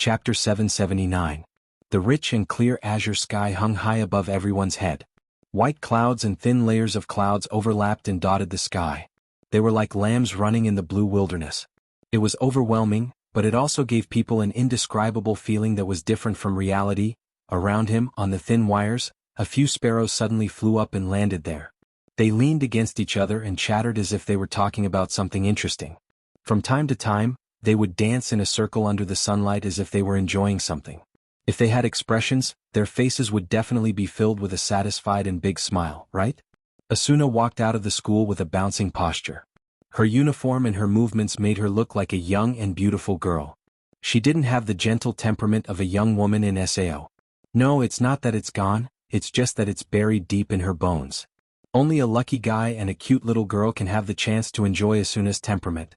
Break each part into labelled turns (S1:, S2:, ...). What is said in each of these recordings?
S1: Chapter 779. The rich and clear azure sky hung high above everyone's head. White clouds and thin layers of clouds overlapped and dotted the sky. They were like lambs running in the blue wilderness. It was overwhelming, but it also gave people an indescribable feeling that was different from reality. Around him, on the thin wires, a few sparrows suddenly flew up and landed there. They leaned against each other and chattered as if they were talking about something interesting. From time to time, they would dance in a circle under the sunlight as if they were enjoying something. If they had expressions, their faces would definitely be filled with a satisfied and big smile, right? Asuna walked out of the school with a bouncing posture. Her uniform and her movements made her look like a young and beautiful girl. She didn't have the gentle temperament of a young woman in Sao. No, it's not that it's gone, it's just that it's buried deep in her bones. Only a lucky guy and a cute little girl can have the chance to enjoy Asuna's temperament.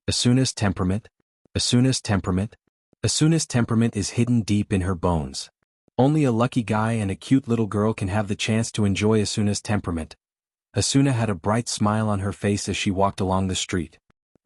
S1: Asuna's temperament? Asuna's temperament? Asuna's temperament is hidden deep in her bones. Only a lucky guy and a cute little girl can have the chance to enjoy Asuna's temperament. Asuna had a bright smile on her face as she walked along the street.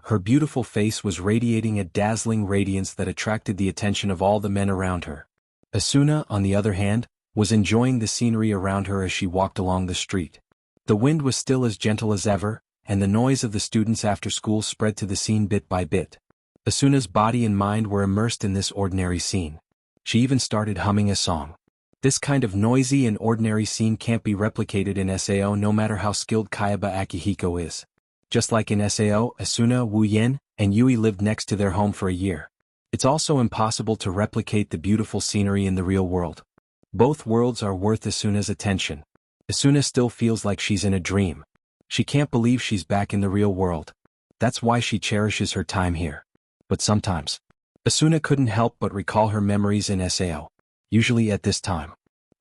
S1: Her beautiful face was radiating a dazzling radiance that attracted the attention of all the men around her. Asuna, on the other hand, was enjoying the scenery around her as she walked along the street. The wind was still as gentle as ever, and the noise of the students after school spread to the scene bit by bit. Asuna's body and mind were immersed in this ordinary scene. She even started humming a song. This kind of noisy and ordinary scene can't be replicated in Sao no matter how skilled Kayaba Akihiko is. Just like in Sao, Asuna, Wu Yen, and Yui lived next to their home for a year. It's also impossible to replicate the beautiful scenery in the real world. Both worlds are worth Asuna's attention. Asuna still feels like she's in a dream. She can't believe she's back in the real world. That's why she cherishes her time here. But sometimes, Asuna couldn't help but recall her memories in Sao. Usually at this time,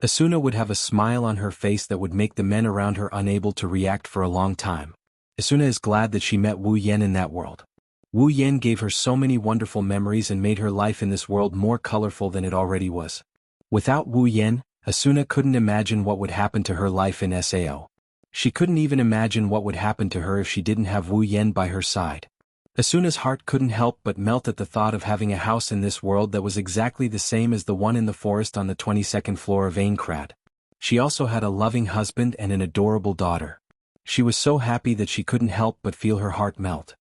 S1: Asuna would have a smile on her face that would make the men around her unable to react for a long time. Asuna is glad that she met Wu Yen in that world. Wu Yen gave her so many wonderful memories and made her life in this world more colorful than it already was. Without Wu Yen, Asuna couldn't imagine what would happen to her life in Sao. She couldn't even imagine what would happen to her if she didn't have Wu Yen by her side. Asuna's heart couldn't help but melt at the thought of having a house in this world that was exactly the same as the one in the forest on the 22nd floor of Aincrad. She also had a loving husband and an adorable daughter. She was so happy that she couldn't help but feel her heart melt.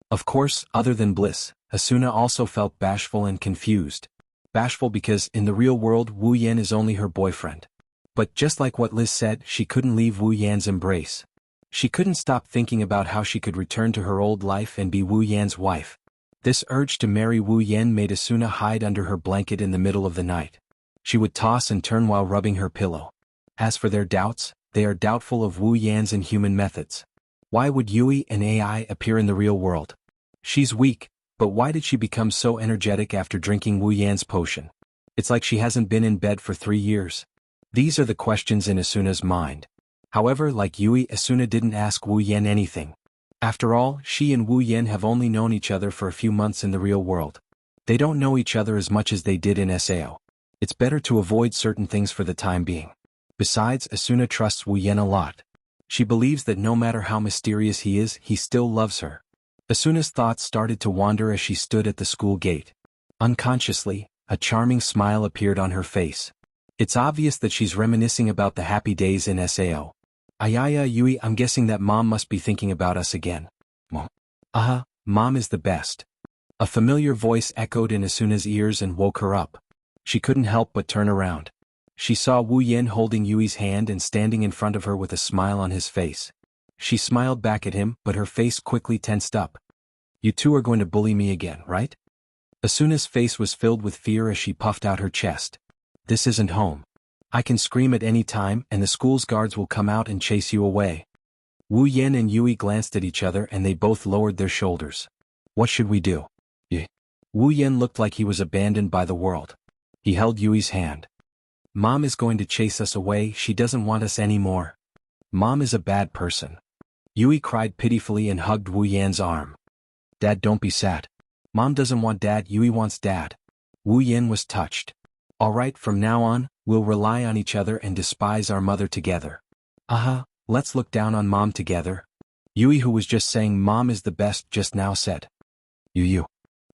S1: Of course, other than bliss, Asuna also felt bashful and confused. Bashful because, in the real world, Wu Yen is only her boyfriend. But just like what Liz said, she couldn't leave Wu Yan's embrace. She couldn't stop thinking about how she could return to her old life and be Wu Yan's wife. This urge to marry Wu Yan made Asuna hide under her blanket in the middle of the night. She would toss and turn while rubbing her pillow. As for their doubts, they are doubtful of Wu Yan's inhuman methods. Why would Yui, an AI, appear in the real world? She's weak, but why did she become so energetic after drinking Wu Yan's potion? It's like she hasn't been in bed for 3 years. These are the questions in Asuna's mind. However, like Yui, Asuna didn't ask Wu Yen anything. After all, she and Wu Yen have only known each other for a few months in the real world. They don't know each other as much as they did in Sao. It's better to avoid certain things for the time being. Besides, Asuna trusts Wu Yen a lot. She believes that no matter how mysterious he is, he still loves her. Asuna's thoughts started to wander as she stood at the school gate. Unconsciously, a charming smile appeared on her face. It's obvious that she's reminiscing about the happy days in Sao. Ayaya Yui, I'm guessing that Mom must be thinking about us again. Mom is the best. A familiar voice echoed in Asuna's ears and woke her up. She couldn't help but turn around. She saw Wu Yen holding Yui's hand and standing in front of her with a smile on his face. She smiled back at him, but her face quickly tensed up. You two are going to bully me again, right? Asuna's face was filled with fear as she puffed out her chest. This isn't home. I can scream at any time and the school's guards will come out and chase you away. Wu Yen and Yui glanced at each other and they both lowered their shoulders. What should we do? Wu Yen looked like he was abandoned by the world. He held Yui's hand. Mom is going to chase us away, she doesn't want us anymore. Mom is a bad person. Yui cried pitifully and hugged Wu Yan's arm. Dad, don't be sad. Mom doesn't want Dad, Yui wants Dad. Wu Yen was touched. Alright, from now on, we'll rely on each other and despise our mother together. Let's look down on Mom together. Yui, who was just saying Mom is the best just now, said. You.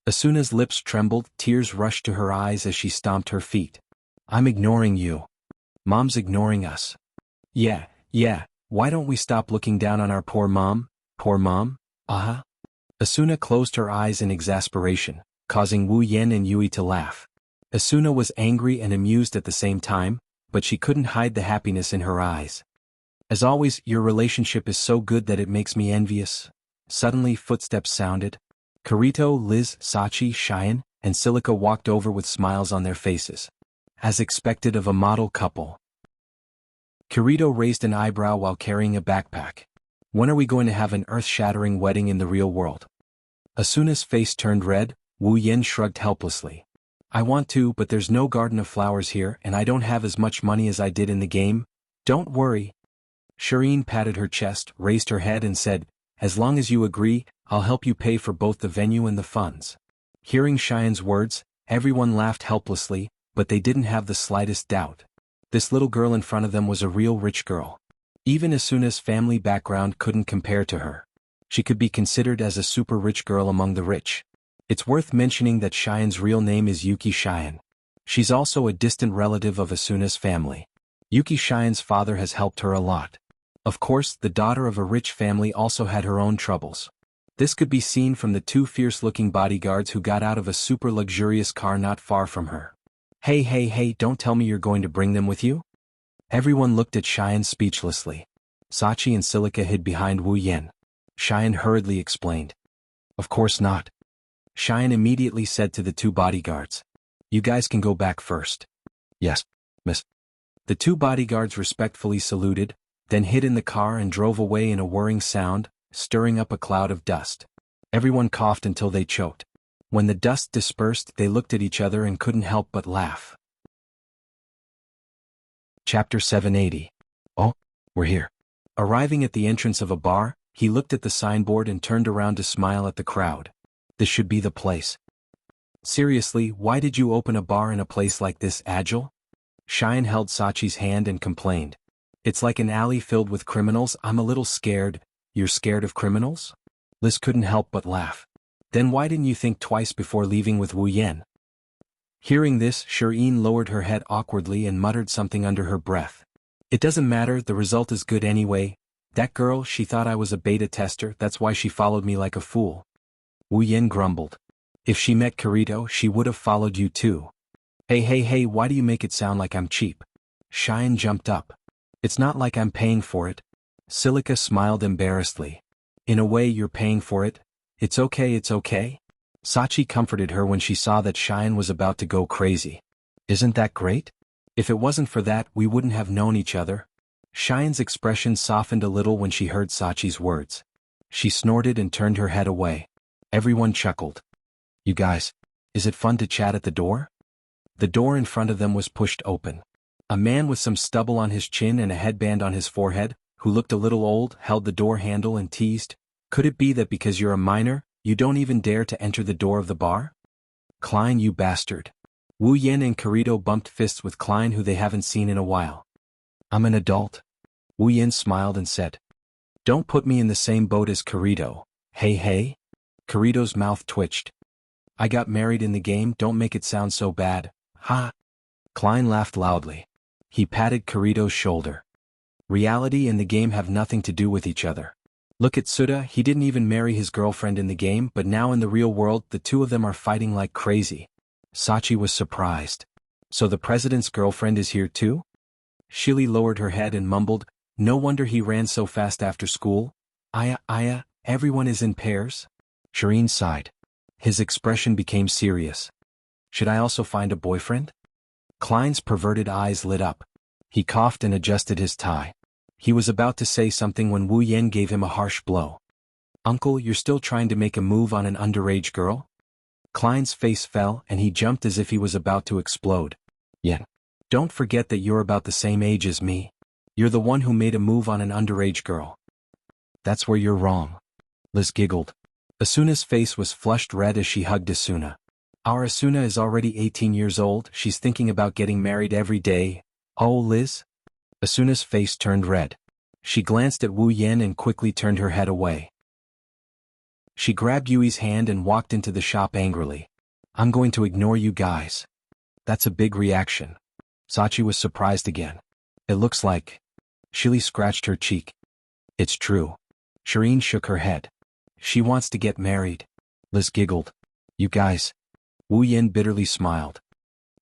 S1: Asuna's lips trembled, tears rushed to her eyes as she stomped her feet. I'm ignoring you. Mom's ignoring us. Yeah, why don't we stop looking down on our poor mom? Poor mom? Uh-huh. Asuna closed her eyes in exasperation, causing Wu Yan and Yui to laugh. Asuna was angry and amused at the same time, but she couldn't hide the happiness in her eyes. As always, your relationship is so good that it makes me envious. Suddenly footsteps sounded. Kirito, Liz, Sachi, Cheyenne, and Silica walked over with smiles on their faces. As expected of a model couple. Kirito raised an eyebrow while carrying a backpack. When are we going to have an earth-shattering wedding in the real world? Asuna's face turned red. Wu Yen shrugged helplessly. I want to, but there's no garden of flowers here and I don't have as much money as I did in the game. Don't worry. Shireen patted her chest, raised her head and said, as long as you agree, I'll help you pay for both the venue and the funds. Hearing Cheyenne's words, everyone laughed helplessly, but they didn't have the slightest doubt. This little girl in front of them was a real rich girl. Even Asuna's family background couldn't compare to her. She could be considered as a super rich girl among the rich. It's worth mentioning that Cheyenne's real name is Yuki Cheyenne. She's also a distant relative of Asuna's family. Yuki Cheyenne's father has helped her a lot. Of course, the daughter of a rich family also had her own troubles. This could be seen from the two fierce-looking bodyguards who got out of a super luxurious car not far from her. Hey, don't tell me you're going to bring them with you? Everyone looked at Cheyenne speechlessly. Sachi and Silica hid behind Wu Yen. Cheyenne hurriedly explained. Of course not. Cheyenne immediately said to the two bodyguards. You guys can go back first. Yes, miss. The two bodyguards respectfully saluted, then hid in the car and drove away in a whirring sound, stirring up a cloud of dust. Everyone coughed until they choked. When the dust dispersed, they looked at each other and couldn't help but laugh. Chapter 780. Oh, we're here. Arriving at the entrance of a bar, he looked at the signboard and turned around to smile at the crowd. This should be the place. Seriously, why did you open a bar in a place like this, Agile? Cheyenne held Sachi's hand and complained. It's like an alley filled with criminals. I'm a little scared. You're scared of criminals? Liz couldn't help but laugh. Then why didn't you think twice before leaving with Wu Yen? Hearing this, Shireen lowered her head awkwardly and muttered something under her breath. It doesn't matter, the result is good anyway. That girl, she thought I was a beta tester, that's why she followed me like a fool. Wu Yen grumbled. If she met Kirito, she would have followed you too. Hey, why do you make it sound like I'm cheap? Cheyenne jumped up. It's not like I'm paying for it. Silica smiled embarrassedly. In a way you're paying for it. It's okay. Sachi comforted her when she saw that Cheyenne was about to go crazy. Isn't that great? If it wasn't for that, we wouldn't have known each other. Cheyenne's expression softened a little when she heard Sachi's words. She snorted and turned her head away. Everyone chuckled. You guys, is it fun to chat at the door? The door in front of them was pushed open. A man with some stubble on his chin and a headband on his forehead, who looked a little old, held the door handle and teased. Could it be that because you're a minor, you don't even dare to enter the door of the bar? Klein, you bastard. Wu Yen and Kirito bumped fists with Klein, who they haven't seen in a while. I'm an adult. Wu Yen smiled and said. Don't put me in the same boat as Kirito. Hey. Kirito's mouth twitched. I got married in the game, don't make it sound so bad. Ha! Klein laughed loudly. He patted Kirito's shoulder. Reality and the game have nothing to do with each other. Look at Suda, he didn't even marry his girlfriend in the game, but now in the real world the two of them are fighting like crazy. Sachi was surprised. So the president's girlfriend is here too? Shili lowered her head and mumbled, no wonder he ran so fast after school. Aya, everyone is in pairs? Shireen sighed. His expression became serious. Should I also find a boyfriend? Klein's perverted eyes lit up. He coughed and adjusted his tie. He was about to say something when Wu Yen gave him a harsh blow. Uncle, you're still trying to make a move on an underage girl? Klein's face fell and he jumped as if he was about to explode. Yen, don't forget that you're about the same age as me. You're the one who made a move on an underage girl. That's where you're wrong. Liz giggled. Asuna's face was flushed red as she hugged Asuna. Our Asuna is already 18 years old, she's thinking about getting married every day. Oh, Liz? Asuna's face turned red. She glanced at Wu Yen and quickly turned her head away. She grabbed Yui's hand and walked into the shop angrily. I'm going to ignore you guys. That's a big reaction. Sachi was surprised again. It looks like. Shili scratched her cheek. It's true. Shireen shook her head. She wants to get married. Liz giggled. You guys. Wu Yin bitterly smiled.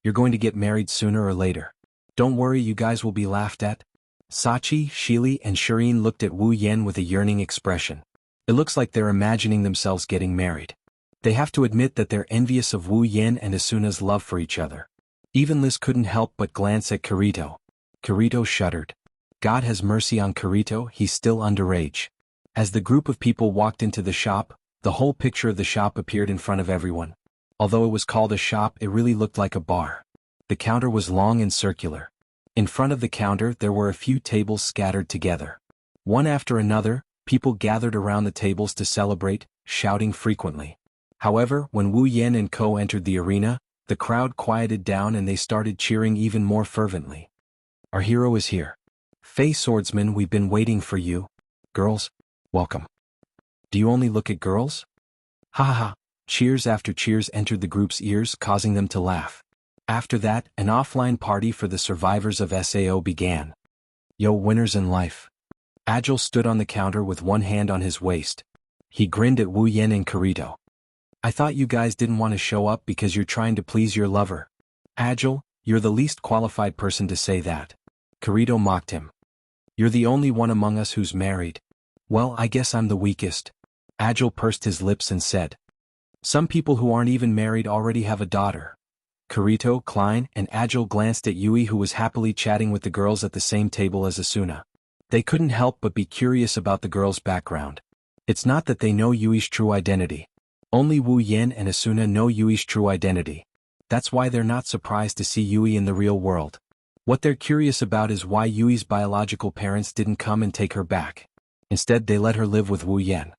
S1: You're going to get married sooner or later. Don't worry, you guys will be laughed at. Sachi, Shili, and Shireen looked at Wu Yen with a yearning expression. It looks like they're imagining themselves getting married. They have to admit that they're envious of Wu Yen and Asuna's love for each other. Even Liz couldn't help but glance at Kirito. Kirito shuddered. God has mercy on Kirito, he's still underage. As the group of people walked into the shop, the whole picture of the shop appeared in front of everyone. Although it was called a shop, it really looked like a bar. The counter was long and circular. In front of the counter there were a few tables scattered together. One after another, people gathered around the tables to celebrate, shouting frequently. However, when Wu Yen and Co entered the arena, the crowd quieted down and they started cheering even more fervently. Our hero is here. Fei Swordsman, we've been waiting for you. Girls, welcome. Do you only look at girls? Ha ha ha. Cheers after cheers entered the group's ears, causing them to laugh. After that, an offline party for the survivors of SAO began. Yo, winners in life. Agile stood on the counter with one hand on his waist. He grinned at Wu Yen and Kirito. I thought you guys didn't want to show up because you're trying to please your lover. Agile, you're the least qualified person to say that. Kirito mocked him. You're the only one among us who's married. Well, I guess I'm the weakest. Agile pursed his lips and said. Some people who aren't even married already have a daughter. Kirito, Klein, and Agile glanced at Yui, who was happily chatting with the girls at the same table as Asuna. They couldn't help but be curious about the girl's background. It's not that they know Yui's true identity. Only Wu Yen and Asuna know Yui's true identity. That's why they're not surprised to see Yui in the real world. What they're curious about is why Yui's biological parents didn't come and take her back. Instead, they let her live with Wu Yen.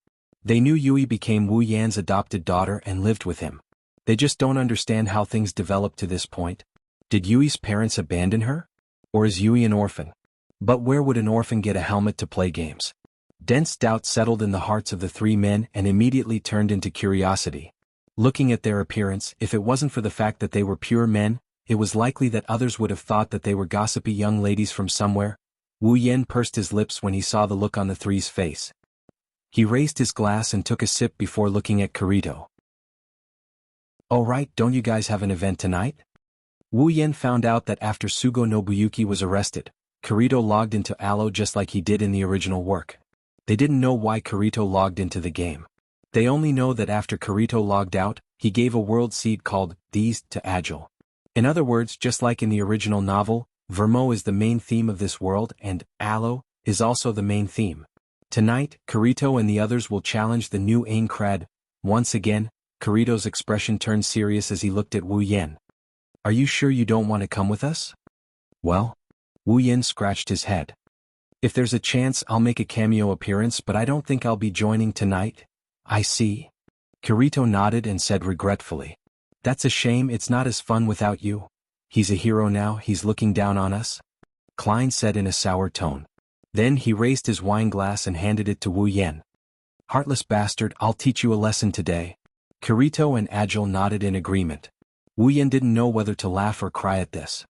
S1: They knew Yui became Wu Yan's adopted daughter and lived with him. They just don't understand how things developed to this point. Did Yui's parents abandon her? Or is Yui an orphan? But where would an orphan get a helmet to play games? Dense doubt settled in the hearts of the three men and immediately turned into curiosity. Looking at their appearance, if it wasn't for the fact that they were pure men, it was likely that others would have thought that they were gossipy young ladies from somewhere. Wu Yen pursed his lips when he saw the look on the three's face. He raised his glass and took a sip before looking at Kirito. Oh right, don't you guys have an event tonight? Wu Yen found out that after Sugo Nobuyuki was arrested, Kirito logged into Alo just like he did in the original work. They didn't know why Kirito logged into the game. They only know that after Kirito logged out, he gave a world seed called These to Agile. In other words, just like in the original novel, Vermo is the main theme of this world and Alo is also the main theme. Tonight, Kirito and the others will challenge the new Aincrad. Once again, Kirito's expression turned serious as he looked at Wu Yen. Are you sure you don't want to come with us? Well, Wu Yen scratched his head. If there's a chance, I'll make a cameo appearance, but I don't think I'll be joining tonight. I see. Kirito nodded and said regretfully. That's a shame, it's not as fun without you. He's a hero now, he's looking down on us. Klein said in a sour tone. Then he raised his wine glass and handed it to Wu Yen. Heartless bastard, I'll teach you a lesson today. Kirito and Agile nodded in agreement. Wu Yen didn't know whether to laugh or cry at this.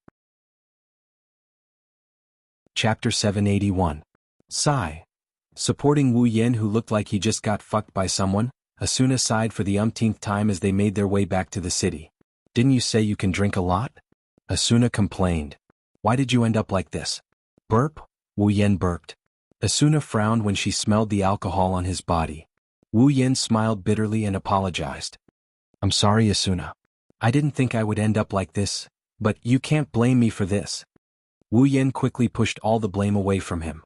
S1: Chapter 781. Sigh. Supporting Wu Yen, who looked like he just got fucked by someone, Asuna sighed for the umpteenth time as they made their way back to the city. Didn't you say you can drink a lot? Asuna complained. Why did you end up like this? Burp? Wu Yen burped. Asuna frowned when she smelled the alcohol on his body. Wu Yen smiled bitterly and apologized. I'm sorry, Asuna. I didn't think I would end up like this, but you can't blame me for this. Wu Yen quickly pushed all the blame away from him.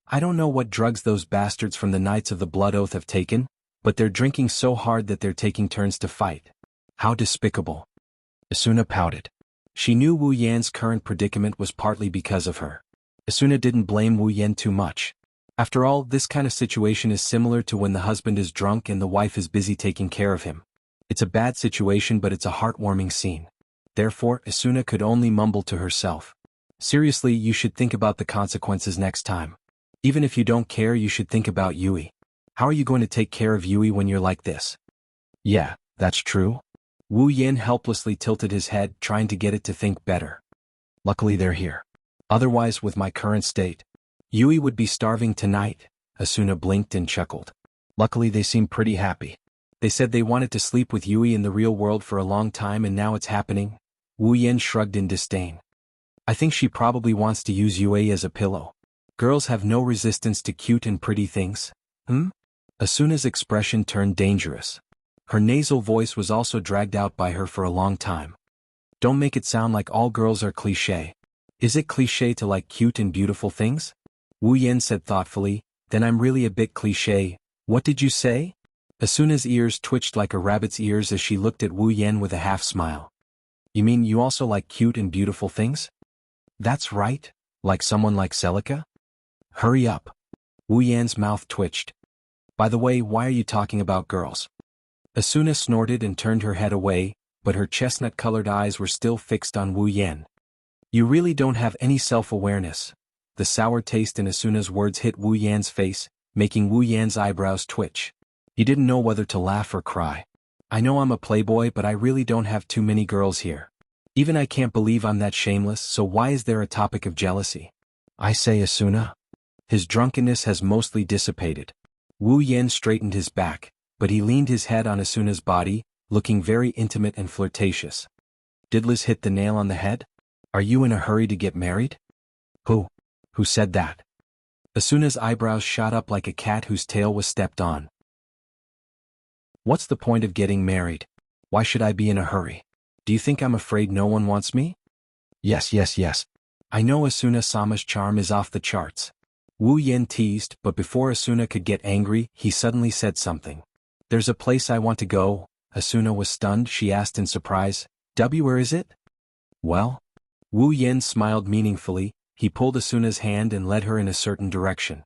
S1: I don't know what drugs those bastards from the Knights of the Blood Oath have taken, but they're drinking so hard that they're taking turns to fight. How despicable. Asuna pouted. She knew Wu Yan's current predicament was partly because of her. Asuna didn't blame Wu Yen too much. After all, this kind of situation is similar to when the husband is drunk and the wife is busy taking care of him. It's a bad situation, but it's a heartwarming scene. Therefore, Asuna could only mumble to herself. Seriously, you should think about the consequences next time. Even if you don't care, you should think about Yui. How are you going to take care of Yui when you're like this? Yeah, that's true. Wu Yin helplessly tilted his head, trying to get it to think better. Luckily they're here. Otherwise, with my current state, Yui would be starving tonight. Asuna blinked and chuckled. Luckily they seem pretty happy. They said they wanted to sleep with Yui in the real world for a long time and now it's happening. Wu Yin shrugged in disdain. I think she probably wants to use Yui as a pillow. Girls have no resistance to cute and pretty things. Asuna's expression turned dangerous. Her nasal voice was also dragged out by her for a long time. Don't make it sound like all girls are cliché. Is it cliché to like cute and beautiful things? Wu Yin said thoughtfully, then I'm really a bit cliché. What did you say? Asuna's ears twitched like a rabbit's ears as she looked at Wu Yin with a half smile. You mean you also like cute and beautiful things? That's right, like someone like Celica? Hurry up. Wu Yan's mouth twitched. By the way, why are you talking about girls? Asuna snorted and turned her head away, but her chestnut-colored eyes were still fixed on Wu Yan. You really don't have any self-awareness. The sour taste in Asuna's words hit Wu Yan's face, making Wu Yan's eyebrows twitch. He didn't know whether to laugh or cry. I know I'm a playboy, but I really don't have too many girls here. Even I can't believe I'm that shameless, so why is there a topic of jealousy? I say, Asuna. His drunkenness has mostly dissipated. Wu Yan straightened his back, but he leaned his head on Asuna's body, looking very intimate and flirtatious. Did Liz hit the nail on the head? Are you in a hurry to get married? Who said that? Asuna's eyebrows shot up like a cat whose tail was stepped on. What's the point of getting married? Why should I be in a hurry? Do you think I'm afraid no one wants me? Yes. I know Asuna-sama's charm is off the charts. Wu Yin teased, but before Asuna could get angry, he suddenly said something. There's a place I want to go. Asuna was stunned. She asked in surprise, where is it? Well? Wu Yin smiled meaningfully. He pulled Asuna's hand and led her in a certain direction.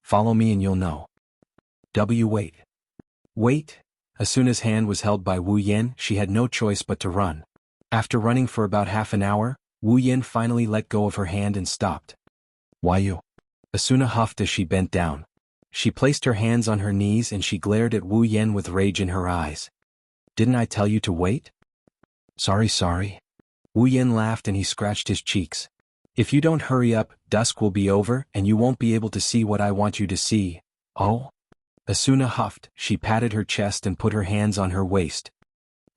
S1: Follow me and you'll know. Wait. Asuna's hand was held by Wu Yin. She had no choice but to run. After running for about half an hour, Wu Yin finally let go of her hand and stopped. Why you? Asuna huffed as she bent down. She placed her hands on her knees and she glared at Wu Yin with rage in her eyes. Didn't I tell you to wait? Sorry. Wu Yin laughed and he scratched his cheeks. If you don't hurry up, dusk will be over and you won't be able to see what I want you to see. Oh? Asuna huffed. She patted her chest and put her hands on her waist.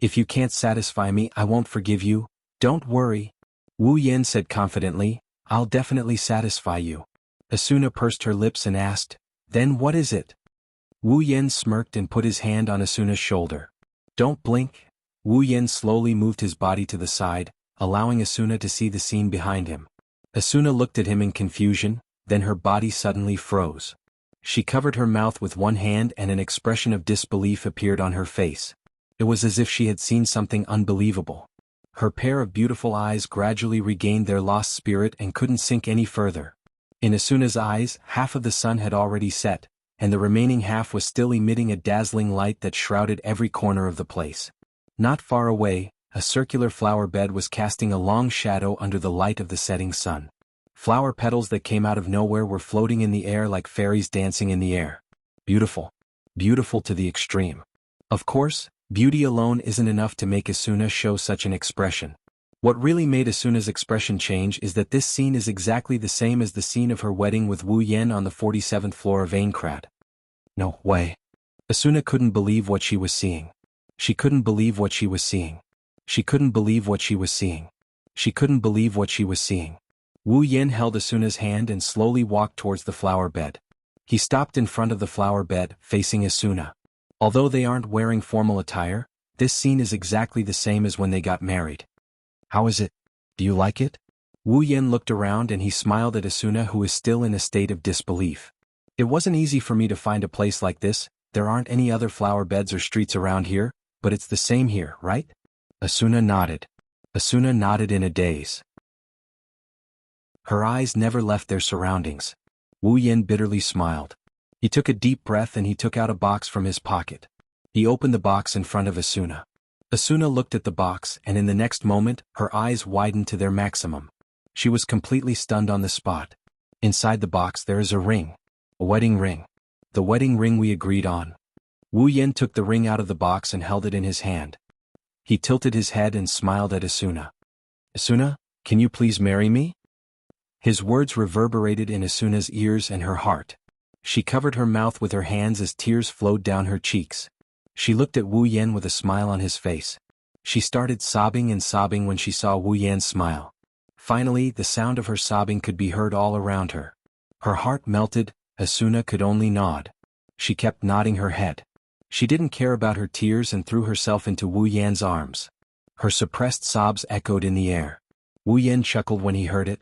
S1: If you can't satisfy me, I won't forgive you. Don't worry. Wu Yin said confidently, I'll definitely satisfy you. Asuna pursed her lips and asked, then what is it? Wu Yin smirked and put his hand on Asuna's shoulder. Don't blink. Wu Yin slowly moved his body to the side, allowing Asuna to see the scene behind him. Asuna looked at him in confusion, then her body suddenly froze. She covered her mouth with one hand and an expression of disbelief appeared on her face. It was as if she had seen something unbelievable. Her pair of beautiful eyes gradually regained their lost spirit and couldn't sink any further. In Asuna's eyes, half of the sun had already set, and the remaining half was still emitting a dazzling light that shrouded every corner of the place. Not far away, a circular flower bed was casting a long shadow under the light of the setting sun. Flower petals that came out of nowhere were floating in the air like fairies dancing in the air. Beautiful. Beautiful to the extreme. Of course, beauty alone isn't enough to make Asuna show such an expression. What really made Asuna's expression change is that this scene is exactly the same as the scene of her wedding with Wu Yin on the 47th floor of Aincrad. No way. Asuna couldn't believe what she was seeing. She couldn't believe what she was seeing. She couldn't believe what she was seeing. She couldn't believe what she was seeing. Wu Yin held Asuna's hand and slowly walked towards the flower bed. He stopped in front of the flower bed, facing Asuna. Although they aren't wearing formal attire, this scene is exactly the same as when they got married. How is it? Do you like it? Wu Yin looked around and he smiled at Asuna, who is still in a state of disbelief. It wasn't easy for me to find a place like this. There aren't any other flower beds or streets around here, but it's the same here, right? Asuna nodded. Asuna nodded in a daze. Her eyes never left their surroundings. Wu Yin bitterly smiled. He took a deep breath and he took out a box from his pocket. He opened the box in front of Asuna. Asuna looked at the box and in the next moment, her eyes widened to their maximum. She was completely stunned on the spot. Inside the box there is a ring. A wedding ring. The wedding ring we agreed on. Wu Yan took the ring out of the box and held it in his hand. He tilted his head and smiled at Asuna. Asuna, can you please marry me? His words reverberated in Asuna's ears and her heart. She covered her mouth with her hands as tears flowed down her cheeks. She looked at Wu Yan with a smile on his face. She started sobbing and sobbing when she saw Wu Yan smile. Finally, the sound of her sobbing could be heard all around her. Her heart melted. Asuna could only nod. She kept nodding her head. She didn't care about her tears and threw herself into Wu Yan's arms. Her suppressed sobs echoed in the air. Wu Yan chuckled when he heard it.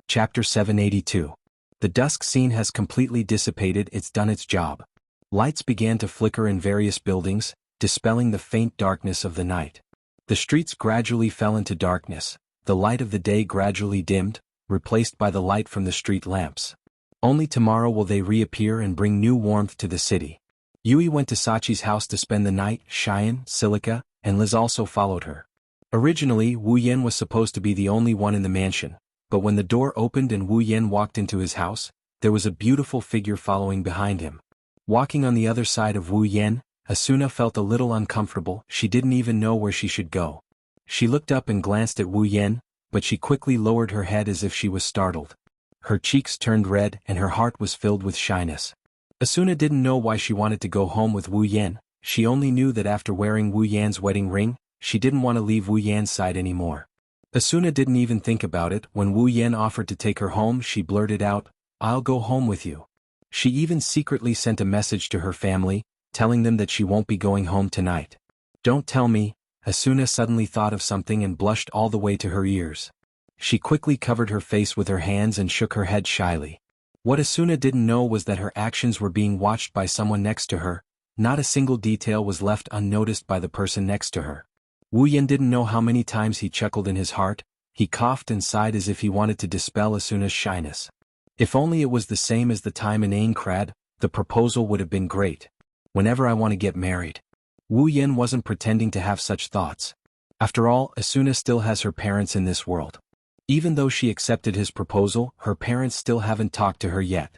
S1: Chapter 782. The dusk scene has completely dissipated. It's done its job. Lights began to flicker in various buildings, dispelling the faint darkness of the night. The streets gradually fell into darkness. The light of the day gradually dimmed, replaced by the light from the street lamps. Only tomorrow will they reappear and bring new warmth to the city. Yui went to Sachi's house to spend the night. Cheyenne, Silica, and Liz also followed her. Originally, Wu Yan was supposed to be the only one in the mansion, but when the door opened and Wu Yan walked into his house, there was a beautiful figure following behind him. Walking on the other side of Wu Yan, Asuna felt a little uncomfortable. She didn't even know where she should go. She looked up and glanced at Wu Yan, but she quickly lowered her head as if she was startled. Her cheeks turned red and her heart was filled with shyness. Asuna didn't know why she wanted to go home with Wu Yan. She only knew that after wearing Wu Yan's wedding ring, she didn't want to leave Wu Yan's side anymore. Asuna didn't even think about it. When Wu Yan offered to take her home, she blurted out, "I'll go home with you." She even secretly sent a message to her family, telling them that she won't be going home tonight. Don't tell me. Asuna suddenly thought of something and blushed all the way to her ears. She quickly covered her face with her hands and shook her head shyly. What Asuna didn't know was that her actions were being watched by someone next to her. Not a single detail was left unnoticed by the person next to her. Wu Yan didn't know how many times he chuckled in his heart. He coughed and sighed as if he wanted to dispel Asuna's shyness. If only it was the same as the time in Aincrad, the proposal would have been great. Whenever I want to get married. Wu Yan wasn't pretending to have such thoughts. After all, Asuna still has her parents in this world. Even though she accepted his proposal, her parents still haven't talked to her yet.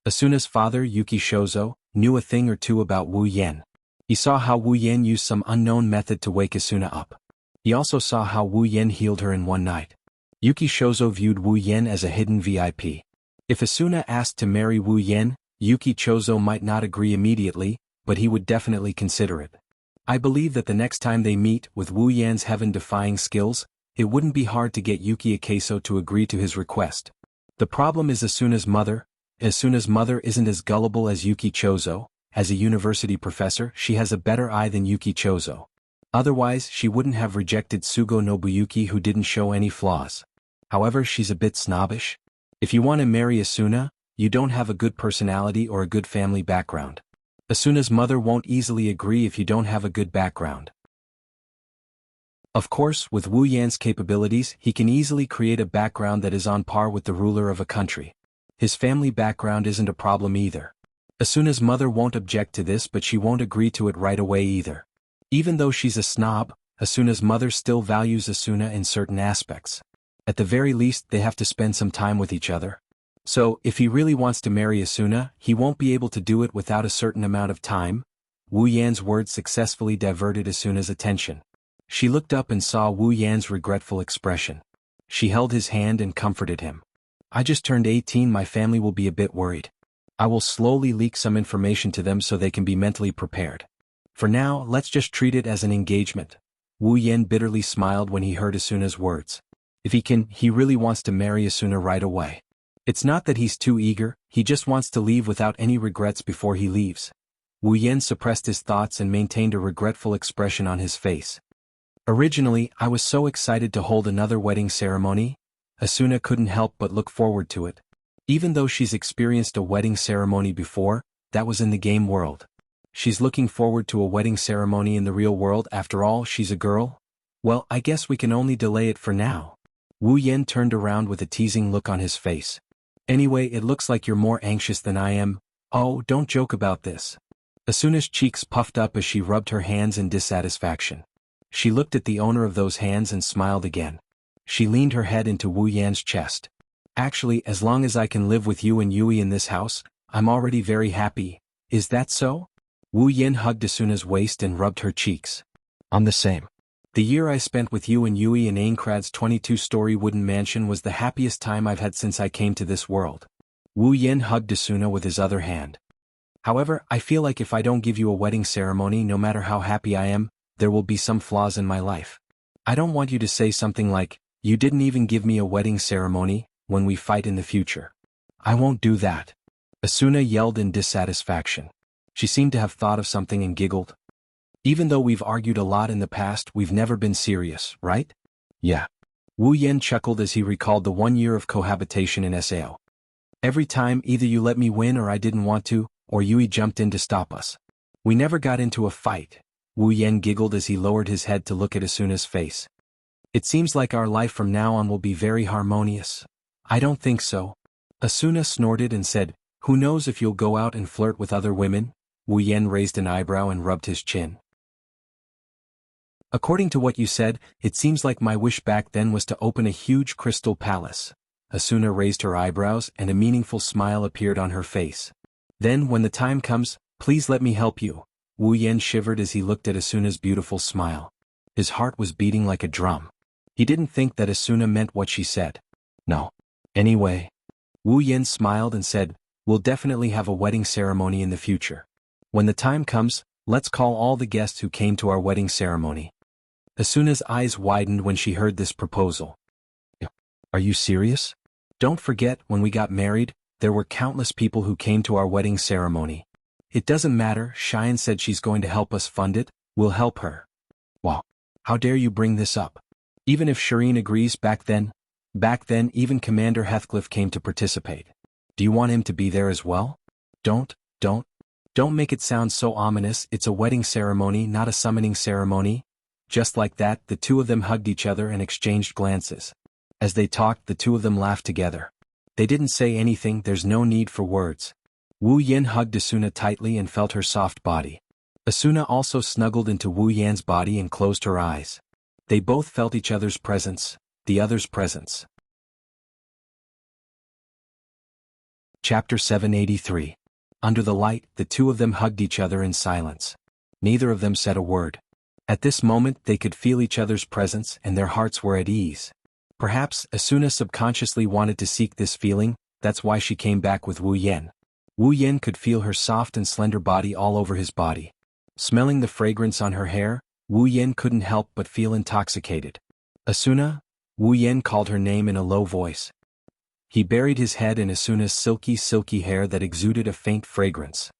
S1: Asuna's father, Yuki Shozo, knew a thing or two about Wu Yan. He saw how Wu Yan used some unknown method to wake Asuna up. He also saw how Wu Yan healed her in one night. Yuki Shozo viewed Wu Yan as a hidden VIP. If Asuna asked to marry Wu Yan, Yuki Shozo might not agree immediately, but he would definitely consider it. I believe that the next time they meet, with Wu Yan's heaven-defying skills, it wouldn't be hard to get Yuki Akeso to agree to his request. The problem is Asuna's mother. Asuna's mother isn't as gullible as Yuki Chozo. As a university professor, she has a better eye than Yuki Chozo. Otherwise, she wouldn't have rejected Sugo Nobuyuki, who didn't show any flaws. However, she's a bit snobbish. If you want to marry Asuna, you don't have a good personality or a good family background. Asuna's mother won't easily agree if you don't have a good background. Of course, with Wu Yan's capabilities, he can easily create a background that is on par with the ruler of a country. His family background isn't a problem either. Asuna's mother won't object to this, but she won't agree to it right away either. Even though she's a snob, Asuna's mother still values Asuna in certain aspects. At the very least, they have to spend some time with each other. So, if he really wants to marry Asuna, he won't be able to do it without a certain amount of time. Wu Yan's words successfully diverted Asuna's attention. She looked up and saw Wu Yan's regretful expression. She held his hand and comforted him. I just turned 18, my family will be a bit worried. I will slowly leak some information to them so they can be mentally prepared. For now, let's just treat it as an engagement. Wu Yan bitterly smiled when he heard Asuna's words. If he can, he really wants to marry Asuna right away. It's not that he's too eager, he just wants to leave without any regrets before he leaves. Wu Yan suppressed his thoughts and maintained a regretful expression on his face. Originally, I was so excited to hold another wedding ceremony. Asuna couldn't help but look forward to it. Even though she's experienced a wedding ceremony before, that was in the game world. She's looking forward to a wedding ceremony in the real world. After all, she's a girl. Well, I guess we can only delay it for now. Wu Yan turned around with a teasing look on his face. Anyway, it looks like you're more anxious than I am. Oh, don't joke about this. Asuna's cheeks puffed up as she rubbed her hands in dissatisfaction. She looked at the owner of those hands and smiled again. She leaned her head into Wu Yan's chest. Actually, as long as I can live with you and Yui in this house, I'm already very happy. Is that so? Wu Yin hugged Asuna's waist and rubbed her cheeks. I'm the same. The year I spent with you and Yui in Aincrad's 22-story wooden mansion was the happiest time I've had since I came to this world. Wu Yin hugged Asuna with his other hand. However, I feel like if I don't give you a wedding ceremony, no matter how happy I am, there will be some flaws in my life. I don't want you to say something like, "You didn't even give me a wedding ceremony," when we fight in the future. I won't do that. Asuna yelled in dissatisfaction. She seemed to have thought of something and giggled. Even though we've argued a lot in the past, we've never been serious, right? Yeah. Wu Yen chuckled as he recalled the 1 year of cohabitation in Sao. Every time either you let me win or I didn't want to, or Yui jumped in to stop us. We never got into a fight. Wu Yen giggled as he lowered his head to look at Asuna's face. It seems like our life from now on will be very harmonious. I don't think so. Asuna snorted and said, "Who knows if you'll go out and flirt with other women?" Wu Yen raised an eyebrow and rubbed his chin. According to what you said, it seems like my wish back then was to open a huge crystal palace. Asuna raised her eyebrows and a meaningful smile appeared on her face. Then, when the time comes, please let me help you. Wu Yen shivered as he looked at Asuna's beautiful smile. His heart was beating like a drum. He didn't think that Asuna meant what she said. No. Anyway. Wu Yen smiled and said, "We'll definitely have a wedding ceremony in the future. When the time comes, let's call all the guests who came to our wedding ceremony." Asuna's eyes widened when she heard this proposal. Are you serious? Don't forget, when we got married, there were countless people who came to our wedding ceremony. It doesn't matter, Cheyenne said she's going to help us fund it, we'll help her. Wow. How dare you bring this up? Even if Shireen agrees back then even Commander Heathcliff came to participate. Do you want him to be there as well? Don't make it sound so ominous. It's a wedding ceremony, not a summoning ceremony. Just like that, the two of them hugged each other and exchanged glances. As they talked, the two of them laughed together. They didn't say anything, there's no need for words. Wu Yin hugged Asuna tightly and felt her soft body. Asuna also snuggled into Wu Yan's body and closed her eyes. They both felt each other's presence, the other's presence. Chapter 783. Under the light, the two of them hugged each other in silence. Neither of them said a word. At this moment they could feel each other's presence and their hearts were at ease. Perhaps Asuna subconsciously wanted to seek this feeling, that's why she came back with Wu Yen. Wu Yen could feel her soft and slender body all over his body. Smelling the fragrance on her hair, Wu Yen couldn't help but feel intoxicated. Asuna? Wu Yen called her name in a low voice. He buried his head in Asuna's silky hair that exuded a faint fragrance.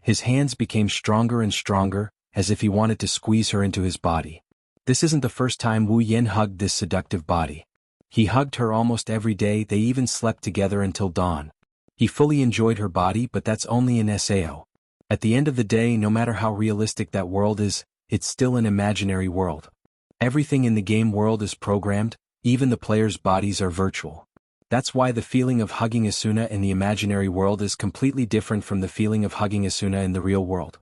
S1: His hands became stronger and stronger, as if he wanted to squeeze her into his body. This isn't the first time Wu Yen hugged this seductive body. He hugged her almost every day, they even slept together until dawn. He fully enjoyed her body, but that's only in Sao. At the end of the day, no matter how realistic that world is, it's still an imaginary world. Everything in the game world is programmed, even the players' bodies are virtual. That's why the feeling of hugging Asuna in the imaginary world is completely different from the feeling of hugging Asuna in the real world.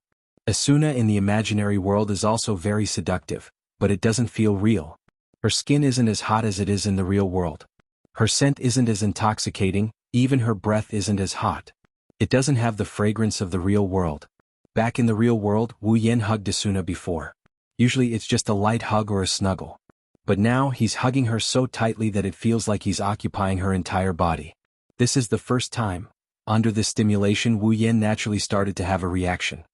S1: Asuna in the imaginary world is also very seductive, but it doesn't feel real. Her skin isn't as hot as it is in the real world. Her scent isn't as intoxicating, even her breath isn't as hot. It doesn't have the fragrance of the real world. Back in the real world, Wu Yen hugged Asuna before. Usually it's just a light hug or a snuggle. But now he's hugging her so tightly that it feels like he's occupying her entire body. This is the first time. Under this stimulation, Wu Yen naturally started to have a reaction.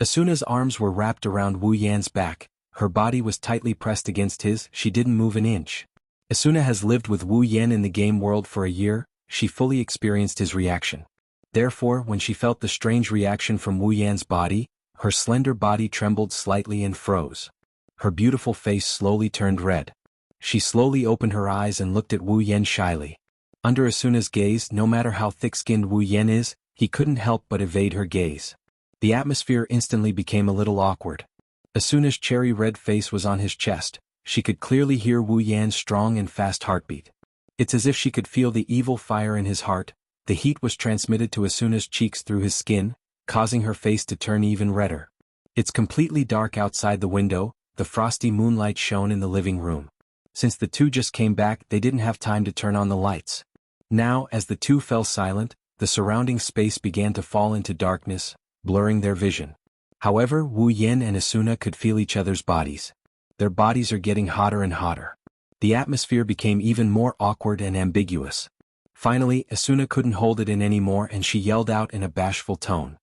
S1: Asuna's arms were wrapped around Wu Yan's back, her body was tightly pressed against his, she didn't move an inch. Asuna has lived with Wu Yen in the game world for a year, she fully experienced his reaction. Therefore, when she felt the strange reaction from Wu Yan's body, her slender body trembled slightly and froze. Her beautiful face slowly turned red. She slowly opened her eyes and looked at Wu Yen shyly. Under Asuna's gaze, no matter how thick-skinned Wu Yen is, he couldn't help but evade her gaze. The atmosphere instantly became a little awkward. Asuna's cherry-red face was on his chest. She could clearly hear Wu Yan's strong and fast heartbeat. It's as if she could feel the evil fire in his heart. The heat was transmitted to Asuna's cheeks through his skin, causing her face to turn even redder. It's completely dark outside the window, the frosty moonlight shone in the living room. Since the two just came back, they didn't have time to turn on the lights. Now, as the two fell silent, the surrounding space began to fall into darkness, blurring their vision. However, Wu Yin and Asuna could feel each other's bodies. Their bodies are getting hotter and hotter. The atmosphere became even more awkward and ambiguous. Finally, Asuna couldn't hold it in anymore and she yelled out in a bashful tone.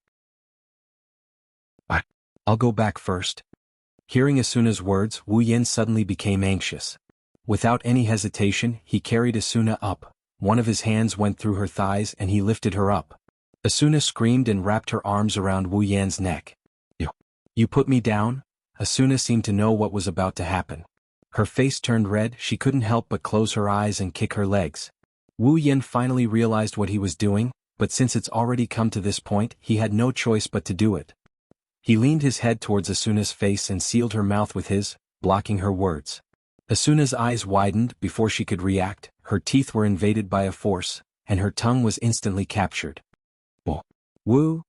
S1: I'll go back first. Hearing Asuna's words, Wu Yin suddenly became anxious. Without any hesitation, he carried Asuna up. One of his hands went through her thighs and he lifted her up. Asuna screamed and wrapped her arms around Wu Yan's neck. You put me down? Asuna seemed to know what was about to happen. Her face turned red, she couldn't help but close her eyes and kick her legs. Wu Yin finally realized what he was doing, but since it's already come to this point, he had no choice but to do it. He leaned his head towards Asuna's face and sealed her mouth with his, blocking her words. Asuna's eyes widened before she could react, her teeth were invaded by a force, and her tongue was instantly captured. Wu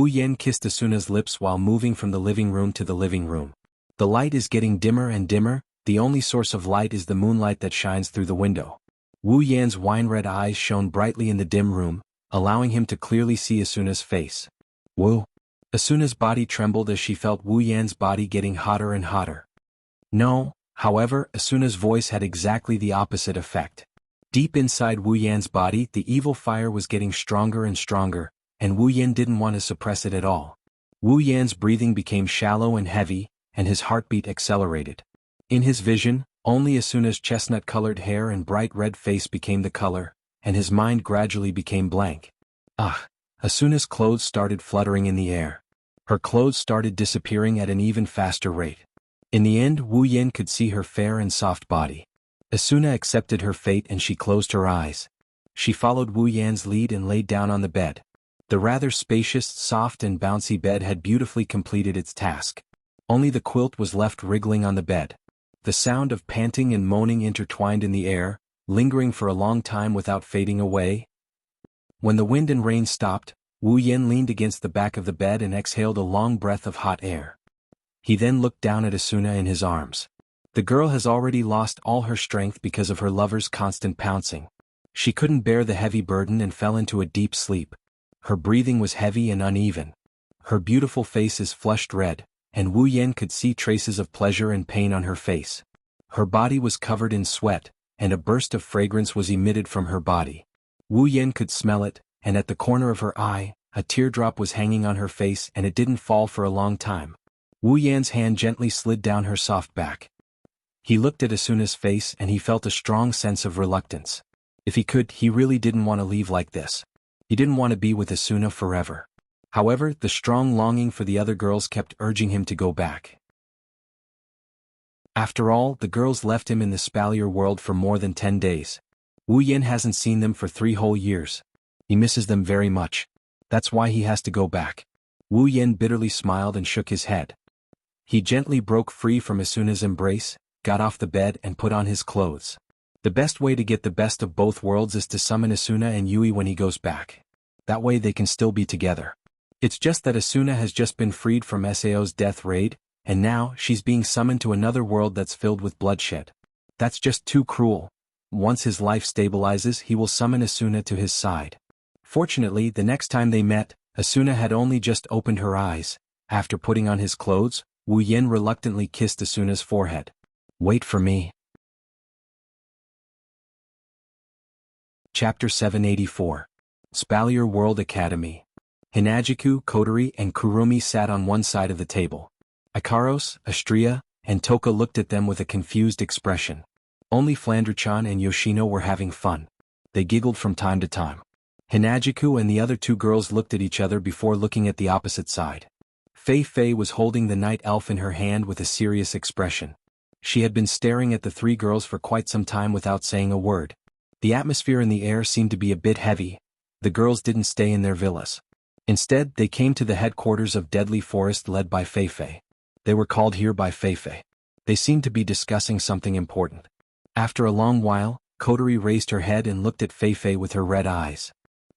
S1: Yin kissed Asuna's lips while moving from the living room to the living room. The light is getting dimmer and dimmer, the only source of light is the moonlight that shines through the window. Wu Yan's wine-red eyes shone brightly in the dim room, allowing him to clearly see Asuna's face. Asuna's body trembled as she felt Wu Yan's body getting hotter and hotter. No, however, Asuna's voice had exactly the opposite effect. Deep inside Wu Yan's body, the evil fire was getting stronger and stronger, and Wu Yan didn't want to suppress it at all. Wu Yan's breathing became shallow and heavy, and his heartbeat accelerated. In his vision, only Asuna's chestnut-colored hair and bright red face became the color, and his mind gradually became blank. Asuna's clothes started fluttering in the air. Her clothes started disappearing at an even faster rate. In the end, Wu Yin could see her fair and soft body. Asuna accepted her fate and she closed her eyes. She followed Wu Yan's lead and laid down on the bed. The rather spacious, soft and bouncy bed had beautifully completed its task. Only the quilt was left wriggling on the bed. The sound of panting and moaning intertwined in the air, lingering for a long time without fading away. When the wind and rain stopped, Wu Yin leaned against the back of the bed and exhaled a long breath of hot air. He then looked down at Asuna in his arms. The girl has already lost all her strength because of her lover's constant pouncing. She couldn't bear the heavy burden and fell into a deep sleep. Her breathing was heavy and uneven. Her beautiful face is flushed red, and Wu Yin could see traces of pleasure and pain on her face. Her body was covered in sweat, and a burst of fragrance was emitted from her body. Wu Yin could smell it, and at the corner of her eye, a teardrop was hanging on her face and it didn't fall for a long time. Wu Yan's hand gently slid down her soft back. He looked at Asuna's face and he felt a strong sense of reluctance. If he could, he really didn't want to leave like this. He didn't want to be with Asuna forever. However, the strong longing for the other girls kept urging him to go back. After all, the girls left him in the Spalier world for more than 10 days. Wu Yin hasn't seen them for 3 whole years. He misses them very much. That's why he has to go back. Wu Yin bitterly smiled and shook his head. He gently broke free from Asuna's embrace, got off the bed and put on his clothes. The best way to get the best of both worlds is to summon Asuna and Yui when he goes back. That way they can still be together. It's just that Asuna has just been freed from Sao's death raid, and now she's being summoned to another world that's filled with bloodshed. That's just too cruel. Once his life stabilizes, he will summon Asuna to his side. Fortunately, the next time they met, Asuna had only just opened her eyes. After putting on his clothes, Wu Yin reluctantly kissed Asuna's forehead. Wait for me. Chapter 784. Spalier World Academy. Hinajiku, Kotori, and Kurumi sat on one side of the table. Ikaros, Astria, and Toka looked at them with a confused expression. Only Flandre-chan and Yoshino were having fun. They giggled from time to time. Hinajiku and the other 2 girls looked at each other before looking at the opposite side. Fei Fei was holding the night elf in her hand with a serious expression. She had been staring at the 3 girls for quite some time without saying a word. The atmosphere in the air seemed to be a bit heavy. The girls didn't stay in their villas. Instead, they came to the headquarters of Deadly Forest led by Fei Fei. They were called here by Fei Fei. They seemed to be discussing something important. After a long while, Kotori raised her head and looked at Fei Fei with her red eyes.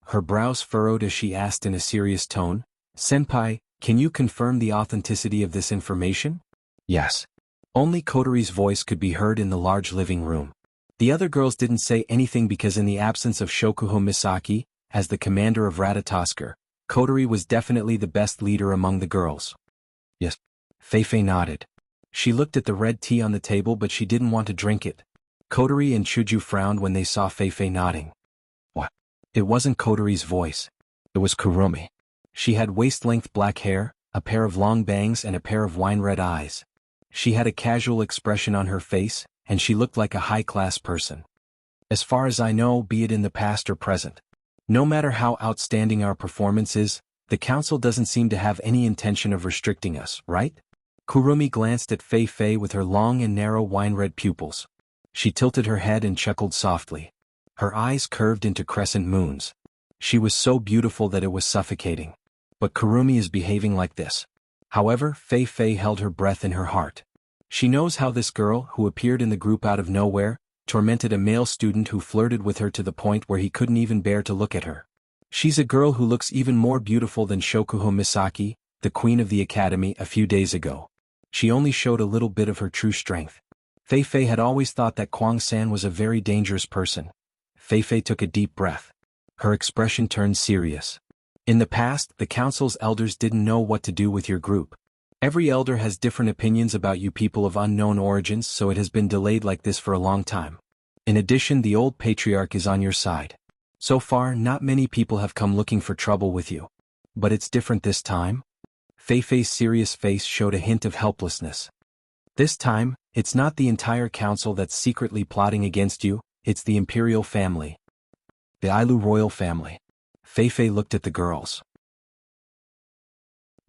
S1: Her brows furrowed as she asked in a serious tone, "Senpai, can you confirm the authenticity of this information?" Yes. Only Kotori's voice could be heard in the large living room. The other girls didn't say anything because in the absence of Shokuho Misaki, as the commander of Ratatosker, Kotori was definitely the best leader among the girls. Yes. Feifei nodded. She looked at the red tea on the table but she didn't want to drink it. Kotori and Chuju frowned when they saw Feifei nodding. What? It wasn't Kotori's voice. It was Kurumi. She had waist-length black hair, a pair of long bangs and a pair of wine-red eyes. She had a casual expression on her face, and she looked like a high-class person. As far as I know, be it in the past or present. No matter how outstanding our performance is, the council doesn't seem to have any intention of restricting us, right? Kurumi glanced at Feifei with her long and narrow wine-red pupils. She tilted her head and chuckled softly. Her eyes curved into crescent moons. She was so beautiful that it was suffocating. But Kurumi is behaving like this. However, Feifei held her breath in her heart. She knows how this girl, who appeared in the group out of nowhere, tormented a male student who flirted with her to the point where he couldn't even bear to look at her. She's a girl who looks even more beautiful than Shokuho Misaki, the queen of the academy, a few days ago. She only showed a little bit of her true strength. Feifei had always thought that Kwang-san was a very dangerous person. Feifei took a deep breath. Her expression turned serious. In the past, the council's elders didn't know what to do with your group. Every elder has different opinions about you people of unknown origins, so it has been delayed like this for a long time. In addition, the old patriarch is on your side. So far, not many people have come looking for trouble with you. But it's different this time? Feifei's serious face showed a hint of helplessness. This time, it's not the entire council that's secretly plotting against you, it's the imperial family. The Ailu royal family. Feifei looked at the girls.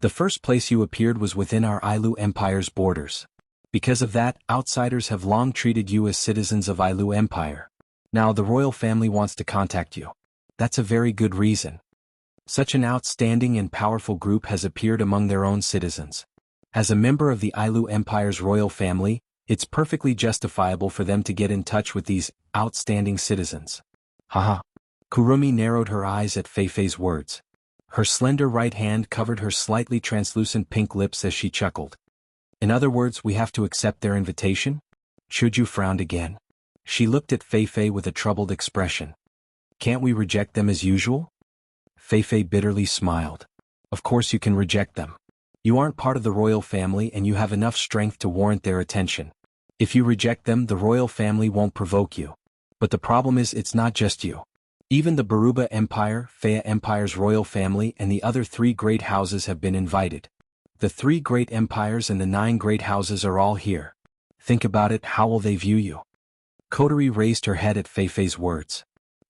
S1: The first place you appeared was within our Ailu Empire's borders. Because of that, outsiders have long treated you as citizens of Ailu Empire. Now the royal family wants to contact you. That's a very good reason. Such an outstanding and powerful group has appeared among their own citizens. As a member of the Ailu Empire's royal family, it's perfectly justifiable for them to get in touch with these outstanding citizens. Haha. Kurumi narrowed her eyes at Feifei's words. Her slender right hand covered her slightly translucent pink lips as she chuckled. In other words, we have to accept their invitation? Chuju frowned again. She looked at Feifei with a troubled expression. Can't we reject them as usual? Feifei bitterly smiled. Of course you can reject them. You aren't part of the royal family and you have enough strength to warrant their attention. If you reject them, the royal family won't provoke you. But the problem is it's not just you. Even the Baruba Empire, Fea Empire's royal family and the other 3 great houses have been invited. The 3 great empires and the 9 great houses are all here. Think about it, how will they view you? Kotori raised her head at Feifei's words.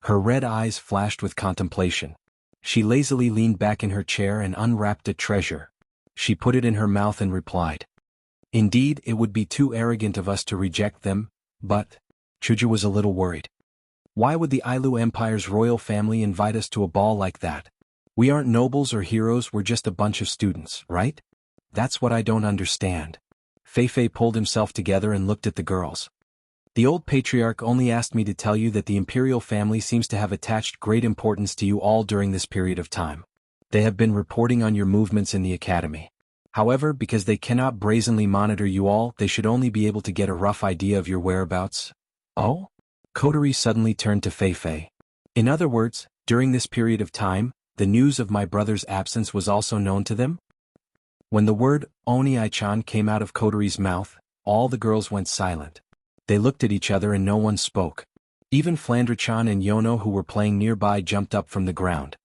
S1: Her red eyes flashed with contemplation. She lazily leaned back in her chair and unwrapped a treasure. She put it in her mouth and replied. Indeed, it would be too arrogant of us to reject them, but... Chuju was a little worried. Why would the Ailu Empire's royal family invite us to a ball like that? We aren't nobles or heroes, we're just a bunch of students, right? That's what I don't understand. Feifei pulled himself together and looked at the girls. The old patriarch only asked me to tell you that the imperial family seems to have attached great importance to you all during this period of time. They have been reporting on your movements in the academy. However, because they cannot brazenly monitor you all, they should only be able to get a rough idea of your whereabouts. Oh? Kotori suddenly turned to Feifei. In other words, during this period of time, the news of my brother's absence was also known to them? When the word Oni-chan came out of Kotori's mouth, all the girls went silent. They looked at each other and no one spoke. Even Flandra-chan and Yono, who were playing nearby, jumped up from the ground.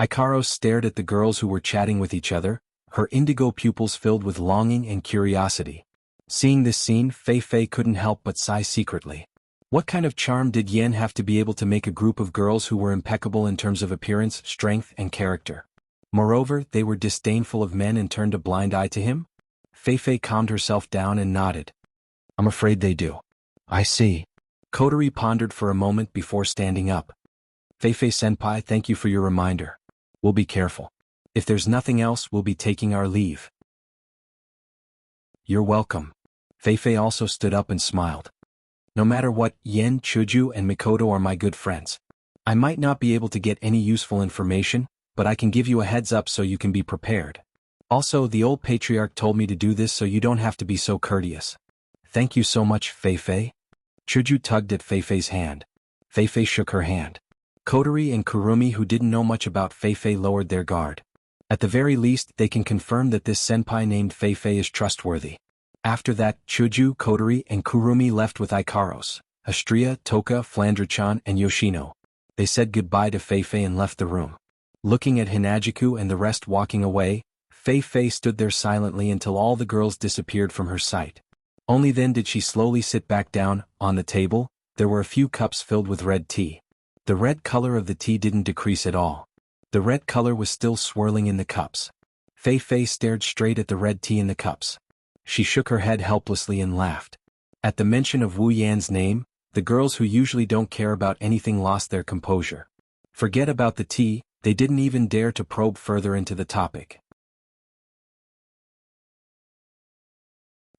S1: Ikaro stared at the girls who were chatting with each other, her indigo pupils filled with longing and curiosity. Seeing this scene, Feifei couldn't help but sigh secretly. What kind of charm did Yen have to be able to make a group of girls who were impeccable in terms of appearance, strength, and character? Moreover, they were disdainful of men and turned a blind eye to him? Feifei calmed herself down and nodded. I'm afraid they do. I see. Kotori pondered for a moment before standing up. Feifei-senpai, thank you for your reminder. We'll be careful. If there's nothing else, we'll be taking our leave. You're welcome. Feifei also stood up and smiled. No matter what, Yen, Chuju, and Mikoto are my good friends. I might not be able to get any useful information, but I can give you a heads up so you can be prepared. Also, the old patriarch told me to do this so you don't have to be so courteous. Thank you so much, Feifei. Chuju tugged at Feifei's hand. Feifei shook her hand. Kotori and Kurumi, who didn't know much about Feifei, lowered their guard. At the very least, they can confirm that this senpai named Feifei is trustworthy. After that, Chuju, Kotori, and Kurumi left with Ikaros, Astria, Toka, Flandre-chan, and Yoshino. They said goodbye to Feifei and left the room. Looking at Hinajiku and the rest walking away, Feifei stood there silently until all the girls disappeared from her sight. Only then did she slowly sit back down. On the table, there were a few cups filled with red tea. The red color of the tea didn't decrease at all. The red color was still swirling in the cups. Feifei stared straight at the red tea in the cups. She shook her head helplessly and laughed. At the mention of Wu Yan's name, the girls who usually don't care about anything lost their composure. Forget about the tea, they didn't even dare to probe further into the topic.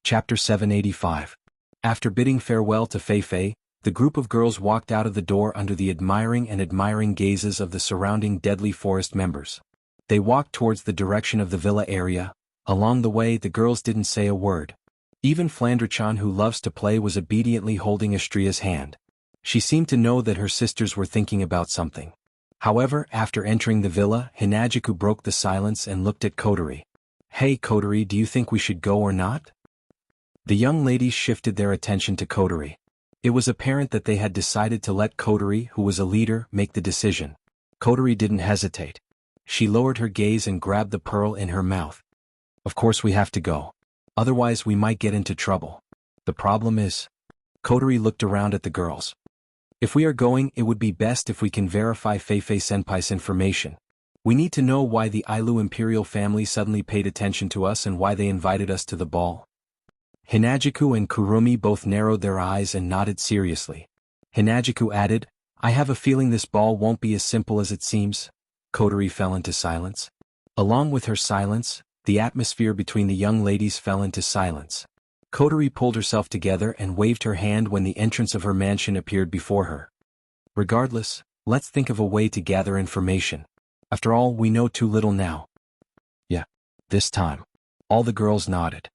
S1: Chapter 785. After bidding farewell to Feifei, the group of girls walked out of the door under the admiring gazes of the surrounding Deadly Forest members. They walked towards the direction of the villa area. Along the way, the girls didn't say a word. Even Flandre-chan, who loves to play, was obediently holding Astria's hand. She seemed to know that her sisters were thinking about something. However, after entering the villa, Hinajiku broke the silence and looked at Kotori. "Hey Kotori, do you think we should go or not?" The young ladies shifted their attention to Kotori. It was apparent that they had decided to let Kotori, who was a leader, make the decision. Kotori didn't hesitate. She lowered her gaze and grabbed the pearl in her mouth. "Of course we have to go. Otherwise we might get into trouble. The problem is..." Kotori looked around at the girls. "If we are going, it would be best if we can verify Feifei Senpai's information. We need to know why the Ailu imperial family suddenly paid attention to us and why they invited us to the ball." Hinajiku and Kurumi both narrowed their eyes and nodded seriously. Hinajiku added, "I have a feeling this ball won't be as simple as it seems." Kotori fell into silence. Along with her silence, the atmosphere between the young ladies fell into silence. Kotori pulled herself together and waved her hand when the entrance of her mansion appeared before her. "Regardless, let's think of a way to gather information. After all, we know too little now." "Yeah. This time." All the girls nodded.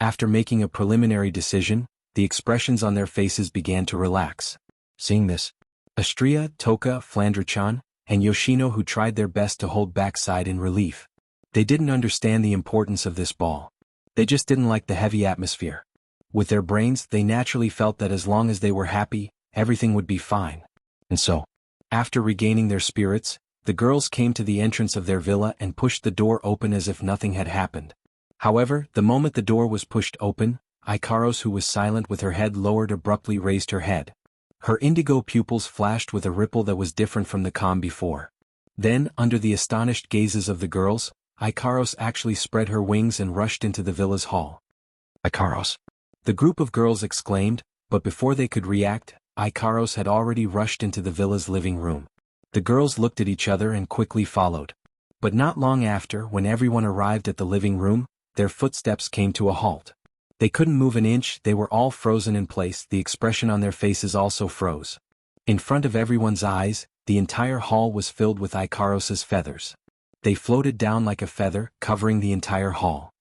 S1: After making a preliminary decision, the expressions on their faces began to relax. Seeing this, Astria, Toka, Flandre-chan, and Yoshino, who tried their best to hold back, sighed in relief. They didn't understand the importance of this ball. They just didn't like the heavy atmosphere. With their brains, they naturally felt that as long as they were happy, everything would be fine. And so, after regaining their spirits, the girls came to the entrance of their villa and pushed the door open as if nothing had happened. However, the moment the door was pushed open, Ikaros, who was silent with her head lowered, abruptly raised her head. Her indigo pupils flashed with a ripple that was different from the calm before. Then, under the astonished gazes of the girls, Ikaros actually spread her wings and rushed into the villa's hall. "Ikaros!" the group of girls exclaimed, but before they could react, Ikaros had already rushed into the villa's living room. The girls looked at each other and quickly followed. But not long after, when everyone arrived at the living room, their footsteps came to a halt. They couldn't move an inch, they were all frozen in place, the expression on their faces also froze. In front of everyone's eyes, the entire hall was filled with Ikaros's feathers. They floated down like a feather, covering the entire hall.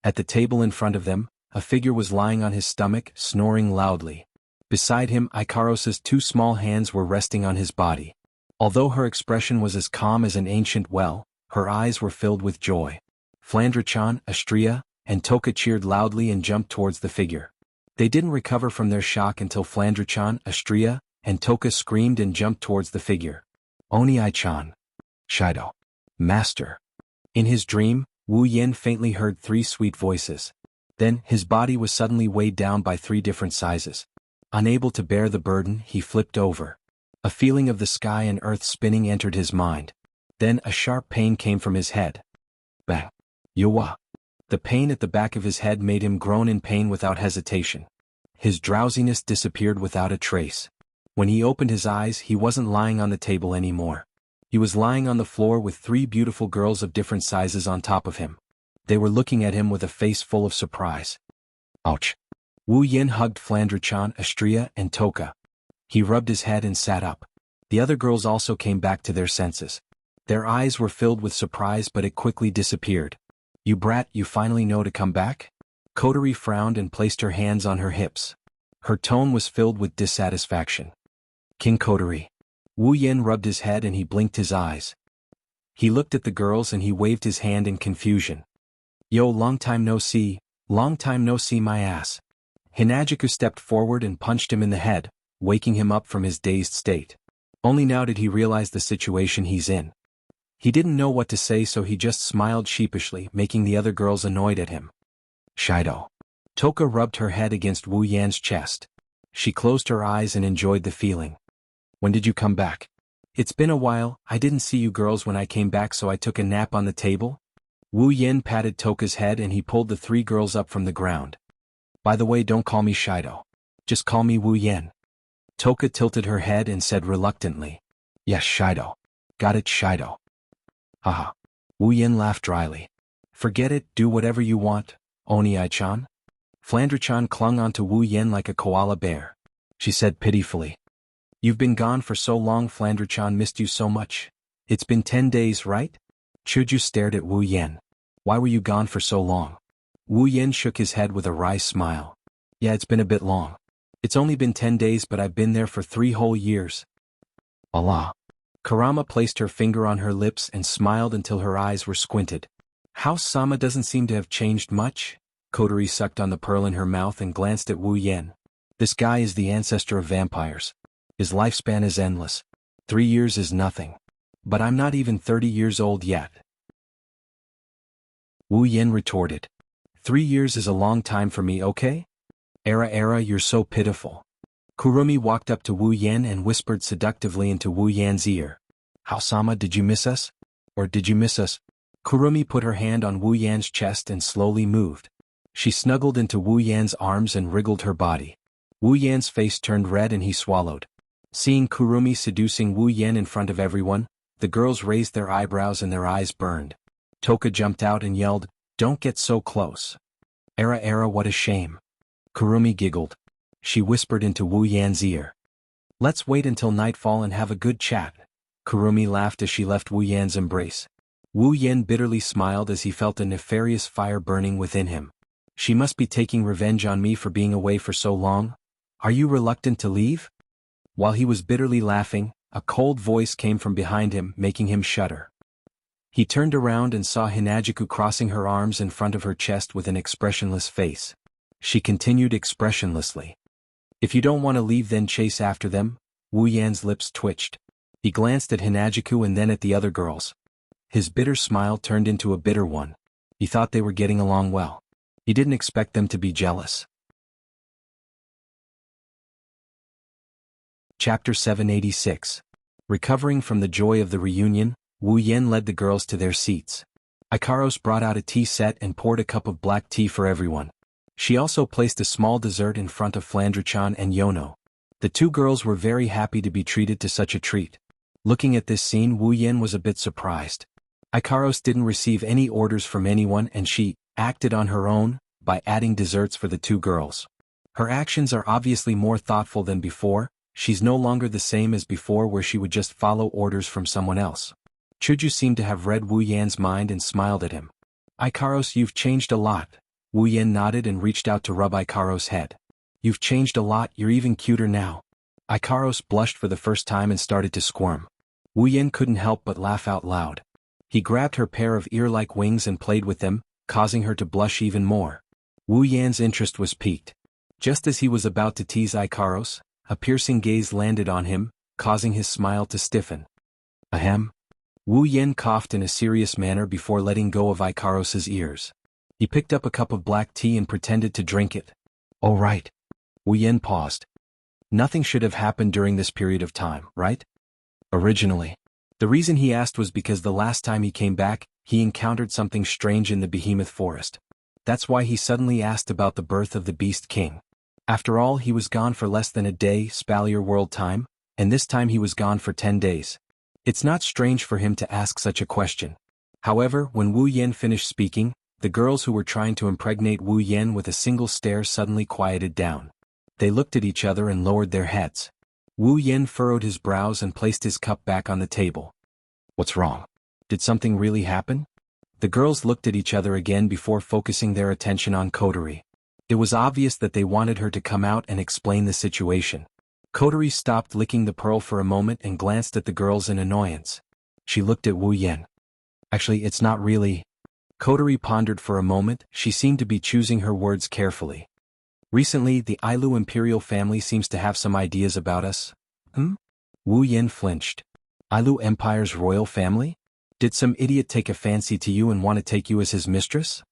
S1: At the table in front of them, a figure was lying on his stomach, snoring loudly. Beside him, Ikaros's two small hands were resting on his body. Although her expression was as calm as an ancient well, her eyes were filled with joy. Flandre-chan, Astria, and Toka cheered loudly and jumped towards the figure. They didn't recover from their shock until Flandre-chan, Astria, and Toka screamed and jumped towards the figure. "Oni-chan. Shido. Master." In his dream, Wu Yen faintly heard three sweet voices. Then, his body was suddenly weighed down by three different sizes. Unable to bear the burden, he flipped over. A feeling of the sky and earth spinning entered his mind. Then a sharp pain came from his head. Bang. Yuwa. The pain at the back of his head made him groan in pain without hesitation. His drowsiness disappeared without a trace. When he opened his eyes, he wasn't lying on the table anymore. He was lying on the floor with three beautiful girls of different sizes on top of him. They were looking at him with a face full of surprise. Ouch. Wu Yin hugged Flandre-chan, Astria, and Toka. He rubbed his head and sat up. The other girls also came back to their senses. Their eyes were filled with surprise, but it quickly disappeared. "You brat, you finally know to come back?" Kotori frowned and placed her hands on her hips. Her tone was filled with dissatisfaction. King Coterie. Wu Yen rubbed his head and he blinked his eyes. He looked at the girls and he waved his hand in confusion. Yo, long time no see my ass. Hinajiku stepped forward and punched him in the head, waking him up from his dazed state. Only now did he realize the situation he's in. He didn't know what to say, so he just smiled sheepishly, making the other girls annoyed at him. Shido. Toka rubbed her head against Wu Yan's chest. She closed her eyes and enjoyed the feeling. When did you come back? It's been a while. I didn't see you girls when I came back, so I took a nap on the table. Wu Yan patted Toka's head and he pulled the three girls up from the ground. By the way, don't call me Shido. Just call me Wu Yan. Toka tilted her head and said reluctantly. Yes, Shido. Got it, Shido. Haha. Wu Yan laughed dryly. Forget it, do whatever you want, Oni-chan. Flandre-chan clung onto Wu Yan like a koala bear. She said pitifully. You've been gone for so long, Flandre-chan missed you so much. It's been 10 days, right? Chuju stared at Wu Yan. Why were you gone for so long? Wu Yan shook his head with a wry smile. Yeah, it's been a bit long. It's only been 10 days, but I've been there for 3 whole years. Allah. Karama placed her finger on her lips and smiled until her eyes were squinted. House-sama doesn't seem to have changed much. Kotori sucked on the pearl in her mouth and glanced at Wu Yan. This guy is the ancestor of vampires. His lifespan is endless. 3 years is nothing. But I'm not even 30 years old yet. Wu Yan retorted. 3 years is a long time for me, okay? Era, you're so pitiful. Kurumi walked up to Wu Yan and whispered seductively into Wu Yan's ear. House-sama, did you miss us? Or did you miss us? Kurumi put her hand on Wu Yan's chest and slowly moved. She snuggled into Wu Yan's arms and wriggled her body. Wu Yan's face turned red and he swallowed. Seeing Kurumi seducing Wu Yan in front of everyone, the girls raised their eyebrows and their eyes burned. Toka jumped out and yelled, "Don't get so close." Era, what a shame. Kurumi giggled. She whispered into Wu Yan's ear. Let's wait until nightfall and have a good chat. Kurumi laughed as she left Wu Yan's embrace. Wu Yan bitterly smiled as he felt a nefarious fire burning within him. She must be taking revenge on me for being away for so long. Are you reluctant to leave? While he was bitterly laughing, a cold voice came from behind him, making him shudder. He turned around and saw Hinajiku crossing her arms in front of her chest with an expressionless face. She continued expressionlessly. If you don't want to leave, then chase after them. Wu Yan's lips twitched. He glanced at Hinajiku and then at the other girls. His bitter smile turned into a bitter one. He thought they were getting along well. He didn't expect them to be jealous. Chapter 786. Recovering from the joy of the reunion, Wu Yan led the girls to their seats. Ikaros brought out a tea set and poured a cup of black tea for everyone. She also placed a small dessert in front of Flandre-chan and Yono. The two girls were very happy to be treated to such a treat. Looking at this scene, Wu Yan was a bit surprised. Ikaros didn't receive any orders from anyone and she acted on her own by adding desserts for the two girls. Her actions are obviously more thoughtful than before. She's no longer the same as before where she would just follow orders from someone else. Chuju seemed to have read Wu Yan's mind and smiled at him. Ikaros, you've changed a lot. Wu Yan nodded and reached out to rub Ikaros' head. You've changed a lot, you're even cuter now. Ikaros blushed for the first time and started to squirm. Wu Yan couldn't help but laugh out loud. He grabbed her pair of ear-like wings and played with them, causing her to blush even more. Wu Yan's interest was piqued. Just as he was about to tease Ikaros, a piercing gaze landed on him, causing his smile to stiffen. Ahem. Wu Yan coughed in a serious manner before letting go of Ikaros' ears. He picked up a cup of black tea and pretended to drink it. Oh right. Wu Yan paused. Nothing should have happened during this period of time, right? Originally. The reason he asked was because the last time he came back, he encountered something strange in the behemoth forest. That's why he suddenly asked about the birth of the Beast King. After all, he was gone for less than a day, Spalier world time, and this time he was gone for 10 days. It's not strange for him to ask such a question. However, when Wu Yan finished speaking, the girls who were trying to impregnate Wu Yan with a single stare suddenly quieted down. They looked at each other and lowered their heads. Wu Yan furrowed his brows and placed his cup back on the table. What's wrong? Did something really happen? The girls looked at each other again before focusing their attention on Kotori. It was obvious that they wanted her to come out and explain the situation. Kotori stopped licking the pearl for a moment and glanced at the girls in annoyance. She looked at Wu Yan. Actually, it's not really. Kotori pondered for a moment. She seemed to be choosing her words carefully. Recently, the Ailu imperial family seems to have some ideas about us. Wu Yan flinched. Ailu Empire's royal family? Did some idiot take a fancy to you and want to take you as his mistress?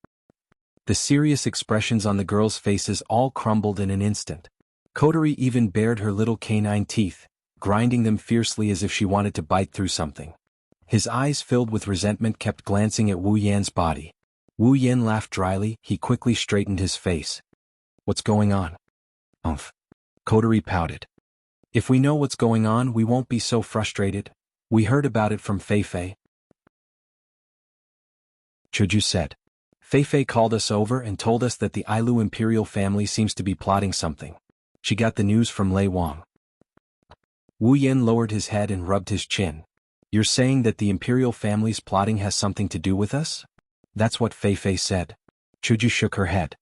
S1: The serious expressions on the girls' faces all crumbled in an instant. Kotori even bared her little canine teeth, grinding them fiercely as if she wanted to bite through something. His eyes filled with resentment kept glancing at Wu Yan's body. Wu Yan laughed dryly. He quickly straightened his face. What's going on? Umph. Kotori pouted. If we know what's going on, we won't be so frustrated. We heard about it from Feifei. Chuju said. Feifei called us over and told us that the Ailu imperial family seems to be plotting something. She got the news from Lei Wang. Wu Yan lowered his head and rubbed his chin. You're saying that the imperial family's plotting has something to do with us? That's what Feifei said. Chuju shook her head.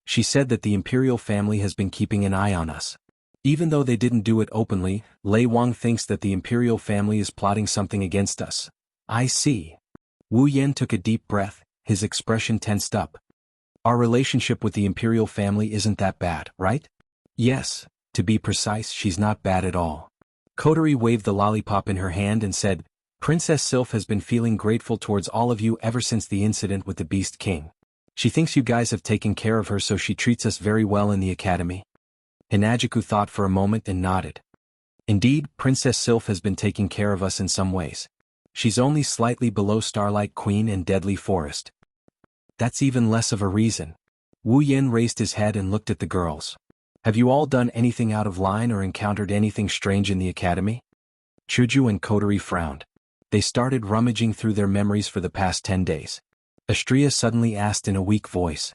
S1: She said that the imperial family has been keeping an eye on us. Even though they didn't do it openly, Lei Wang thinks that the imperial family is plotting something against us. I see. Wu Yan took a deep breath, his expression tensed up. Our relationship with the imperial family isn't that bad, right? Yes, to be precise, she's not bad at all. Kotori waved the lollipop in her hand and said, Princess Sylph has been feeling grateful towards all of you ever since the incident with the Beast King. She thinks you guys have taken care of her, so she treats us very well in the academy. Hinajiku thought for a moment and nodded. Indeed, Princess Sylph has been taking care of us in some ways. She's only slightly below Starlight Queen and Deadly Forest. That's even less of a reason. Wu Yan raised his head and looked at the girls. Have you all done anything out of line or encountered anything strange in the academy? Chuju and Kotori frowned. They started rummaging through their memories for the past 10 days. Astria suddenly asked in a weak voice.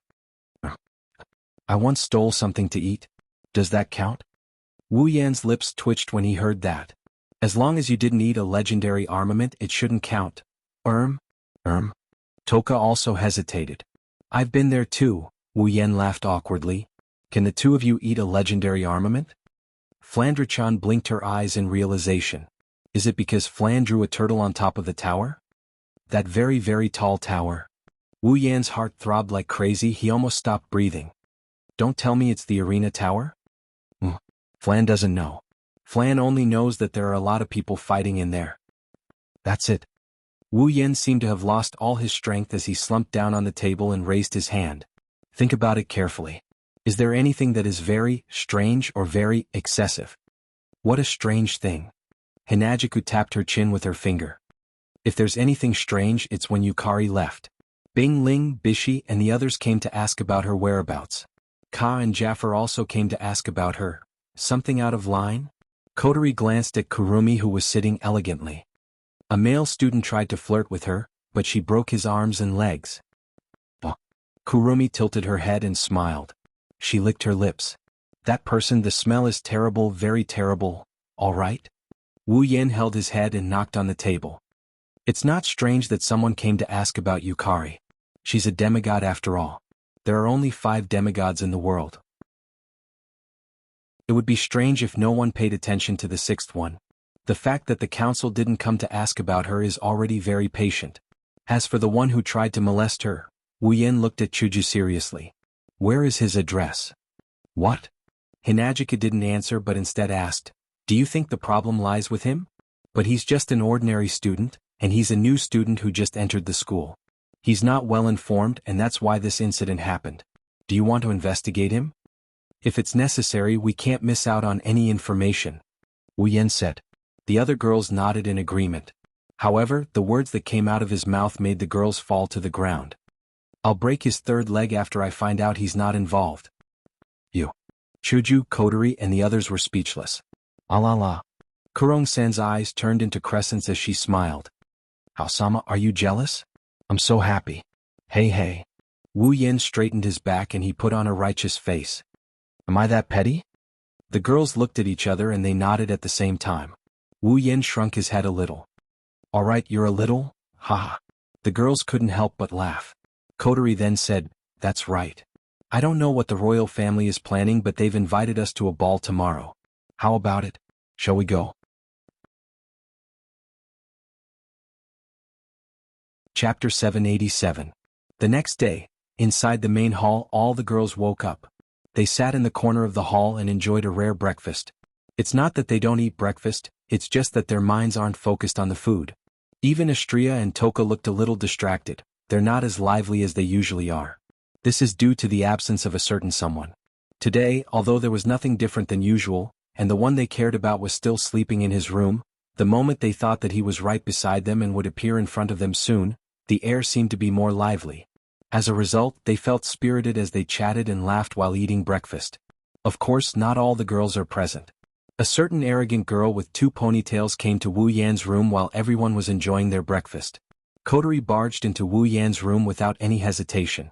S1: I once stole something to eat. Does that count? Wu Yan's lips twitched when he heard that. As long as you didn't eat a legendary armament, it shouldn't count. Toka also hesitated. I've been there too, Wu Yan laughed awkwardly. Can the two of you eat a legendary armament? Flandre-chan blinked her eyes in realization. Is it because Flan drew a turtle on top of the tower? That very, very tall tower. Wu Yan's heart throbbed like crazy. He almost stopped breathing. Don't tell me it's the arena tower? Flan doesn't know. Flan only knows that there are a lot of people fighting in there. That's it. Wu Yan seemed to have lost all his strength as he slumped down on the table and raised his hand. Think about it carefully. Is there anything that is very strange or very excessive? What a strange thing. Hinajiku tapped her chin with her finger. If there's anything strange, it's when Yukari left. Bing Ling, Bishi, and the others came to ask about her whereabouts. Ka and Jaffer also came to ask about her. Something out of line? Kotori glanced at Kurumi, who was sitting elegantly. A male student tried to flirt with her, but she broke his arms and legs. Kurumi tilted her head and smiled. She licked her lips. That person, the smell is terrible, very terrible, all right? Wu Yan held his head and knocked on the table. It's not strange that someone came to ask about Yukari. She's a demigod after all. There are only 5 demigods in the world. It would be strange if no one paid attention to the 6th one. The fact that the council didn't come to ask about her is already very patient. As for the one who tried to molest her, Wu Yan looked at Chuju seriously. Where is his address? What? Hinajika didn't answer but instead asked, do you think the problem lies with him? But he's just an ordinary student, and he's a new student who just entered the school. He's not well informed, and that's why this incident happened. Do you want to investigate him? If it's necessary, we can't miss out on any information, Wu Yan said. The other girls nodded in agreement. However, the words that came out of his mouth made the girls fall to the ground. I'll break his 3rd leg after I find out he's not involved. You. Chuju, Kotori, and the others were speechless. Ah la la. Kurong-san's eyes turned into crescents as she smiled. Haosama, are you jealous? I'm so happy. Hey. Wu Yan straightened his back and he put on a righteous face. Am I that petty? The girls looked at each other and they nodded at the same time. Wu Yan shrunk his head a little. All right, you're a little? Haha. The girls couldn't help but laugh. Kotori then said, that's right. I don't know what the royal family is planning, but they've invited us to a ball tomorrow. How about it? Shall we go? Chapter 787. The next day, inside the main hall, all the girls woke up. They sat in the corner of the hall and enjoyed a rare breakfast. It's not that they don't eat breakfast, it's just that their minds aren't focused on the food. Even Astria and Toka looked a little distracted. They're not as lively as they usually are. This is due to the absence of a certain someone. Today, although there was nothing different than usual, and the one they cared about was still sleeping in his room, the moment they thought that he was right beside them and would appear in front of them soon, the air seemed to be more lively. As a result, they felt spirited as they chatted and laughed while eating breakfast. Of course, not all the girls are present. A certain arrogant girl with 2 ponytails came to Wu Yan's room while everyone was enjoying their breakfast. Kotori barged into Wu Yan's room without any hesitation.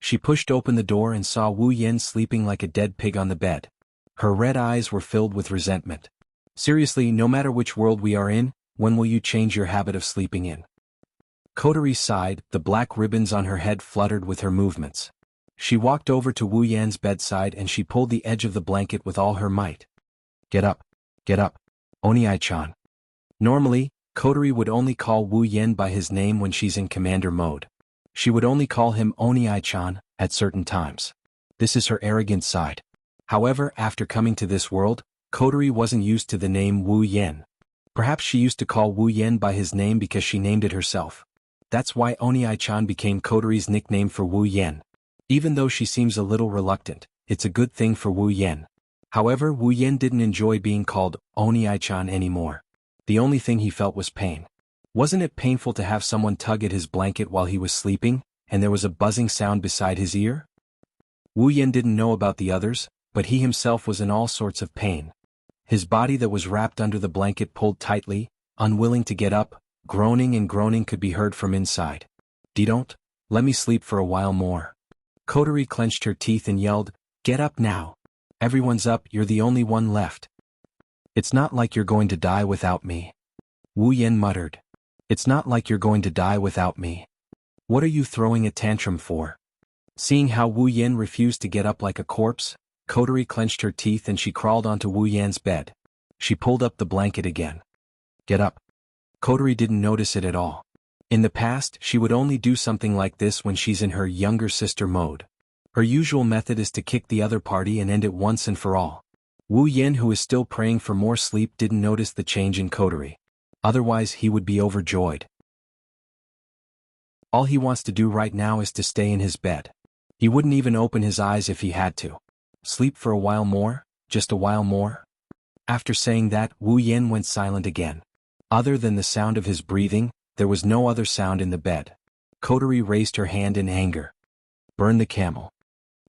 S1: She pushed open the door and saw Wu Yan sleeping like a dead pig on the bed. Her red eyes were filled with resentment. Seriously, no matter which world we are in, when will you change your habit of sleeping in? Kotori sighed, the black ribbons on her head fluttered with her movements. She walked over to Wu Yan's bedside and she pulled the edge of the blanket with all her might. Get up. Get up. Oni-chan. Normally, Kotori would only call Wu Yan by his name when she's in commander mode. She would only call him Oni-chan at certain times. This is her arrogant side. However, after coming to this world, Kotori wasn't used to the name Wu Yan. Perhaps she used to call Wu Yan by his name because she named it herself. That's why Oni-chan became Kotori's nickname for Wu Yan. Even though she seems a little reluctant, it's a good thing for Wu Yan. However, Wu Yan didn't enjoy being called Oni-chan anymore. The only thing he felt was pain. Wasn't it painful to have someone tug at his blanket while he was sleeping, and there was a buzzing sound beside his ear? Wu Yan didn't know about the others, but he himself was in all sorts of pain. His body that was wrapped under the blanket pulled tightly, unwilling to get up, groaning and groaning could be heard from inside. Don't let me sleep for a while more. Kotori clenched her teeth and yelled, Get up now. Everyone's up, you're the only one left. It's not like you're going to die without me. Wu Yan muttered. It's not like you're going to die without me. What are you throwing a tantrum for? Seeing how Wu Yan refused to get up like a corpse, Kotori clenched her teeth and she crawled onto Wu Yan's bed. She pulled up the blanket again. Get up. Kotori didn't notice it at all. In the past, she would only do something like this when she's in her younger sister mode. Her usual method is to kick the other party and end it once and for all. Wu Yan, who is still praying for more sleep, didn't notice the change in Kotori. Otherwise, he would be overjoyed. All he wants to do right now is to stay in his bed. He wouldn't even open his eyes if he had to. Sleep for a while more, just a while more. After saying that, Wu Yan went silent again. Other than the sound of his breathing, there was no other sound in the bed. Kotori raised her hand in anger. Burn the camel.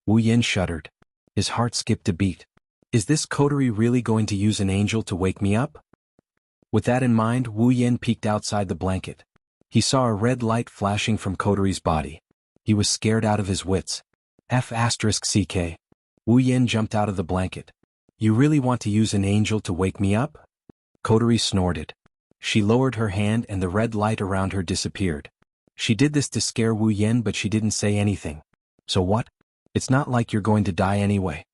S1: Wu Yan shuddered. His heart skipped a beat. Is this Kotori really going to use an angel to wake me up? With that in mind, Wu Yan peeked outside the blanket. He saw a red light flashing from Kotori's body. He was scared out of his wits. F***ck. Wu Yan jumped out of the blanket. You really want to use an angel to wake me up? Kotori snorted. She lowered her hand and the red light around her disappeared. She did this to scare Wu Yan, but she didn't say anything. So what? It's not like you're going to die anyway.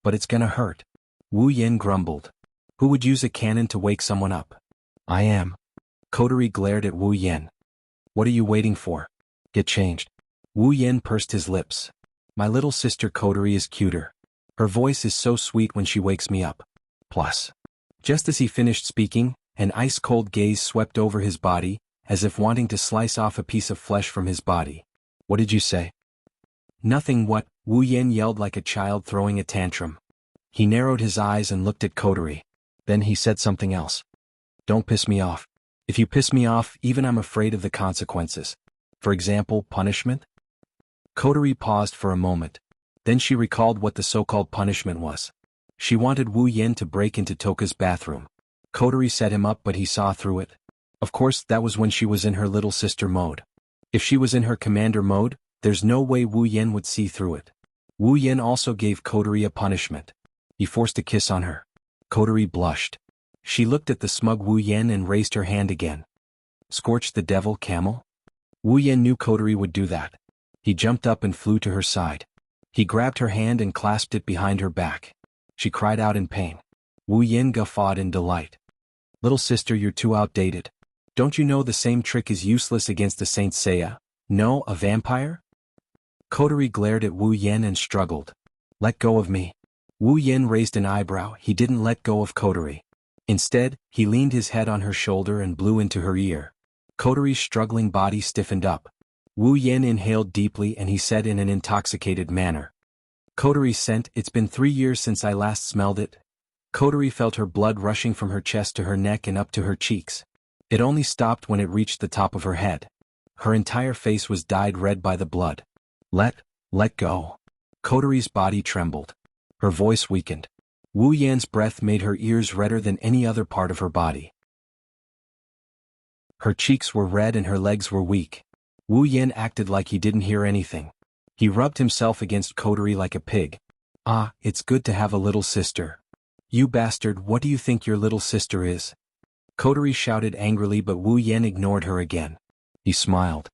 S1: But it's gonna hurt. Wu Yan grumbled. Who would use a cannon to wake someone up? I am. Kotori glared at Wu Yan. What are you waiting for? Get changed. Wu Yan pursed his lips. My little sister Kotori is cuter. Her voice is so sweet when she wakes me up. Plus. Just as he finished speaking, an ice-cold gaze swept over his body, as if wanting to slice off a piece of flesh from his body. What did you say? Nothing. What? Wu Yan yelled like a child throwing a tantrum. He narrowed his eyes and looked at Kotori. Then he said something else. Don't piss me off. If you piss me off, even I'm afraid of the consequences. For example, punishment? Kotori paused for a moment. Then she recalled what the so-called punishment was. She wanted Wu Yan to break into Toka's bathroom. Kotori set him up, but he saw through it. Of course, that was when she was in her little sister mode. If she was in her commander mode, there's no way Wu Yan would see through it. Wu Yan also gave Kotori a punishment. He forced a kiss on her. Kotori blushed. She looked at the smug Wu Yan and raised her hand again. Scorch the devil, camel? Wu Yan knew Kotori would do that. He jumped up and flew to her side. He grabbed her hand and clasped it behind her back. She cried out in pain. Wu Yin guffawed in delight. Little sister, you're too outdated. Don't you know the same trick is useless against the Saint Seiya? No, a vampire? Kotori glared at Wu Yin and struggled. Let go of me. Wu Yin raised an eyebrow. He didn't let go of Kotori. Instead, he leaned his head on her shoulder and blew into her ear. Kotori's struggling body stiffened up. Wu Yin inhaled deeply and he said in an intoxicated manner. Kotori's scent, it's been 3 years since I last smelled it. Kotori felt her blood rushing from her chest to her neck and up to her cheeks. It only stopped when it reached the top of her head. Her entire face was dyed red by the blood. Let go. Kotori's body trembled. Her voice weakened. Wu Yan's breath made her ears redder than any other part of her body. Her cheeks were red and her legs were weak. Wu Yan acted like he didn't hear anything. He rubbed himself against Kotori like a pig. Ah, it's good to have a little sister. You bastard, what do you think your little sister is? Kotori shouted angrily, but Wu Yan ignored her again. He smiled.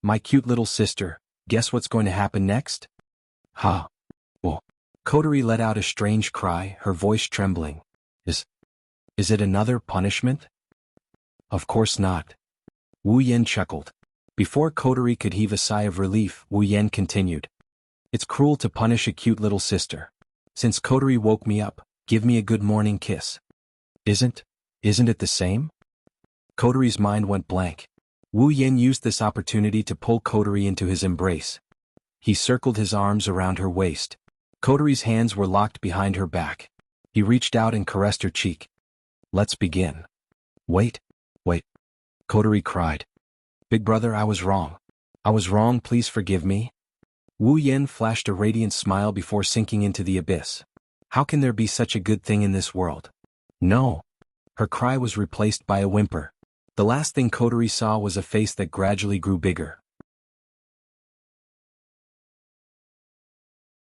S1: My cute little sister, guess what's going to happen next? Ha. Oh. Kotori let out a strange cry, her voice trembling. Is it another punishment? Of course not. Wu Yan chuckled. Before Kotori could heave a sigh of relief, Wu Yan continued. It's cruel to punish a cute little sister. Since Kotori woke me up, give me a good morning kiss. Isn't it the same? Kotori's mind went blank. Wu Yan used this opportunity to pull Kotori into his embrace. He circled his arms around her waist. Kotori's hands were locked behind her back. He reached out and caressed her cheek. Let's begin. Wait. Kotori cried. Big brother, I was wrong. Please forgive me. Wu Yan flashed a radiant smile before sinking into the abyss. How can there be such a good thing in this world? No. Her cry was replaced by a whimper. The last thing Kotori saw was a face that gradually grew bigger.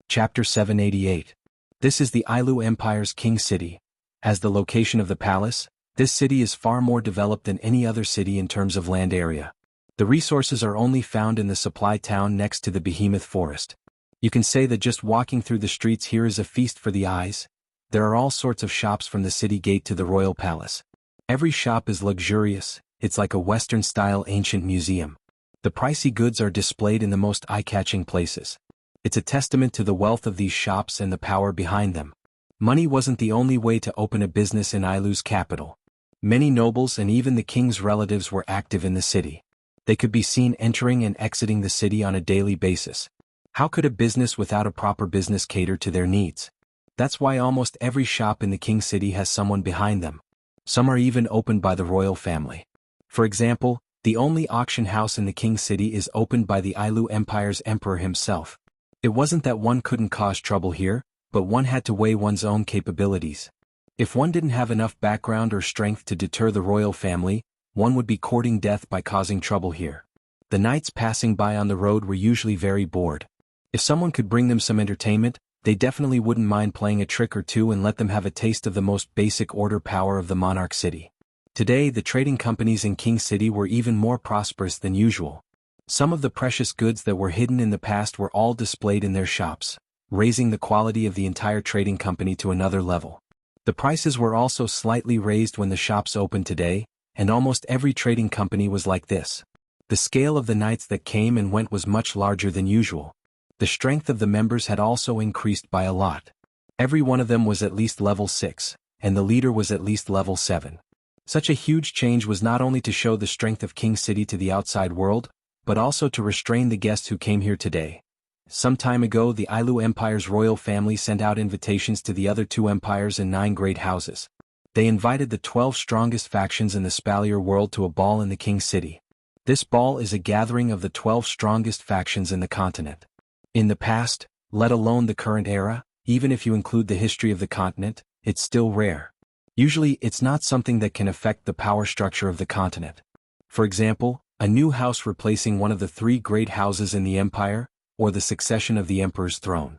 S1: Chapter 788. This is the Ailu Empire's king city. As the location of the palace, this city is far more developed than any other city in terms of land area. The resources are only found in the supply town next to the behemoth forest. You can say that just walking through the streets here is a feast for the eyes. There are all sorts of shops from the city gate to the royal palace. Every shop is luxurious, it's like a Western-style ancient museum. The pricey goods are displayed in the most eye-catching places. It's a testament to the wealth of these shops and the power behind them. Money wasn't the only way to open a business in Ailu's capital. Many nobles and even the king's relatives were active in the city. They could be seen entering and exiting the city on a daily basis. How could a business without a proper business cater to their needs? That's why almost every shop in the king city has someone behind them. Some are even opened by the royal family. For example, the only auction house in the king city is opened by the Ailu Empire's emperor himself. It wasn't that one couldn't cause trouble here, but one had to weigh one's own capabilities. If one didn't have enough background or strength to deter the royal family, one would be courting death by causing trouble here. The knights passing by on the road were usually very bored. If someone could bring them some entertainment, they definitely wouldn't mind playing a trick or two and let them have a taste of the most basic order power of the monarch city. Today, the trading companies in King City were even more prosperous than usual. Some of the precious goods that were hidden in the past were all displayed in their shops, raising the quality of the entire trading company to another level. The prices were also slightly raised when the shops opened today, and almost every trading company was like this. The scale of the knights that came and went was much larger than usual. The strength of the members had also increased by a lot. Every one of them was at least level 6, and the leader was at least level 7. Such a huge change was not only to show the strength of King City to the outside world, but also to restrain the guests who came here today. Some time ago, the Ailu Empire's royal family sent out invitations to the other 2 empires and 9 great houses. They invited the 12 strongest factions in the Spalier world to a ball in the King City. This ball is a gathering of the 12 strongest factions in the continent. In the past, let alone the current era, even if you include the history of the continent, it's still rare. Usually, it's not something that can affect the power structure of the continent. For example, a new house replacing one of the 3 great houses in the empire, or the succession of the emperor's throne.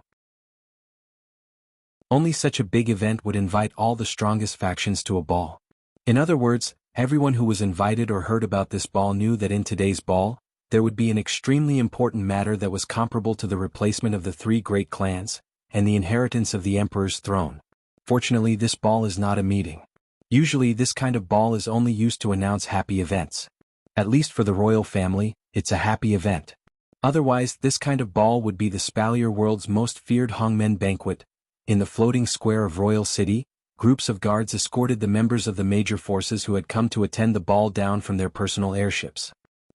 S1: Only such a big event would invite all the strongest factions to a ball. In other words, everyone who was invited or heard about this ball knew that in today's ball, there would be an extremely important matter that was comparable to the replacement of the three great clans, and the inheritance of the emperor's throne. Fortunately, this ball is not a meeting. Usually this kind of ball is only used to announce happy events. At least for the royal family, it's a happy event. Otherwise, this kind of ball would be the Spalier world's most feared hangmen banquet. In the floating square of Royal City, groups of guards escorted the members of the major forces who had come to attend the ball down from their personal airships.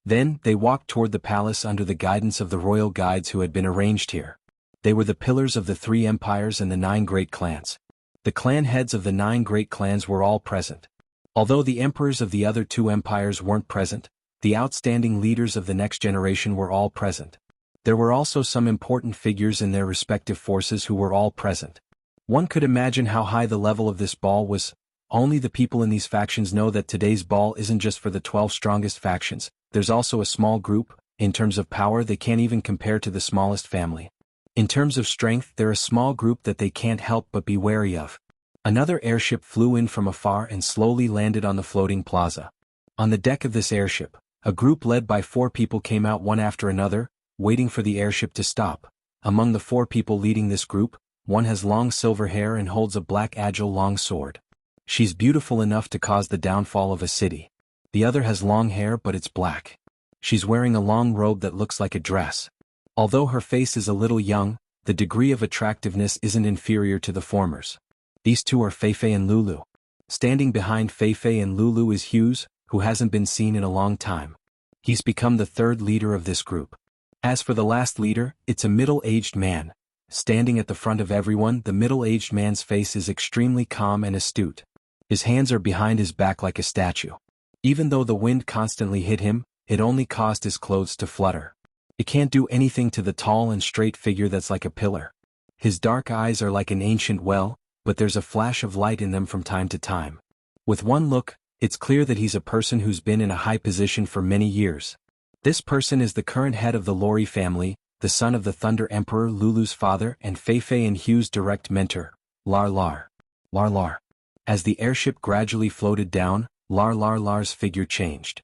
S1: Then, they walked toward the palace under the guidance of the royal guides who had been arranged here. They were the pillars of the three empires and the 9 great clans. The clan heads of the 9 great clans were all present. Although the emperors of the other 2 empires weren't present, the outstanding leaders of the next generation were all present. There were also some important figures in their respective forces who were all present. One could imagine how high the level of this ball was. Only the people in these factions know that today's ball isn't just for the 12 strongest factions. There's also a small group. In terms of power, they can't even compare to the smallest family. In terms of strength, they're a small group that they can't help but be wary of. Another airship flew in from afar and slowly landed on the floating plaza. On the deck of this airship, a group led by 4 people came out one after another, waiting for the airship to stop. Among the 4 people leading this group, one has long silver hair and holds a black agile long sword. She's beautiful enough to cause the downfall of a city. The other has long hair but it's black. She's wearing a long robe that looks like a dress. Although her face is a little young, the degree of attractiveness isn't inferior to the former's. These 2 are Feifei and Lulu. Standing behind Feifei and Lulu is Hughes, who hasn't been seen in a long time. He's become the 3rd leader of this group. As for the last leader, it's a middle-aged man. Standing at the front of everyone, the middle-aged man's face is extremely calm and astute. His hands are behind his back like a statue. Even though the wind constantly hit him, it only caused his clothes to flutter. It can't do anything to the tall and straight figure that's like a pillar. His dark eyes are like an ancient well, but there's a flash of light in them from time to time. With one look, it's clear that he's a person who's been in a high position for many years. This person is the current head of the Lori family, the son of the Thunder Emperor Lulu's father and Feifei and Hugh's direct mentor, Lar Lar. Lar Lar. As the airship gradually floated down, Lar's figure changed.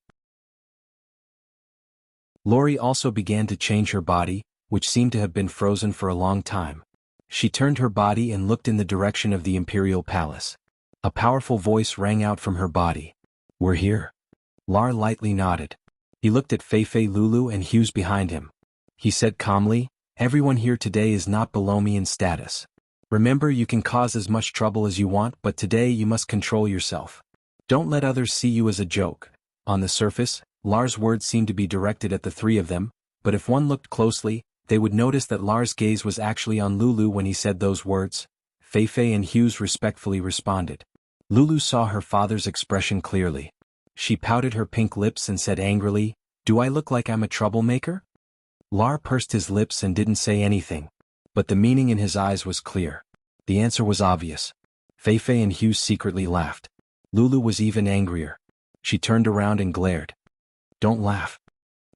S1: Lori also began to change her body, which seemed to have been frozen for a long time. She turned her body and looked in the direction of the imperial palace. A powerful voice rang out from her body. "We're here." Lar lightly nodded. He looked at Feifei, Lulu and Hughes behind him. He said calmly, "Everyone here today is not below me in status. Remember, you can cause as much trouble as you want, but today you must control yourself. Don't let others see you as a joke." On the surface, Lar's words seemed to be directed at the 3 of them, but if one looked closely, they would notice that Lar's gaze was actually on Lulu when he said those words. Feifei and Hughes respectfully responded. Lulu saw her father's expression clearly. She pouted her pink lips and said angrily, "Do I look like I'm a troublemaker?" Lar pursed his lips and didn't say anything, but the meaning in his eyes was clear. The answer was obvious. Feifei and Hughes secretly laughed. Lulu was even angrier. She turned around and glared. "Don't laugh."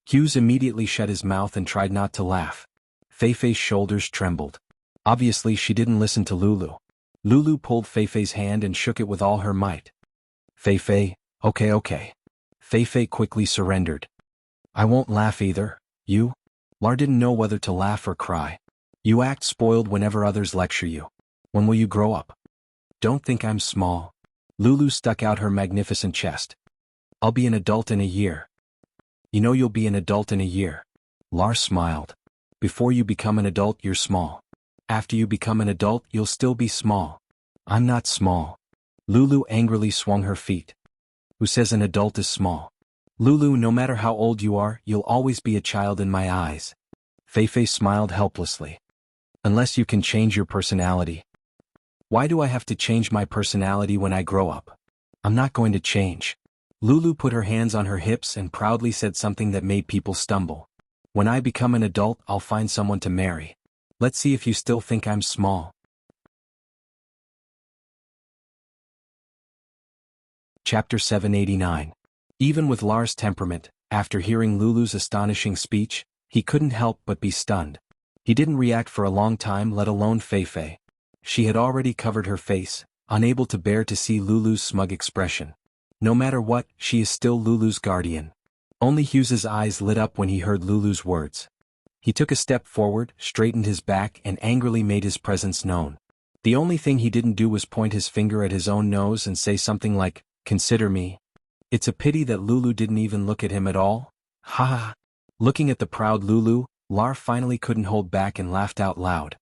S1: Hughes immediately shut his mouth and tried not to laugh. Feifei's shoulders trembled. Obviously she didn't listen to Lulu. Lulu pulled Feifei's hand and shook it with all her might. "Feifei, okay. Feifei quickly surrendered. "I won't laugh either, you?" Lar didn't know whether to laugh or cry. "You act spoiled whenever others lecture you. When will you grow up?" "Don't think I'm small." Lulu stuck out her magnificent chest. "I'll be an adult in a year." "You know you'll be an adult in a year." Lar smiled. "Before you become an adult you're small. After you become an adult you'll still be small." "I'm not small." Lulu angrily swung her feet. "Who says an adult is small?" "Lulu, no matter how old you are, you'll always be a child in my eyes." Feifei smiled helplessly. "Unless you can change your personality." "Why do I have to change my personality when I grow up?" "I'm not going to change." Lulu put her hands on her hips and proudly said something that made people stumble. "When I become an adult, I'll find someone to marry. Let's see if you still think I'm small." Chapter 789. Even with Lar's temperament, after hearing Lulu's astonishing speech, he couldn't help but be stunned. He didn't react for a long time, let alone Feifei. She had already covered her face, unable to bear to see Lulu's smug expression. No matter what, she is still Lulu's guardian. Only Hughes's eyes lit up when he heard Lulu's words. He took a step forward, straightened his back and angrily made his presence known. The only thing he didn't do was point his finger at his own nose and say something like, "Consider me." It's a pity that Lulu didn't even look at him at all. Ha ha. Looking at the proud Lulu, Lar finally couldn't hold back and laughed out loud.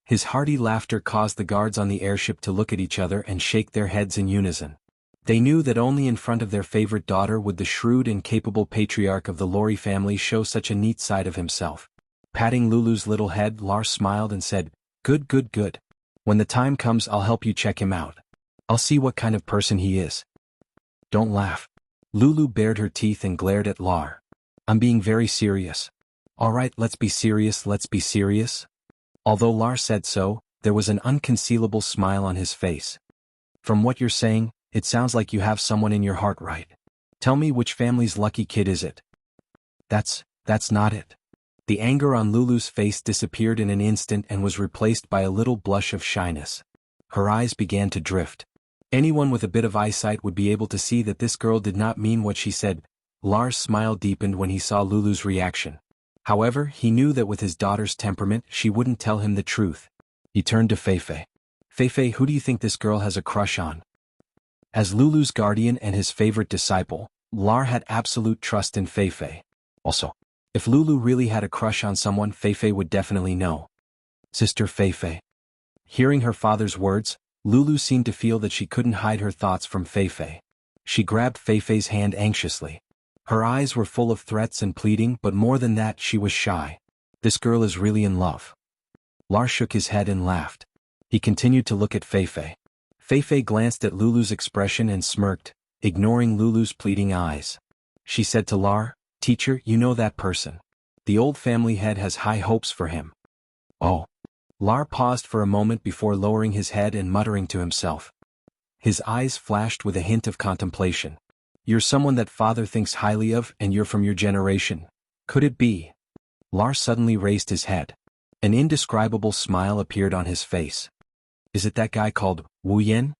S1: His hearty laughter caused the guards on the airship to look at each other and shake their heads in unison. They knew that only in front of their favorite daughter would the shrewd and capable patriarch of the Lorry family show such a neat side of himself. Patting Lulu's little head, Lar smiled and said, "Good, good, good. When the time comes I'll help you check him out. I'll see what kind of person he is." "Don't laugh." Lulu bared her teeth and glared at Lar. "I'm being very serious." "All right, let's be serious, let's be serious." Although Lar said so, there was an unconcealable smile on his face. "From what you're saying, it sounds like you have someone in your heart, right? Tell me, which family's lucky kid is it?" That's not it." The anger on Lulu's face disappeared in an instant and was replaced by a little blush of shyness. Her eyes began to drift. Anyone with a bit of eyesight would be able to see that this girl did not mean what she said. Lar's smile deepened when he saw Lulu's reaction. However, he knew that with his daughter's temperament she wouldn't tell him the truth. He turned to Feifei. "Feifei, who do you think this girl has a crush on?" As Lulu's guardian and his favorite disciple, Lar had absolute trust in Feifei. Also, if Lulu really had a crush on someone, Feifei would definitely know. "Sister Feifei." Hearing her father's words, Lulu seemed to feel that she couldn't hide her thoughts from Feifei. She grabbed Feifei's hand anxiously. Her eyes were full of threats and pleading, but more than that, she was shy. This girl is really in love. Lar shook his head and laughed. He continued to look at Feifei. Feifei glanced at Lulu's expression and smirked, ignoring Lulu's pleading eyes. She said to Lar, "Teacher, you know that person. The old family head has high hopes for him." "Oh." Lar paused for a moment before lowering his head and muttering to himself. His eyes flashed with a hint of contemplation. "You're someone that father thinks highly of, and you're from your generation. Could it be?" Lar suddenly raised his head. An indescribable smile appeared on his face. "Is it that guy called Wu Yan?"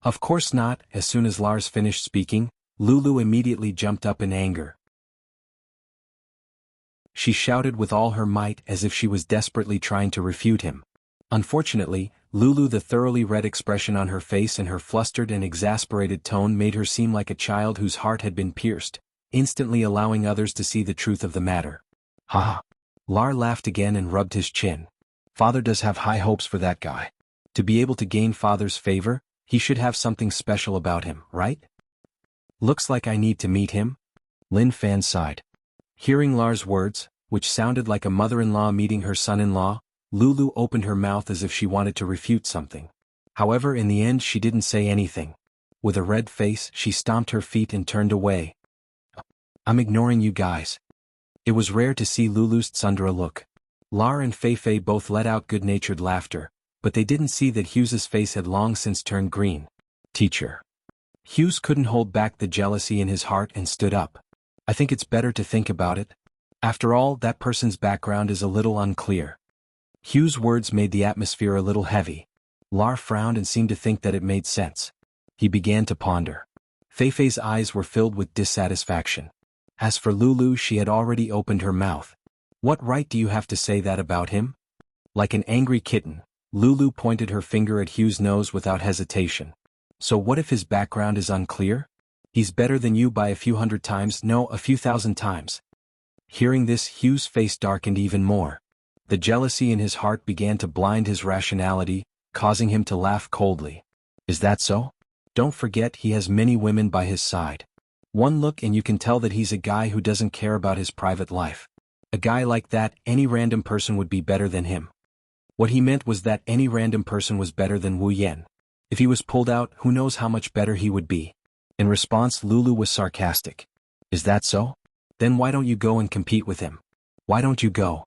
S1: Of course not. As soon as Lars finished speaking, Lulu immediately jumped up in anger. She shouted with all her might as if she was desperately trying to refute him. Unfortunately, Lulu, the thoroughly red expression on her face and her flustered and exasperated tone made her seem like a child whose heart had been pierced, instantly allowing others to see the truth of the matter. "Ha ha." Lar laughed again and rubbed his chin. "Father does have high hopes for that guy. To be able to gain father's favor, he should have something special about him, right? Looks like I need to meet him." Lin Fan sighed. Hearing Lar's words, which sounded like a mother-in-law meeting her son-in-law, Lulu opened her mouth as if she wanted to refute something. However, in the end she didn't say anything. With a red face, she stomped her feet and turned away. "I'm ignoring you guys." It was rare to see Lulu's tsundere look. Lar and Feifei both let out good-natured laughter, but they didn't see that Hughes's face had long since turned green. "Teacher." Hughes couldn't hold back the jealousy in his heart and stood up. "I think it's better to think about it. After all, that person's background is a little unclear." Hughes' words made the atmosphere a little heavy. Lar frowned and seemed to think that it made sense. He began to ponder. Feifei's eyes were filled with dissatisfaction. As for Lulu, she had already opened her mouth. "What right do you have to say that about him?" Like an angry kitten, Lulu pointed her finger at Hugh's nose without hesitation. "So what if his background is unclear? He's better than you by a few hundred times, no, a few thousand times." Hearing this, Hugh's face darkened even more. The jealousy in his heart began to blind his rationality, causing him to laugh coldly. "Is that so? Don't forget he has many women by his side. One look and you can tell that he's a guy who doesn't care about his private life. A guy like that, any random person would be better than him." What he meant was that any random person was better than Wu Yan. If he was pulled out, who knows how much better he would be. In response, Lulu was sarcastic. "Is that so? Then why don't you go and compete with him? Why don't you go?"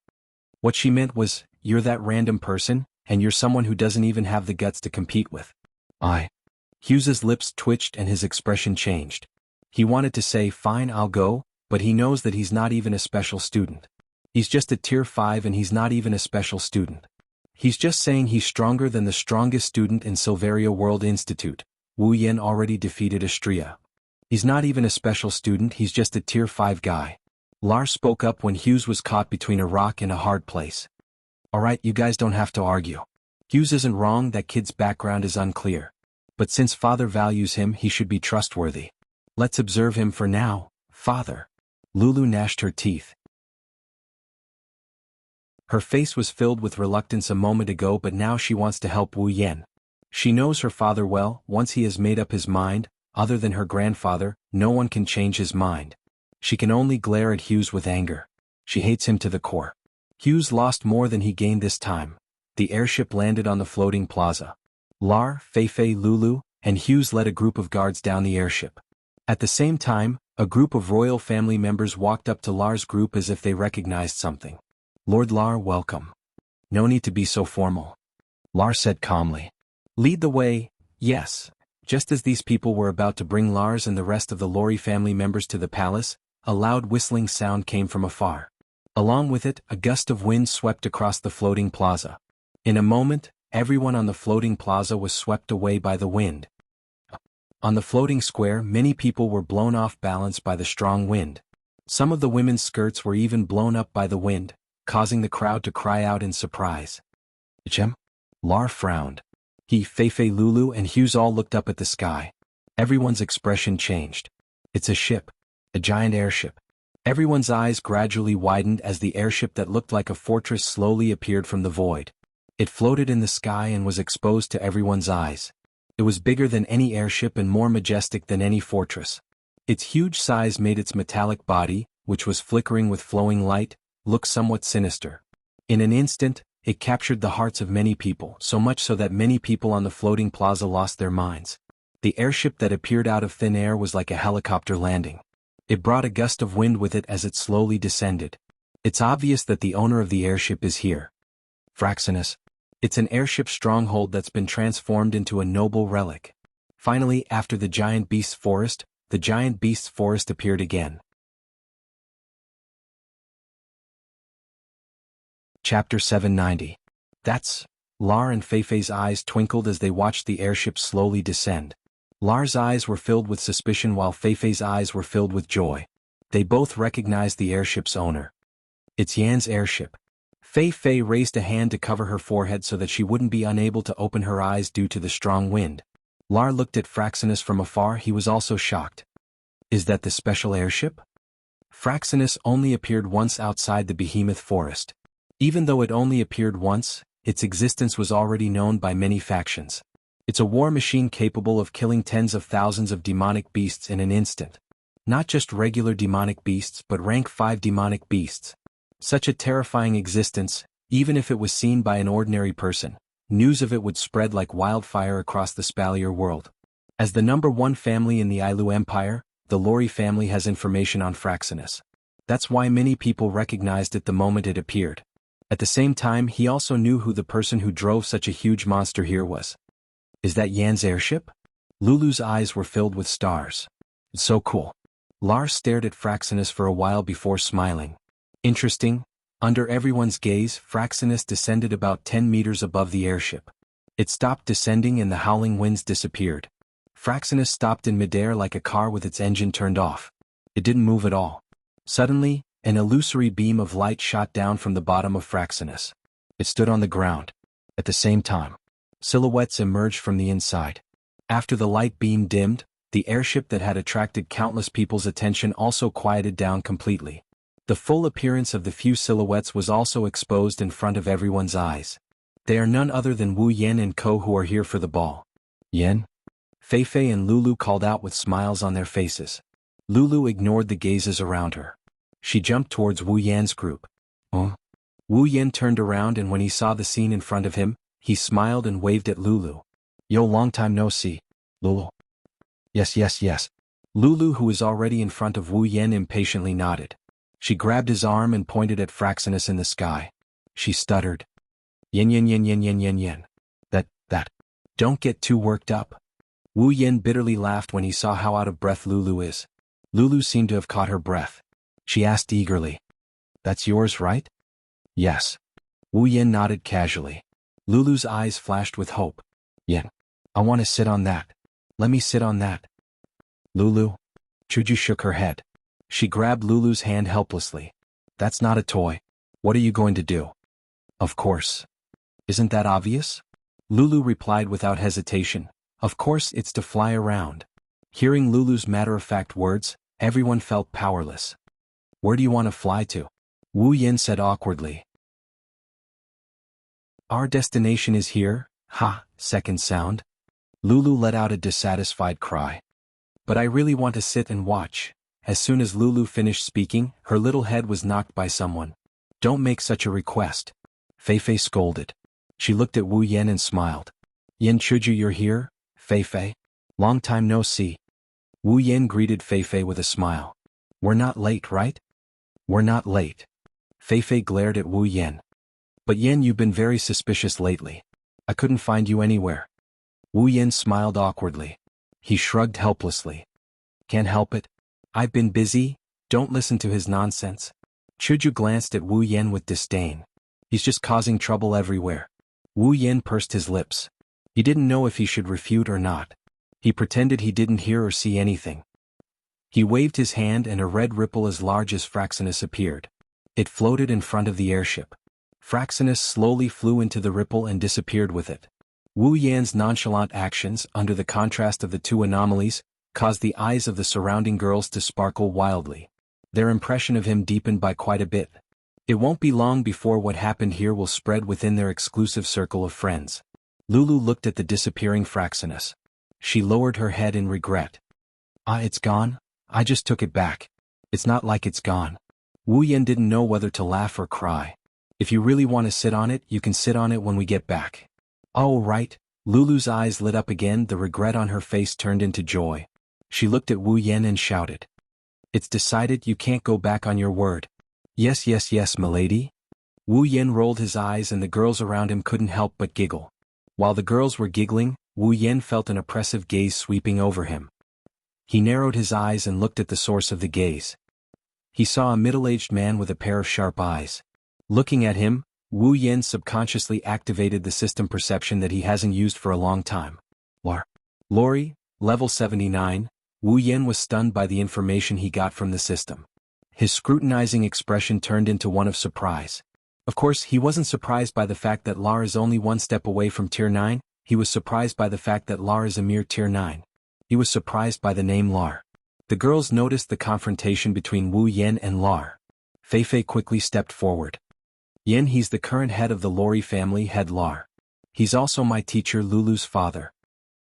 S1: What she meant was, you're that random person, and you're someone who doesn't even have the guts to compete with. Hughes's lips twitched and his expression changed. He wanted to say, "Fine, I'll go," but he knows that he's not even a special student. He's just a tier 5 and he's not even a special student. He's just saying he's stronger than the strongest student in Silveria World Institute. Wu Yan already defeated Astria. He's not even a special student, he's just a tier 5 guy. Lars spoke up when Hughes was caught between a rock and a hard place. Alright, you guys don't have to argue. Hughes isn't wrong, that kid's background is unclear. But since father values him, he should be trustworthy. Let's observe him for now, father. Lulu gnashed her teeth. Her face was filled with reluctance a moment ago, but now she wants to help Wu Yan. She knows her father well. Once he has made up his mind, other than her grandfather, no one can change his mind. She can only glare at Hughes with anger. She hates him to the core. Hughes lost more than he gained this time. The airship landed on the floating plaza. Lar, Feifei, Lulu, and Hughes led a group of guards down the airship. At the same time, a group of royal family members walked up to Lar's group as if they recognized something. Lord Lar, welcome. No need to be so formal. Lar said calmly. Lead the way, yes. Just as these people were about to bring Lars and the rest of the Lori family members to the palace, a loud whistling sound came from afar. Along with it, a gust of wind swept across the floating plaza. In a moment, everyone on the floating plaza was swept away by the wind. On the floating square, many people were blown off balance by the strong wind. Some of the women's skirts were even blown up by the wind, causing the crowd to cry out in surprise. Jem? Lar frowned. He, Feifei, Lulu, and Hughes all looked up at the sky. Everyone's expression changed. It's a ship. A giant airship. Everyone's eyes gradually widened as the airship that looked like a fortress slowly appeared from the void. It floated in the sky and was exposed to everyone's eyes. It was bigger than any airship and more majestic than any fortress. Its huge size made its metallic body, which was flickering with flowing light, look somewhat sinister. In an instant, it captured the hearts of many people, so much so that many people on the floating plaza lost their minds. The airship that appeared out of thin air was like a helicopter landing. It brought a gust of wind with it as it slowly descended. It's obvious that the owner of the airship is here. Fraxinus. It's an airship stronghold that's been transformed into a noble relic. Finally, after the giant beast's forest appeared again. Chapter 790. That's... Lar and Feifei's eyes twinkled as they watched the airship slowly descend. Lar's eyes were filled with suspicion while Feifei's eyes were filled with joy. They both recognized the airship's owner. It's Yan's airship. Feifei raised a hand to cover her forehead so that she wouldn't be unable to open her eyes due to the strong wind. Lar looked at Fraxinus from afar. He was also shocked. Is that the special airship? Fraxinus only appeared once outside the behemoth forest. Even though it only appeared once, its existence was already known by many factions. It's a war machine capable of killing tens of thousands of demonic beasts in an instant. Not just regular demonic beasts but rank 5 demonic beasts. Such a terrifying existence, even if it was seen by an ordinary person, news of it would spread like wildfire across the Spalier world. As the number 1 family in the Ailu Empire, the Lori family has information on Fraxinus. That's why many people recognized it the moment it appeared. At the same time, he also knew who the person who drove such a huge monster here was. Is that Yan's airship? Lulu's eyes were filled with stars. It's so cool. Lars stared at Fraxinus for a while before smiling. Interesting. Under everyone's gaze, Fraxinus descended about 10 meters above the airship. It stopped descending and the howling winds disappeared. Fraxinus stopped in midair like a car with its engine turned off. It didn't move at all. Suddenly, an illusory beam of light shot down from the bottom of Fraxinus. It stood on the ground. At the same time, silhouettes emerged from the inside. After the light beam dimmed, the airship that had attracted countless people's attention also quieted down completely. The full appearance of the few silhouettes was also exposed in front of everyone's eyes. They are none other than Wu Yan and Co who are here for the ball. Yan? Feifei and Lulu called out with smiles on their faces. Lulu ignored the gazes around her. She jumped towards Wu Yan's group. Oh? Wu Yan turned around and when he saw the scene in front of him, he smiled and waved at Lulu. Yo, long time no see, Lulu. Yes. Lulu, who was already in front of Wu Yan, impatiently nodded. She grabbed his arm and pointed at Fraxinus in the sky. She stuttered. Yen. That. Don't get too worked up. Wu Yan bitterly laughed when he saw how out of breath Lulu is. Lulu seemed to have caught her breath. She asked eagerly. That's yours, right? Yes. Wu Yan nodded casually. Lulu's eyes flashed with hope. Yan, I want to sit on that. Let me sit on that. Lulu, Chuju shook her head. She grabbed Lulu's hand helplessly. That's not a toy. What are you going to do? Of course. Isn't that obvious? Lulu replied without hesitation. Of course it's to fly around. Hearing Lulu's matter-of-fact words, everyone felt powerless. Where do you want to fly to? Wu Yin said awkwardly. Our destination is here. Ha, second sound. Lulu let out a dissatisfied cry. But I really want to sit and watch. As soon as Lulu finished speaking, her little head was knocked by someone. Don't make such a request. Feifei scolded. She looked at Wu Yen and smiled. Yen Chuju, you're here, Feifei? Long time no see. Wu Yen greeted Feifei with a smile. We're not late, right? We're not late. Feifei glared at Wu Yen. But Yen, you've been very suspicious lately. I couldn't find you anywhere. Wu Yen smiled awkwardly. He shrugged helplessly. Can't help it. I've been busy. Don't listen to his nonsense. Chuju glanced at Wu Yen with disdain. He's just causing trouble everywhere. Wu Yen pursed his lips. He didn't know if he should refute or not. He pretended he didn't hear or see anything. He waved his hand and a red ripple as large as Fraxinus appeared. It floated in front of the airship. Fraxinus slowly flew into the ripple and disappeared with it. Wu Yan's nonchalant actions, under the contrast of the two anomalies, caused the eyes of the surrounding girls to sparkle wildly. Their impression of him deepened by quite a bit. It won't be long before what happened here will spread within their exclusive circle of friends. Lulu looked at the disappearing Fraxinus. She lowered her head in regret. It's gone? I just took it back. It's not like it's gone. Wu Yan didn't know whether to laugh or cry. If you really want to sit on it, you can sit on it when we get back. Oh, right. Lulu's eyes lit up again, the regret on her face turned into joy. She looked at Wu Yan and shouted. It's decided, you can't go back on your word. Yes, yes, yes, milady. Wu Yan rolled his eyes and the girls around him couldn't help but giggle. While the girls were giggling, Wu Yan felt an oppressive gaze sweeping over him. He narrowed his eyes and looked at the source of the gaze. He saw a middle-aged man with a pair of sharp eyes. Looking at him, Wu Yan subconsciously activated the system perception that he hasn't used for a long time. Lori, level 79, Wu Yan was stunned by the information he got from the system. His scrutinizing expression turned into one of surprise. Of course, he wasn't surprised by the fact that Lar is only one step away from Tier 9, he was surprised by the fact that Lar is a mere Tier 9. He was surprised by the name Lar. The girls noticed the confrontation between Wu Yan and Lar. Feifei quickly stepped forward. Yen, he's the current head of the Lori family, head Lar. He's also my teacher Lulu's father.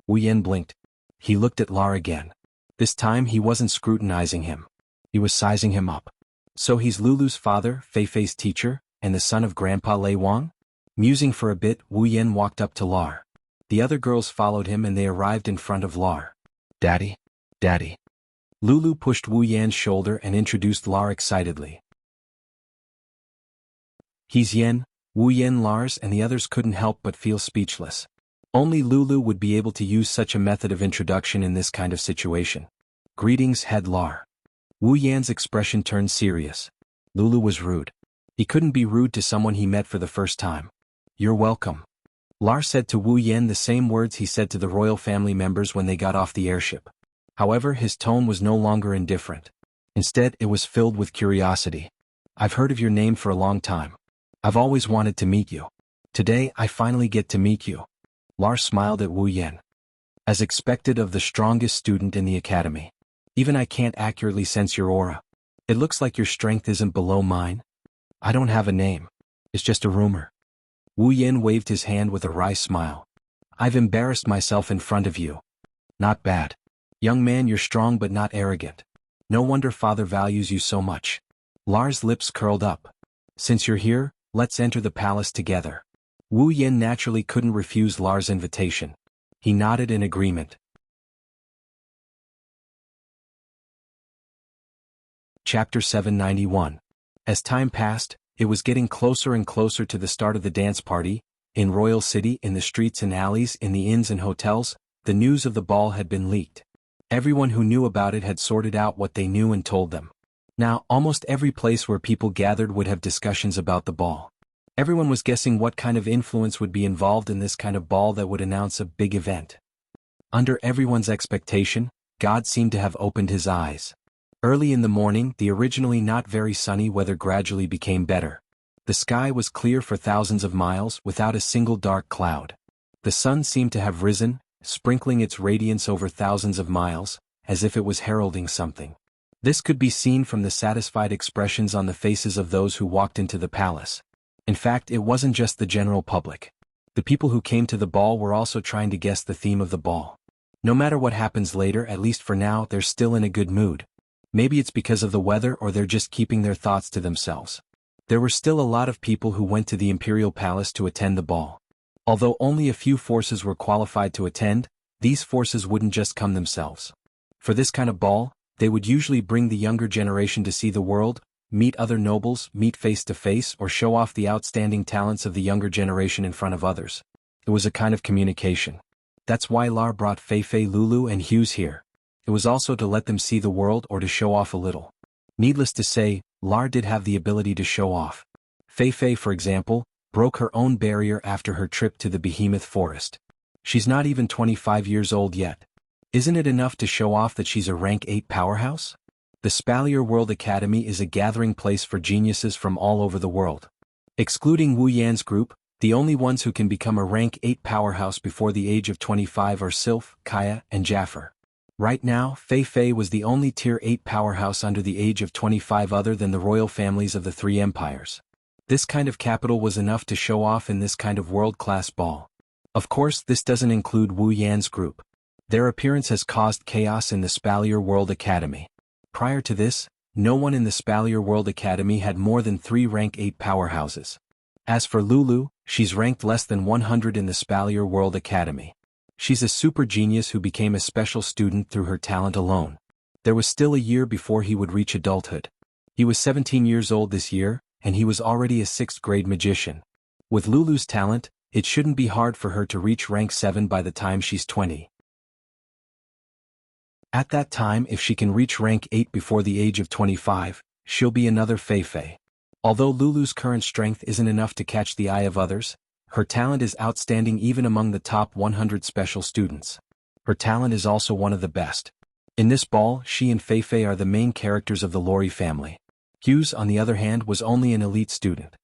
S1: Wu Yan blinked. He looked at Lar again. This time he wasn't scrutinizing him. He was sizing him up. So he's Lulu's father, Feifei's teacher, and the son of Grandpa Lei Wang? Musing for a bit, Wu Yan walked up to Lar. The other girls followed him and they arrived in front of Lar. Daddy? Daddy. Lulu pushed Wu Yan's shoulder and introduced Lar excitedly. He's Yen, Wu Yan Lars, and the others couldn't help but feel speechless. Only Lulu would be able to use such a method of introduction in this kind of situation. Greetings, head Lar. Wu Yan's expression turned serious. Lulu was rude. He couldn't be rude to someone he met for the first time. You're welcome. Lar said to Wu Yan the same words he said to the royal family members when they got off the airship. However, his tone was no longer indifferent. Instead, it was filled with curiosity. I've heard of your name for a long time. I've always wanted to meet you. Today, I finally get to meet you. Lar smiled at Wu Yan. As expected of the strongest student in the academy. Even I can't accurately sense your aura. It looks like your strength isn't below mine. I don't have a name. It's just a rumor. Wu Yan waved his hand with a wry smile. I've embarrassed myself in front of you. Not bad. Young man, you're strong but not arrogant. No wonder father values you so much. Lar's lips curled up. Since you're here, let's enter the palace together. Wu Yan naturally couldn't refuse Lar's invitation. He nodded in agreement. Chapter 791. As time passed, it was getting closer and closer to the start of the dance party. In Royal City, in the streets and alleys, in the inns and hotels, the news of the ball had been leaked. Everyone who knew about it had sorted out what they knew and told them. Now, almost every place where people gathered would have discussions about the ball. Everyone was guessing what kind of influence would be involved in this kind of ball that would announce a big event. Under everyone's expectation, God seemed to have opened his eyes. Early in the morning, the originally not very sunny weather gradually became better. The sky was clear for thousands of miles without a single dark cloud. The sun seemed to have risen, sprinkling its radiance over thousands of miles, as if it was heralding something. This could be seen from the satisfied expressions on the faces of those who walked into the palace. In fact, it wasn't just the general public. The people who came to the ball were also trying to guess the theme of the ball. No matter what happens later, at least for now, they're still in a good mood. Maybe it's because of the weather or they're just keeping their thoughts to themselves. There were still a lot of people who went to the imperial palace to attend the ball. Although only a few forces were qualified to attend, these forces wouldn't just come themselves. For this kind of ball, they would usually bring the younger generation to see the world, meet other nobles, meet face to face, or show off the outstanding talents of the younger generation in front of others. It was a kind of communication. That's why Lar brought Fei, Lulu, and Hughes here. It was also to let them see the world or to show off a little. Needless to say, Lar did have the ability to show off. Fei, for example, broke her own barrier after her trip to the behemoth forest. She's not even 25 years old yet. Isn't it enough to show off that she's a rank 8 powerhouse? The Spalier World Academy is a gathering place for geniuses from all over the world. Excluding Wu Yan's group, the only ones who can become a rank 8 powerhouse before the age of 25 are Sylph, Kaya, and Jaffer. Right now, Fei was the only tier 8 powerhouse under the age of 25 other than the royal families of the three empires. This kind of capital was enough to show off in this kind of world-class ball. Of course, this doesn't include Wu Yan's group. Their appearance has caused chaos in the Spalier World Academy. Prior to this, no one in the Spalier World Academy had more than 3 rank 8 powerhouses. As for Lulu, she's ranked less than 100 in the Spalier World Academy. She's a super genius who became a special student through her talent alone. There was still a year before he would reach adulthood. He was 17 years old this year, and he was already a 6th grade magician. With Lulu's talent, it shouldn't be hard for her to reach rank 7 by the time she's 20. At that time, if she can reach rank 8 before the age of 25, she'll be another Fei. Although Lulu's current strength isn't enough to catch the eye of others, her talent is outstanding even among the top 100 special students. Her talent is also one of the best. In this ball, she and Fei are the main characters of the Lori family. Hughes, on the other hand, was only an elite student.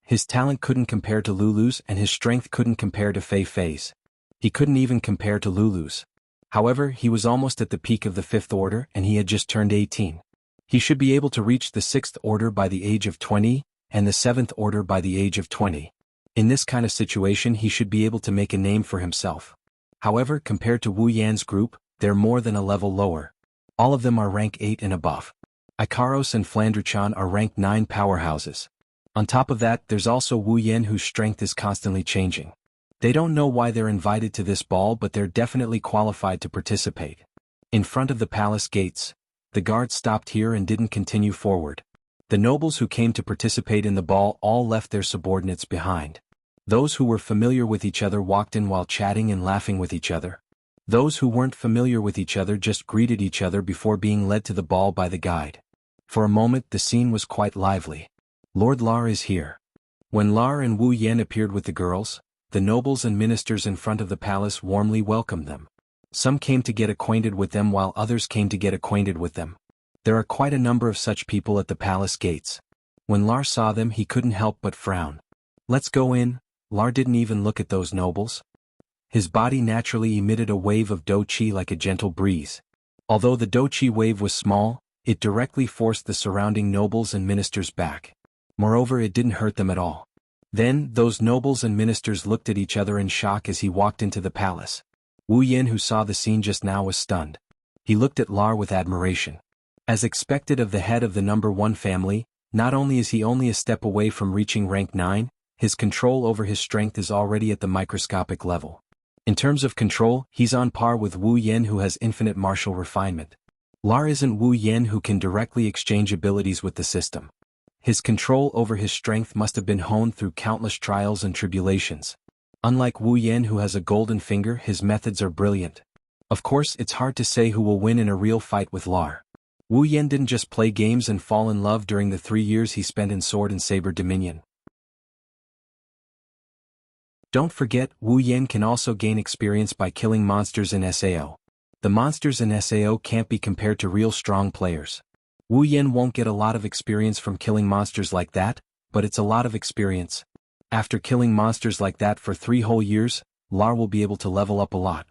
S1: His talent couldn't compare to Lulu's and his strength couldn't compare to Fei's. He couldn't even compare to Lulu's. However, he was almost at the peak of the 5th order and he had just turned 18. He should be able to reach the 6th order by the age of 20, and the 7th order by the age of 20. In this kind of situation he should be able to make a name for himself. However, compared to Wu Yan's group, they're more than a level lower. All of them are rank 8 and above. Ikaros and Flandrechan are rank 9 powerhouses. On top of that, there's also Wu Yan whose strength is constantly changing. They don't know why they're invited to this ball, but they're definitely qualified to participate. In front of the palace gates, the guards stopped here and didn't continue forward. The nobles who came to participate in the ball all left their subordinates behind. Those who were familiar with each other walked in while chatting and laughing with each other. Those who weren't familiar with each other just greeted each other before being led to the ball by the guide. For a moment the scene was quite lively. Lord Lar is here. When Lar and Wu Yan appeared with the girls, the nobles and ministers in front of the palace warmly welcomed them. Some came to get acquainted with them while others came to get acquainted with them. There are quite a number of such people at the palace gates. When Lar saw them he couldn't help but frown. Let's go in. Lar didn't even look at those nobles. His body naturally emitted a wave of do-chi like a gentle breeze. Although the do-chi wave was small, it directly forced the surrounding nobles and ministers back. Moreover, it didn't hurt them at all. Then, those nobles and ministers looked at each other in shock as he walked into the palace. Wu Yan, who saw the scene just now, was stunned. He looked at Lar with admiration. As expected of the head of the number 1 family, not only is he only a step away from reaching rank 9, his control over his strength is already at the microscopic level. In terms of control, he's on par with Wu Yan, who has infinite martial refinement. Lar isn't Wu Yan, who can directly exchange abilities with the system. His control over his strength must have been honed through countless trials and tribulations. Unlike Wu Yan, who has a golden finger, his methods are brilliant. Of course, it's hard to say who will win in a real fight with Lar. Wu Yan didn't just play games and fall in love during the 3 years he spent in Sword and Saber Dominion. Don't forget, Wu Yan can also gain experience by killing monsters in SAO. The monsters in SAO can't be compared to real strong players. Wu Yan won't get a lot of experience from killing monsters like that, but it's a lot of experience. After killing monsters like that for 3 whole years, Lar will be able to level up a lot.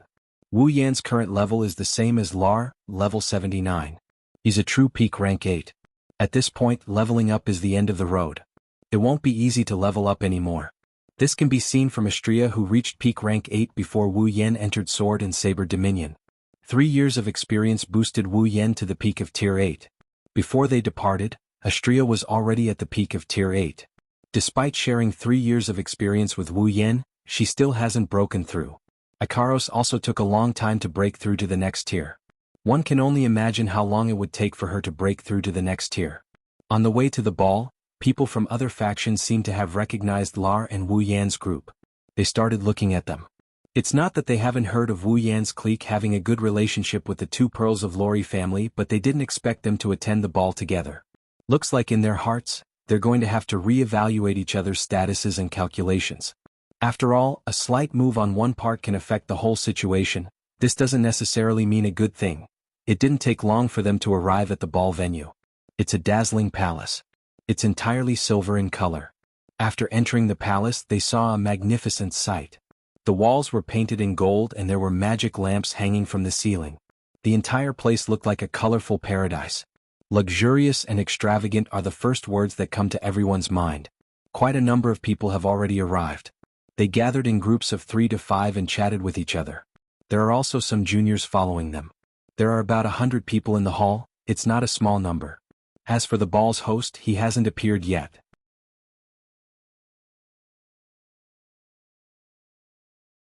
S1: Wu Yan's current level is the same as Lar, level 79. He's a true peak rank 8. At this point, leveling up is the end of the road. It won't be easy to level up anymore. This can be seen from Astria, who reached peak rank 8 before Wu Yan entered Sword and Saber Dominion. 3 years of experience boosted Wu Yan to the peak of Tier 8. Before they departed, Astria was already at the peak of Tier 8. Despite sharing 3 years of experience with Wu Yan, she still hasn't broken through. Ikaros also took a long time to break through to the next tier. One can only imagine how long it would take for her to break through to the next tier. On the way to the ball, people from other factions seemed to have recognized Lar and Wu Yan's group. They started looking at them. It's not that they haven't heard of Wu Yan's clique having a good relationship with the 2 Pearls of Lori family, but they didn't expect them to attend the ball together. Looks like in their hearts, they're going to have to re-evaluate each other's statuses and calculations. After all, a slight move on one part can affect the whole situation. This doesn't necessarily mean a good thing. It didn't take long for them to arrive at the ball venue. It's a dazzling palace. It's entirely silver in color. After entering the palace, they saw a magnificent sight. The walls were painted in gold and there were magic lamps hanging from the ceiling. The entire place looked like a colorful paradise. Luxurious and extravagant are the first words that come to everyone's mind. Quite a number of people have already arrived. They gathered in groups of 3 to 5 and chatted with each other. There are also some juniors following them. There are about 100 people in the hall. It's not a small number. As for the ball's host, he hasn't appeared yet.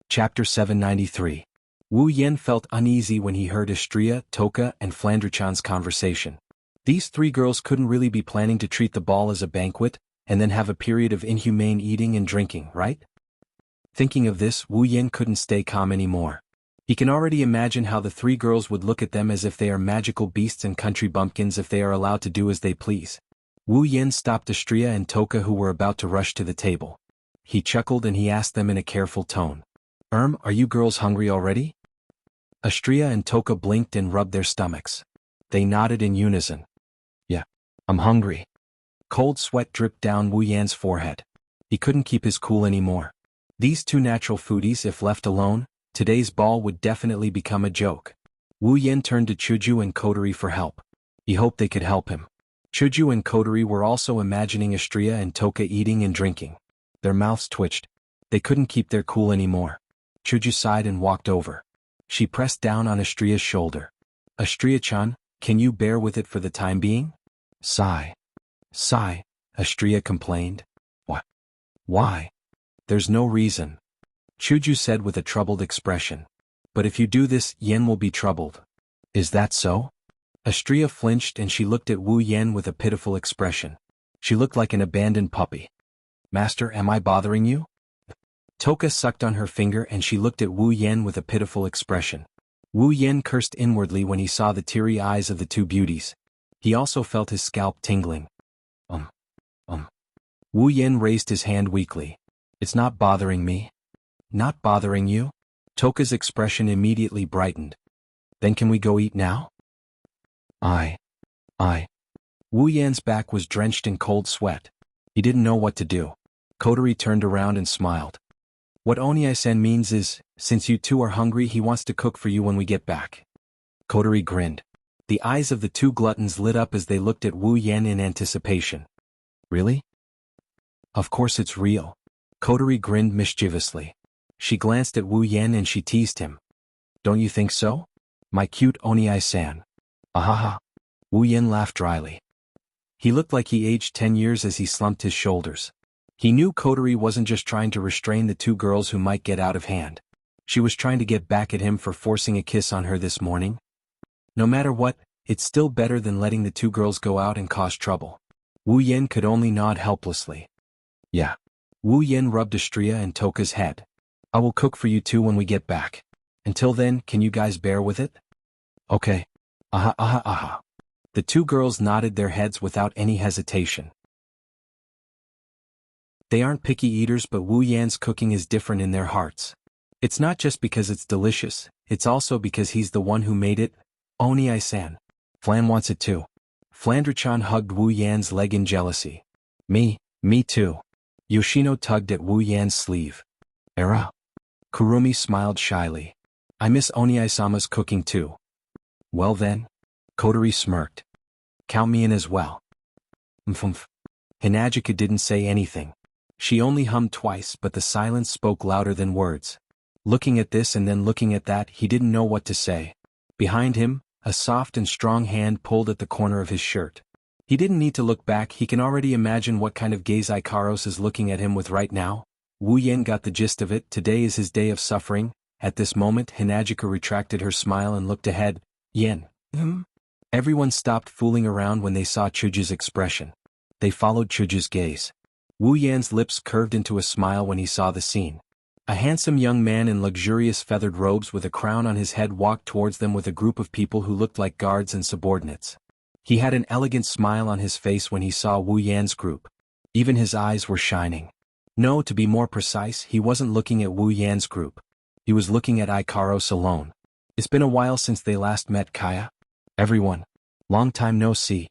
S1: Chapter 793. Wu Yan felt uneasy when he heard Astria, Toka, and Flandrichan's conversation. These 3 girls couldn't really be planning to treat the ball as a banquet, and then have a period of inhumane eating and drinking, right? Thinking of this, Wu Yan couldn't stay calm anymore. He can already imagine how the 3 girls would look at them as if they are magical beasts and country bumpkins if they are allowed to do as they please. Wu Yan stopped Astria and Toka, who were about to rush to the table. He chuckled and he asked them in a careful tone. Are you girls hungry already? Astria and Toka blinked and rubbed their stomachs. They nodded in unison. Yeah, I'm hungry. Cold sweat dripped down Wu Yan's forehead. He couldn't keep his cool anymore. These 2 natural foodies, if left alone, today's ball would definitely become a joke. Wu Yan turned to Chuju and Kotori for help. He hoped they could help him. Chuju and Kotori were also imagining Astria and Toka eating and drinking. Their mouths twitched. They couldn't keep their cool anymore. Chuju sighed and walked over. She pressed down on Astria's shoulder. Astria-chan, can you bear with it for the time being? Sigh. Sigh, Astria complained. What? Why? There's no reason. Chuju said with a troubled expression. But if you do this, Yen will be troubled. Is that so? Astria flinched and she looked at Wu Yan with a pitiful expression. She looked like an abandoned puppy. Master, am I bothering you? Toka sucked on her finger and she looked at Wu Yan with a pitiful expression. Wu Yan cursed inwardly when he saw the teary eyes of the 2 beauties. He also felt his scalp tingling. Wu Yan raised his hand weakly. It's not bothering me. Not bothering you? Toka's expression immediately brightened. Then can we go eat now? I. Wu Yan's back was drenched in cold sweat. He didn't know what to do. Kotori turned around and smiled. What Oniai-san means is, since you 2 are hungry, he wants to cook for you when we get back. Kotori grinned. The eyes of the 2 gluttons lit up as they looked at Wu Yan in anticipation. Really? Of course it's real. Kotori grinned mischievously. She glanced at Wu Yan and she teased him. Don't you think so? My cute Oniai-san. Ahaha. Wu Yan laughed dryly. He looked like he aged 10 years as he slumped his shoulders. He knew Kotori wasn't just trying to restrain the 2 girls who might get out of hand. She was trying to get back at him for forcing a kiss on her this morning. No matter what, it's still better than letting the 2 girls go out and cause trouble. Wu Yan could only nod helplessly. Yeah. Wu Yan rubbed Astria and Toka's head. I will cook for you 2 when we get back. Until then, can you guys bear with it? Okay. Aha. The 2 girls nodded their heads without any hesitation. They aren't picky eaters, but Wu Yan's cooking is different in their hearts. It's not just because it's delicious, it's also because he's the one who made it. Oni-san. Flan wants it too. Flandre-chan hugged Wu Yan's leg in jealousy. Me too. Yoshino tugged at Wu Yan's sleeve. Era? Kurumi smiled shyly. I miss Oni-sama's cooking too. Well then? Kotori smirked. Count me in as well. Mfumph. Hinajika didn't say anything. She only hummed twice, but the silence spoke louder than words. Looking at this and then looking at that, he didn't know what to say. Behind him, a soft and strong hand pulled at the corner of his shirt. He didn't need to look back, he can already imagine what kind of gaze Ikaros is looking at him with right now. Wu Yan got the gist of it, today is his day of suffering. At this moment Hinajika retracted her smile and looked ahead. Yen. Everyone stopped fooling around when they saw Chuju's expression. They followed Chuju's gaze. Wu Yan's lips curved into a smile when he saw the scene. A handsome young man in luxurious feathered robes with a crown on his head walked towards them with a group of people who looked like guards and subordinates. He had an elegant smile on his face when he saw Wu Yan's group. Even his eyes were shining. No, to be more precise, he wasn't looking at Wu Yan's group. He was looking at Ikaros alone. It's been a while since they last met, Kaya. Everyone. Long time no see.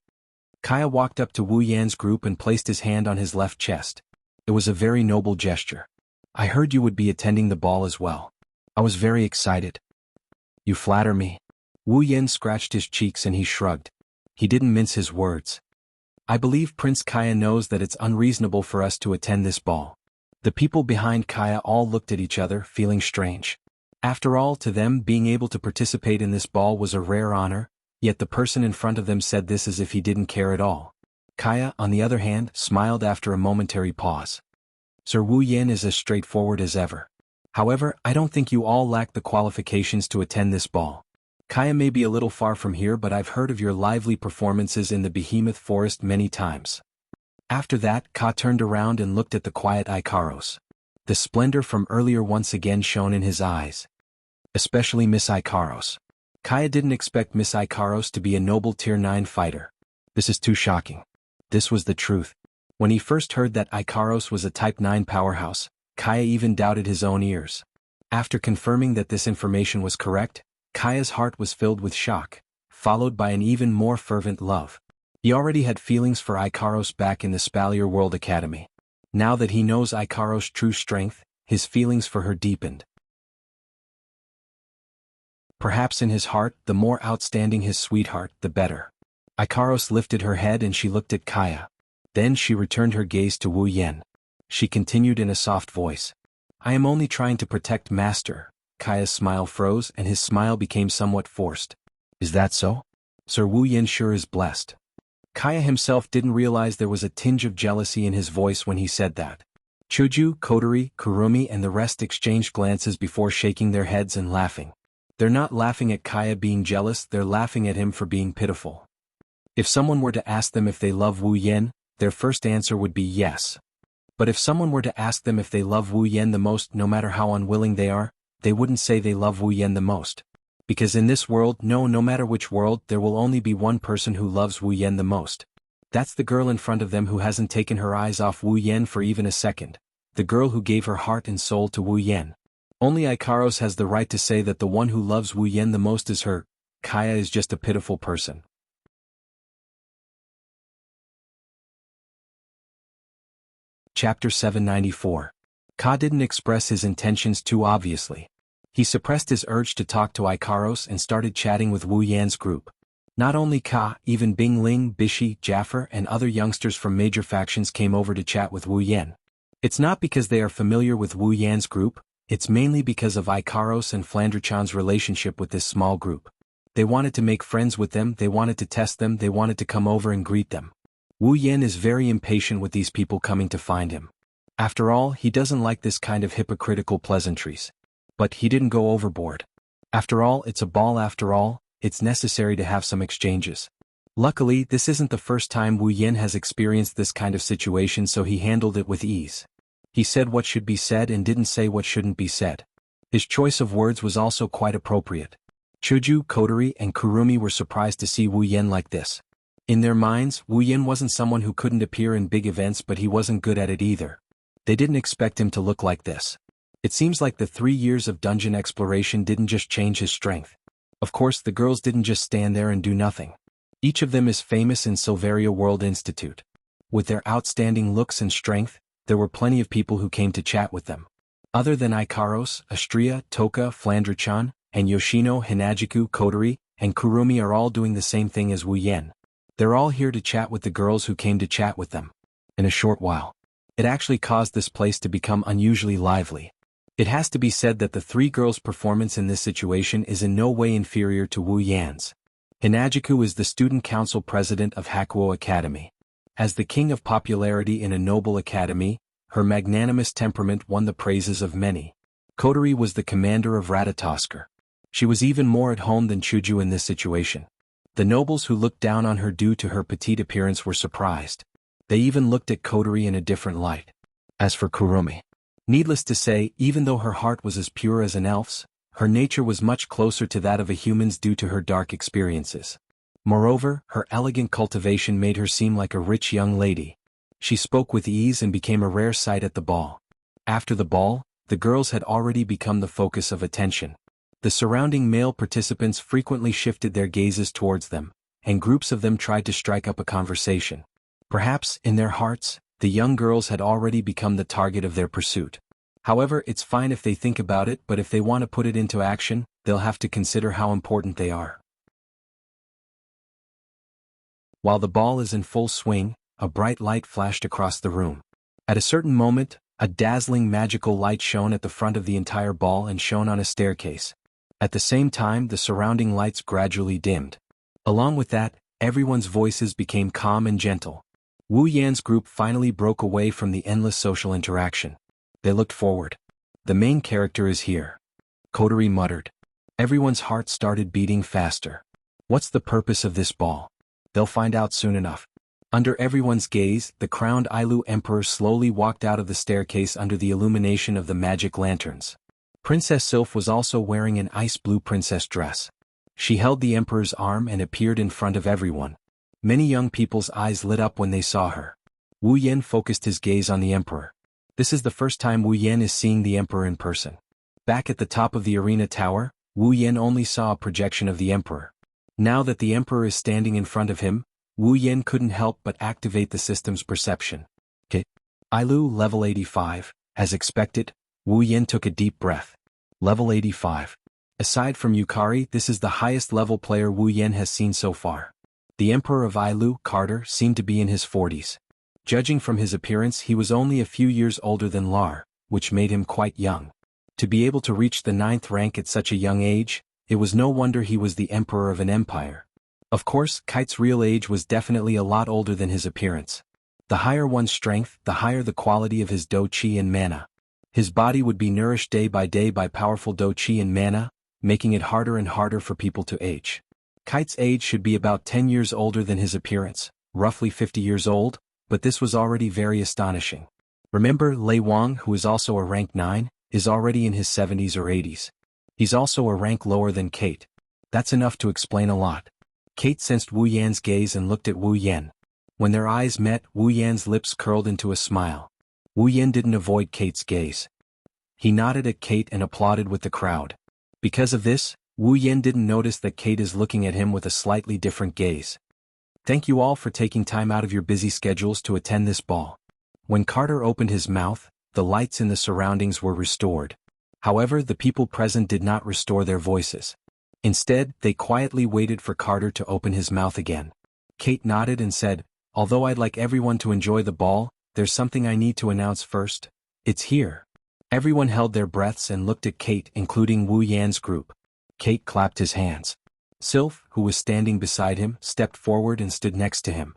S1: Kaya walked up to Wu Yan's group and placed his hand on his left chest. It was a very noble gesture. I heard you would be attending the ball as well. I was very excited. You flatter me. Wu Yan scratched his cheeks and he shrugged. He didn't mince his words. I believe Prince Kaya knows that it's unreasonable for us to attend this ball. The people behind Kaya all looked at each other, feeling strange. After all, to them, being able to participate in this ball was a rare honor, yet the person in front of them said this as if he didn't care at all. Kaya, on the other hand, smiled after a momentary pause. Sir Wu Yan is as straightforward as ever. However, I don't think you all lack the qualifications to attend this ball. Kaya may be a little far from here, but I've heard of your lively performances in the Behemoth Forest many times. After that, Ka turned around and looked at the quiet Ikaros. The splendor from earlier once again shone in his eyes. Especially Miss Ikaros. Kaya didn't expect Miss Ikaros to be a noble Tier 9 fighter. This is too shocking. This was the truth. When he first heard that Ikaros was a Type 9 powerhouse, Kaya even doubted his own ears. After confirming that this information was correct, Kaya's heart was filled with shock, followed by an even more fervent love. He already had feelings for Ikaros back in the Spalier World Academy. Now that he knows Ikaros' true strength, his feelings for her deepened. Perhaps in his heart, the more outstanding his sweetheart, the better. Ikaros lifted her head and she looked at Kaya. Then she returned her gaze to Wu Yan. She continued in a soft voice. I am only trying to protect Master. Kaya's smile froze and his smile became somewhat forced. Is that so? Sir Wu Yan sure is blessed. Kaya himself didn't realize there was a tinge of jealousy in his voice when he said that. Chuju, Kotori, Kurumi and the rest exchanged glances before shaking their heads and laughing. They're not laughing at Kaya being jealous, they're laughing at him for being pitiful. If someone were to ask them if they love Wu Yan, their first answer would be yes. But if someone were to ask them if they love Wu Yan the most, no matter how unwilling they are, they wouldn't say they love Wu Yan the most. Because in this world, no matter which world, there will only be one person who loves Wu Yan the most. That's the girl in front of them who hasn't taken her eyes off Wu Yan for even a second. The girl who gave her heart and soul to Wu Yan. Only Ikaros has the right to say that the one who loves Wu Yan the most is her. Kaya is just a pitiful person. Chapter 794. Ka didn't express his intentions too obviously. He suppressed his urge to talk to Ikaros and started chatting with Wu Yan's group. Not only Ka, even Bing Ling, Bishi, Jaffer and other youngsters from major factions came over to chat with Wu Yan. It's not because they are familiar with Wu Yan's group, it's mainly because of Ikaros and Flandre-chan's relationship with this small group. They wanted to make friends with them, they wanted to test them, they wanted to come over and greet them. Wu Yan is very impatient with these people coming to find him. After all, he doesn't like this kind of hypocritical pleasantries. But he didn't go overboard. After all, it's a ball after all, it's necessary to have some exchanges. Luckily, this isn't the first time Wu Yan has experienced this kind of situation, so he handled it with ease. He said what should be said and didn't say what shouldn't be said. His choice of words was also quite appropriate. Chuju, Kotori, and Kurumi were surprised to see Wu Yan like this. In their minds, Wu Yan wasn't someone who couldn't appear in big events, but he wasn't good at it either. They didn't expect him to look like this. It seems like the 3 years of dungeon exploration didn't just change his strength. Of course, the girls didn't just stand there and do nothing. Each of them is famous in Silveria World Institute. With their outstanding looks and strength, there were plenty of people who came to chat with them. Other than Ikaros, Astria, Toka, Flandra-chan, and Yoshino, Hinajiku, Kotori, and Kurumi are all doing the same thing as Wu Yan. They're all here to chat with the girls who came to chat with them. In a short while, it actually caused this place to become unusually lively. It has to be said that the 3 girls' performance in this situation is in no way inferior to Wu Yan's. Hinajiku is the student council president of Hakuo Academy. As the king of popularity in a noble academy, her magnanimous temperament won the praises of many. Kotori was the commander of Ratatosker. She was even more at home than Chuju in this situation. The nobles who looked down on her due to her petite appearance were surprised. They even looked at Kotori in a different light. As for Kurumi, needless to say, even though her heart was as pure as an elf's, her nature was much closer to that of a human's due to her dark experiences. Moreover, her elegant cultivation made her seem like a rich young lady. She spoke with ease and became a rare sight at the ball. After the ball, the girls had already become the focus of attention. The surrounding male participants frequently shifted their gazes towards them, and groups of them tried to strike up a conversation. Perhaps, in their hearts, the young girls had already become the target of their pursuit. However, it's fine if they think about it, but if they want to put it into action, they'll have to consider how important they are. While the ball is in full swing, a bright light flashed across the room. At a certain moment, a dazzling magical light shone at the front of the entire ball and shone on a staircase. At the same time, the surrounding lights gradually dimmed. Along with that, everyone's voices became calm and gentle. Wu Yan's group finally broke away from the endless social interaction. They looked forward. The main character is here. Kotori muttered. Everyone's heart started beating faster. What's the purpose of this ball? They'll find out soon enough. Under everyone's gaze, the crowned Ailu Emperor slowly walked out of the staircase under the illumination of the magic lanterns. Princess Sylph was also wearing an ice blue princess dress. She held the Emperor's arm and appeared in front of everyone. Many young people's eyes lit up when they saw her. Wu Yan focused his gaze on the Emperor. This is the first time Wu Yan is seeing the Emperor in person. Back at the top of the arena tower, Wu Yan only saw a projection of the Emperor. Now that the Emperor is standing in front of him, Wu Yan couldn't help but activate the system's perception. Ailu level 85, as expected, Wu Yan took a deep breath. Level 85. Aside from Yukari, this is the highest level player Wu Yan has seen so far. The Emperor of Ailu, Carter, seemed to be in his 40s. Judging from his appearance, he was only a few years older than Lar, which made him quite young. To be able to reach the 9th rank at such a young age, it was no wonder he was the emperor of an empire. Of course, Kite's real age was definitely a lot older than his appearance. The higher one's strength, the higher the quality of his do chi and mana. His body would be nourished day by powerful do chi and mana, making it harder and harder for people to age. Kite's age should be about 10 years older than his appearance, roughly 50 years old, but this was already very astonishing. Remember, Lei Wang, who is also a rank 9, is already in his 70s or 80s. He's also a rank lower than Kate. That's enough to explain a lot. Kate sensed Wu Yan's gaze and looked at Wu Yan. When their eyes met, Wu Yan's lips curled into a smile. Wu Yan didn't avoid Kate's gaze. He nodded at Kate and applauded with the crowd. Because of this, Wu Yan didn't notice that Kate is looking at him with a slightly different gaze. Thank you all for taking time out of your busy schedules to attend this ball. When Carter opened his mouth, the lights in the surroundings were restored. However, the people present did not restore their voices. Instead, they quietly waited for Carter to open his mouth again. Kate nodded and said, "Although I'd like everyone to enjoy the ball, there's something I need to announce first. It's here." Everyone held their breaths and looked at Kate, including Wu Yan's group. Kate clapped his hands. Sylph, who was standing beside him, stepped forward and stood next to him.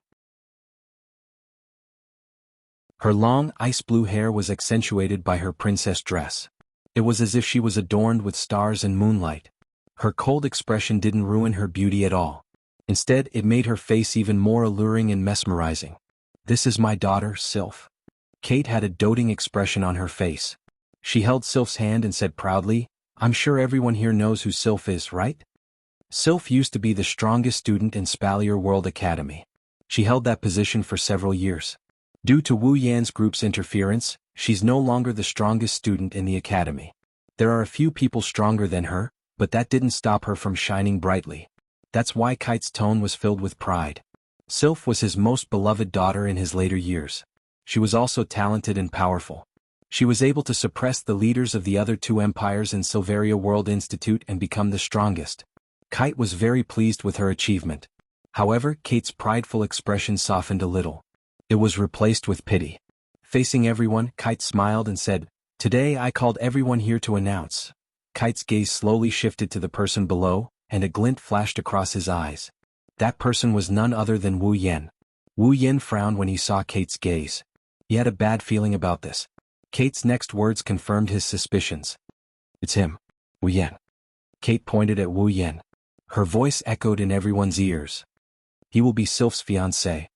S1: Her long, ice-blue hair was accentuated by her princess dress. It was as if she was adorned with stars and moonlight. Her cold expression didn't ruin her beauty at all. Instead, it made her face even more alluring and mesmerizing. "This is my daughter, Sylph." Kate had a doting expression on her face. She held Sylph's hand and said proudly, "I'm sure everyone here knows who Sylph is, right?" Sylph used to be the strongest student in Spalier World Academy. She held that position for several years. Due to Wu Yan's group's interference, She's no longer the strongest student in the academy. There are a few people stronger than her, but that didn't stop her from shining brightly. That's why Kite's tone was filled with pride. Sylph was his most beloved daughter in his later years. She was also talented and powerful. She was able to suppress the leaders of the other two empires in Silveria World Institute and become the strongest. Kite was very pleased with her achievement. However, Kate's prideful expression softened a little. It was replaced with pity. Facing everyone, Kite smiled and said, "Today I called everyone here to announce." Kite's gaze slowly shifted to the person below, and a glint flashed across his eyes. That person was none other than Wu Yan. Wu Yan frowned when he saw Kate's gaze. He had a bad feeling about this. Kate's next words confirmed his suspicions. "It's him. Wu Yan." Kate pointed at Wu Yan. Her voice echoed in everyone's ears. "He will be Sylph's fiancé."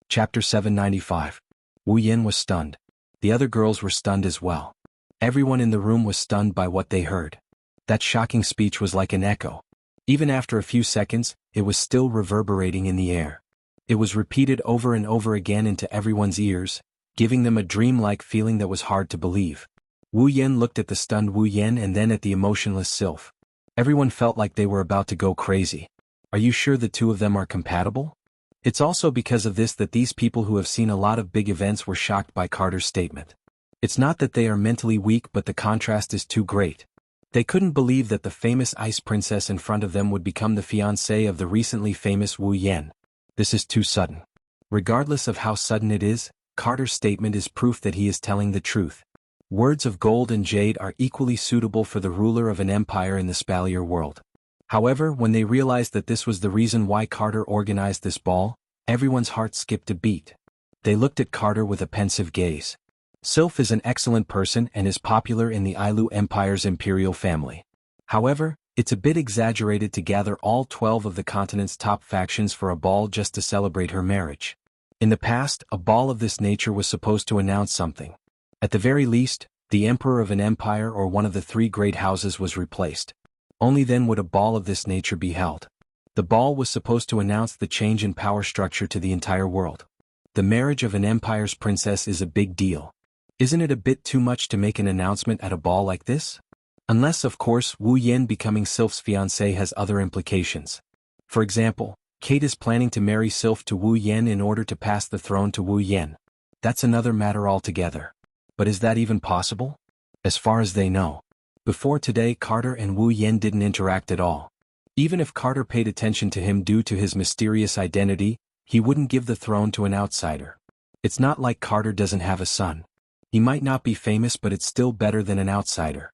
S1: Chapter 795. Wu Yan was stunned. The other girls were stunned as well. Everyone in the room was stunned by what they heard. That shocking speech was like an echo. Even after a few seconds, it was still reverberating in the air. It was repeated over and over again into everyone's ears, giving them a dreamlike feeling that was hard to believe. Wu Yan looked at the stunned Wu Yan and then at the emotionless Sylph. Everyone felt like they were about to go crazy. Are you sure the two of them are compatible? It's also because of this that these people who have seen a lot of big events were shocked by Carter's statement. It's not that they are mentally weak, but the contrast is too great. They couldn't believe that the famous ice princess in front of them would become the fiancée of the recently famous Wu Yan. This is too sudden. Regardless of how sudden it is, Carter's statement is proof that he is telling the truth. Words of gold and jade are equally suitable for the ruler of an empire in the Spalier world. However, when they realized that this was the reason why Carter organized this ball, everyone's heart skipped a beat. They looked at Carter with a pensive gaze. Sylph is an excellent person and is popular in the Ailu Empire's imperial family. However, it's a bit exaggerated to gather all 12 of the continent's top factions for a ball just to celebrate her marriage. In the past, a ball of this nature was supposed to announce something. At the very least, the emperor of an empire or one of the three great houses was replaced. Only then would a ball of this nature be held. The ball was supposed to announce the change in power structure to the entire world. The marriage of an empire's princess is a big deal. Isn't it a bit too much to make an announcement at a ball like this? Unless, of course, Wu Yan becoming Sylph's fiancé has other implications. For example, Kate is planning to marry Sylph to Wu Yan in order to pass the throne to Wu Yan. That's another matter altogether. But is that even possible? As far as they know. Before today, Carter and Wu Yan didn't interact at all. Even if Carter paid attention to him due to his mysterious identity, he wouldn't give the throne to an outsider. It's not like Carter doesn't have a son. He might not be famous, but it's still better than an outsider.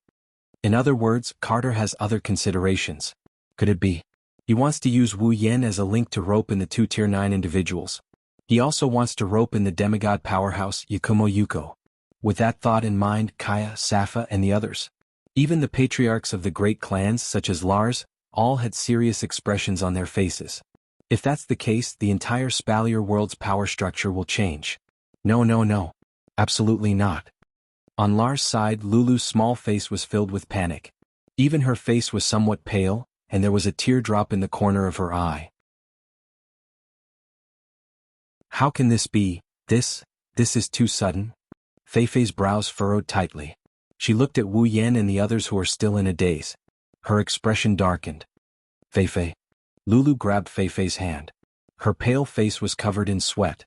S1: In other words, Carter has other considerations. Could it be? He wants to use Wu Yan as a link to rope in the two Tier 9 individuals. He also wants to rope in the demigod powerhouse Yakumo Yuko. With that thought in mind, Kaya, Safa, and the others, even the patriarchs of the great clans such as Lars, all had serious expressions on their faces. If that's the case, the entire Spalier world's power structure will change. No. Absolutely not. On Lars' side, Lulu's small face was filled with panic. Even her face was somewhat pale, and there was a teardrop in the corner of her eye. How can this be? This is too sudden. Feifei's brows furrowed tightly. She looked at Wu Yan and the others who were still in a daze. Her expression darkened. Feifei. Lulu grabbed Feifei's hand. Her pale face was covered in sweat.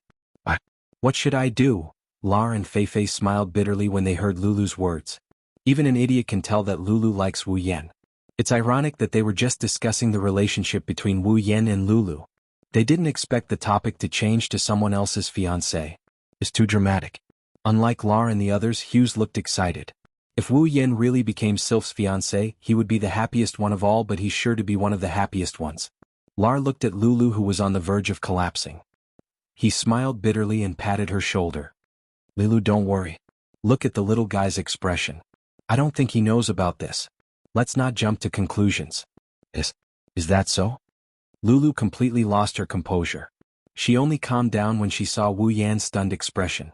S1: What should I do? Lar and Feifei smiled bitterly when they heard Lulu's words. Even an idiot can tell that Lulu likes Wu Yan. It's ironic that they were just discussing the relationship between Wu Yan and Lulu. They didn't expect the topic to change to someone else's fiancé. It's too dramatic. Unlike Lar and the others, Hughes looked excited. If Wu Yan really became Sylph's fiancé, he would be the happiest one of all, but he's sure to be one of the happiest ones. Lar looked at Lulu, who was on the verge of collapsing. He smiled bitterly and patted her shoulder. Lulu, don't worry. Look at the little guy's expression. I don't think he knows about this. Let's not jump to conclusions. Is that so? Lulu completely lost her composure. She only calmed down when she saw Wu Yan's stunned expression.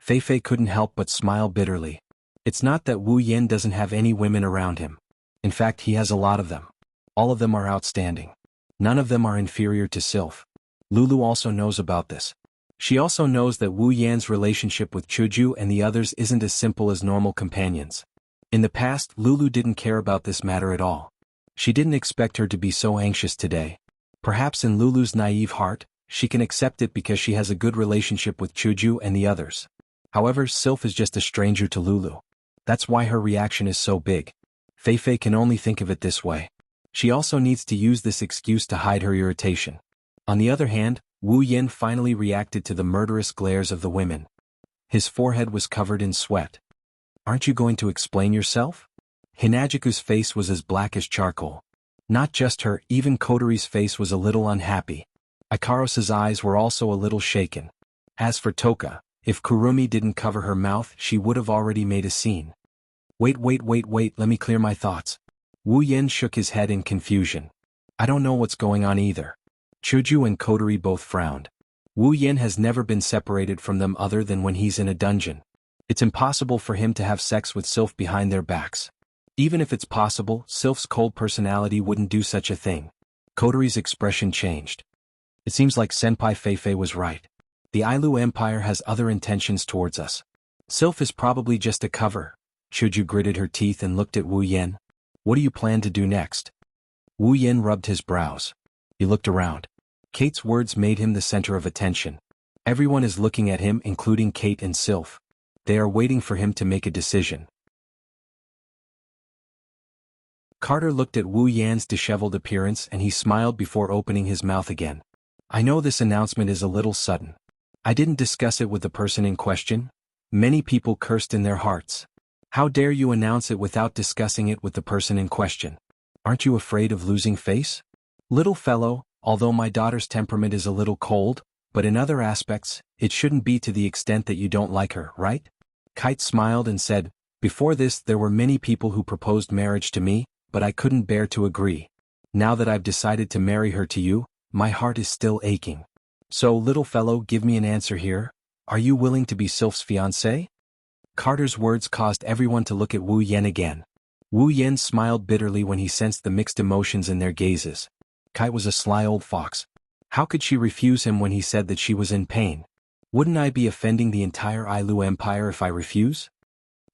S1: Feifei couldn't help but smile bitterly. It's not that Wu Yan doesn't have any women around him. In fact, he has a lot of them. All of them are outstanding. None of them are inferior to Sylph. Lulu also knows about this. She also knows that Wu Yan's relationship with Chuju and the others isn't as simple as normal companions. In the past, Lulu didn't care about this matter at all. She didn't expect her to be so anxious today. Perhaps in Lulu's naive heart, she can accept it because she has a good relationship with Chuju and the others. However, Sylph is just a stranger to Lulu. That's why her reaction is so big. Feifei can only think of it this way. She also needs to use this excuse to hide her irritation. On the other hand, Wu Yan finally reacted to the murderous glares of the women. His forehead was covered in sweat. "Aren't you going to explain yourself?" Hinajiku's face was as black as charcoal. Not just her, even Kotori's face was a little unhappy. Ikaros's eyes were also a little shaken. As for Toka, if Kurumi didn't cover her mouth, she would have already made a scene. Wait, let me clear my thoughts." Wu Yan shook his head in confusion. "I don't know what's going on either." Chuju and Kotori both frowned. Wu Yan has never been separated from them other than when he's in a dungeon. It's impossible for him to have sex with Sylph behind their backs. Even if it's possible, Sylph's cold personality wouldn't do such a thing. Kotori's expression changed. It seems like Senpai Feifei was right. The Ailu Empire has other intentions towards us. Sylph is probably just a cover. Chuju gritted her teeth and looked at Wu Yan. "What do you plan to do next?" Wu Yan rubbed his brows. He looked around. Kate's words made him the center of attention. Everyone is looking at him, including Kate and Sylph. They are waiting for him to make a decision. Carter looked at Wu Yan's disheveled appearance and he smiled before opening his mouth again. "I know this announcement is a little sudden. I didn't discuss it with the person in question." Many people cursed in their hearts. "How dare you announce it without discussing it with the person in question? Aren't you afraid of losing face? Little fellow, although my daughter's temperament is a little cold, but in other aspects, it shouldn't be to the extent that you don't like her, right?" Kite smiled and said, "Before this there were many people who proposed marriage to me, but I couldn't bear to agree. Now that I've decided to marry her to you, my heart is still aching. So, little fellow, give me an answer here. Are you willing to be Sylph's fiancé?" Carter's words caused everyone to look at Wu Yan again. Wu Yan smiled bitterly when he sensed the mixed emotions in their gazes. Kite was a sly old fox. How could she refuse him when he said that she was in pain? Wouldn't I be offending the entire Ailu Empire if I refuse?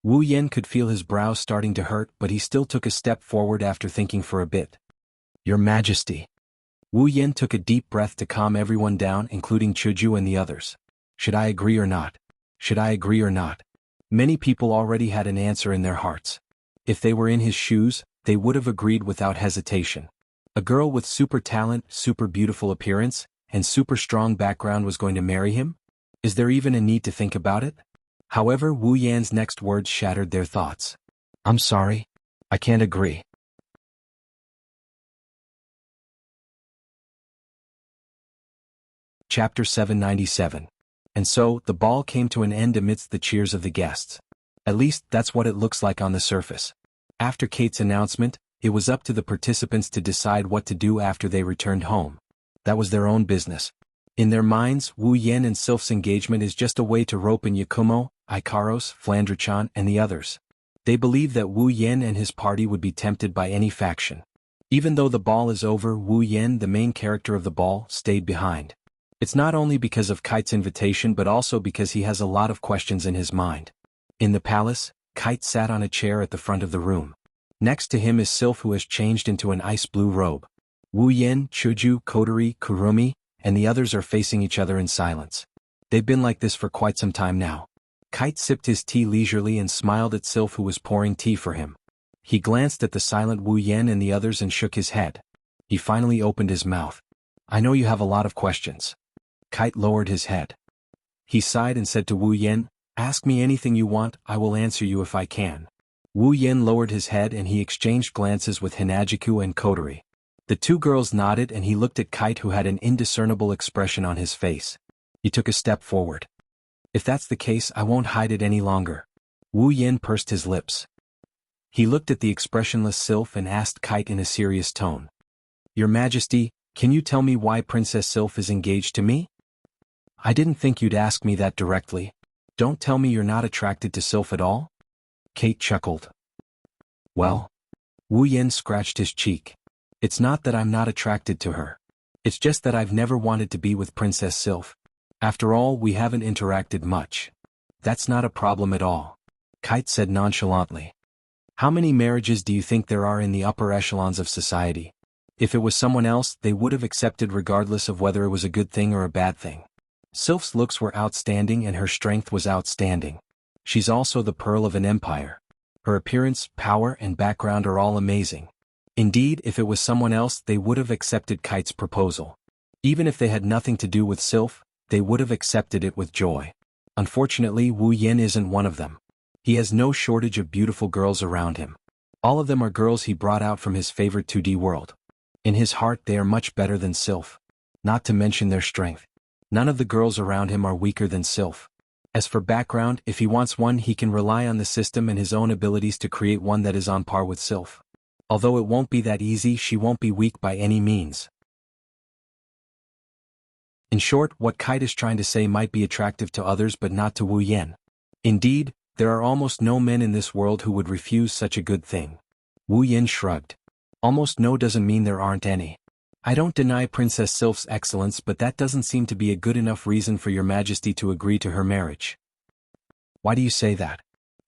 S1: Wu Yan could feel his brows starting to hurt, but he still took a step forward after thinking for a bit. "Your Majesty." Wu Yan took a deep breath to calm everyone down, including Chuju and the others. Should I agree or not? Should I agree or not? Many people already had an answer in their hearts. If they were in his shoes, they would have agreed without hesitation. A girl with super talent, super beautiful appearance, and super strong background was going to marry him? Is there even a need to think about it? However, Wu Yan's next words shattered their thoughts. "I'm sorry. I can't agree." Chapter 797. And so, the ball came to an end amidst the cheers of the guests. At least, that's what it looks like on the surface. After Kate's announcement, it was up to the participants to decide what to do after they returned home. That was their own business. In their minds, Wu Yan and Sylph's engagement is just a way to rope in Yakumo, Ikaros, Flandrechan, and the others. They believe that Wu Yan and his party would be tempted by any faction. Even though the ball is over, Wu Yan, the main character of the ball, stayed behind. It's not only because of Kite's invitation but also because he has a lot of questions in his mind. In the palace, Kite sat on a chair at the front of the room. Next to him is Sylph, who has changed into an ice blue robe. Wu Yan, Chuju, Kotori, Kurumi, and the others are facing each other in silence. They've been like this for quite some time now. Kite sipped his tea leisurely and smiled at Sylph, who was pouring tea for him. He glanced at the silent Wu Yan and the others and shook his head. He finally opened his mouth. "I know you have a lot of questions." Kite lowered his head. He sighed and said to Wu Yan, "Ask me anything you want, I will answer you if I can." Wu Yan lowered his head and he exchanged glances with Hinajiku and Kotori. The two girls nodded and he looked at Kite, who had an indiscernible expression on his face. He took a step forward. "If that's the case, I won't hide it any longer." Wu Yan pursed his lips. He looked at the expressionless Sylph and asked Kite in a serious tone. "Your Majesty, can you tell me why Princess Sylph is engaged to me?" "I didn't think you'd ask me that directly. Don't tell me you're not attracted to Sylph at all?" Kate chuckled. "Well." Wu Yan scratched his cheek. "It's not that I'm not attracted to her. It's just that I've never wanted to be with Princess Sylph. After all, we haven't interacted much. That's not a problem at all. Kite said nonchalantly. How many marriages do you think there are in the upper echelons of society? If it was someone else, they would have accepted regardless of whether it was a good thing or a bad thing. Sylph's looks were outstanding and her strength was outstanding. She's also the pearl of an empire. Her appearance, power, and background are all amazing. Indeed, if it was someone else, they would have accepted Kite's proposal. Even if they had nothing to do with Sylph, they would have accepted it with joy. Unfortunately, Wu Yin isn't one of them. He has no shortage of beautiful girls around him. All of them are girls he brought out from his favorite 2D world. In his heart they are much better than Sylph. Not to mention their strength. None of the girls around him are weaker than Sylph. As for background, if he wants one, he can rely on the system and his own abilities to create one that is on par with Sylph. Although it won't be that easy, she won't be weak by any means. In short, what Kite is trying to say might be attractive to others but not to Wu Yen. Indeed, there are almost no men in this world who would refuse such a good thing. Wu Yen shrugged. Almost no doesn't mean there aren't any. I don't deny Princess Sylph's excellence, but that doesn't seem to be a good enough reason for your majesty to agree to her marriage. Why do you say that?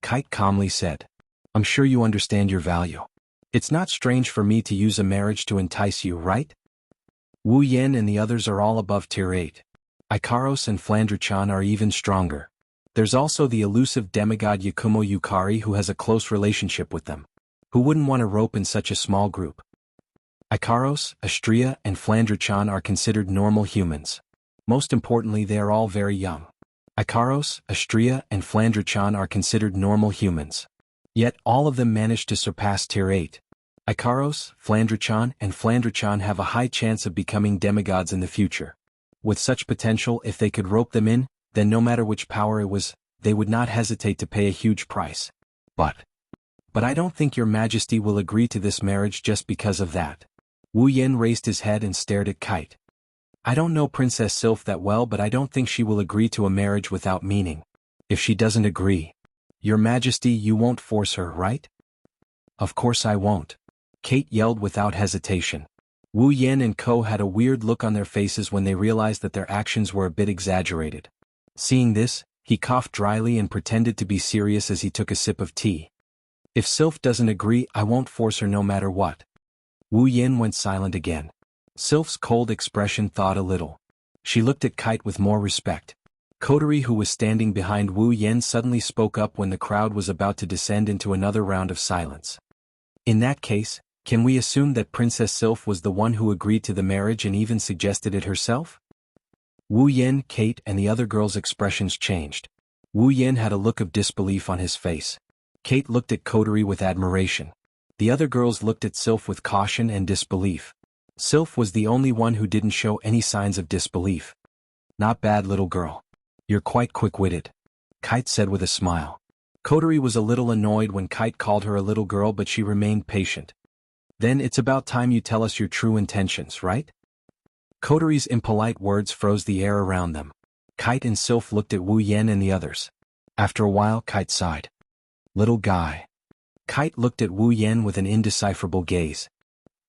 S1: Kite calmly said. I'm sure you understand your value. It's not strange for me to use a marriage to entice you, right? Wu Yen and the others are all above tier 8. Ikaros and Flandre-chan are even stronger. There's also the elusive demigod Yakumo Yukari who has a close relationship with them. Who wouldn't want a rope in such a small group? Ikaros, Astria, and Flandre-chan are considered normal humans. Most importantly, they are all very young. Ikaros, Astria, and Flandre-chan are considered normal humans. Yet all of them managed to surpass tier 8. Ikaros, Flandre-chan, and Flandre-chan have a high chance of becoming demigods in the future. With such potential, if they could rope them in, then no matter which power it was, they would not hesitate to pay a huge price. But I don't think your majesty will agree to this marriage just because of that. Wu Yen raised his head and stared at Kite. I don't know Princess Sylph that well, but I don't think she will agree to a marriage without meaning. If she doesn't agree, your majesty, you won't force her, right? Of course I won't. Kate yelled without hesitation. Wu Yen and Ko had a weird look on their faces when they realized that their actions were a bit exaggerated. Seeing this, he coughed dryly and pretended to be serious as he took a sip of tea. If Sylph doesn't agree, I won't force her no matter what. Wu Yen went silent again. Sylph's cold expression thawed a little. She looked at Kite with more respect. Kotori, who was standing behind Wu Yen, suddenly spoke up when the crowd was about to descend into another round of silence. In that case, can we assume that Princess Sylph was the one who agreed to the marriage and even suggested it herself? Wu Yen, Kate, and the other girls' expressions changed. Wu Yen had a look of disbelief on his face. Kate looked at Kotori with admiration. The other girls looked at Sylph with caution and disbelief. Sylph was the only one who didn't show any signs of disbelief. Not bad, little girl. You're quite quick-witted, Kite said with a smile. Kotori was a little annoyed when Kite called her a little girl, but she remained patient. Then it's about time you tell us your true intentions, right? Kotori's impolite words froze the air around them. Kite and Sylph looked at Wu Yen and the others. After a while, Kite sighed. Little guy. Kite looked at Wu Yen with an indecipherable gaze.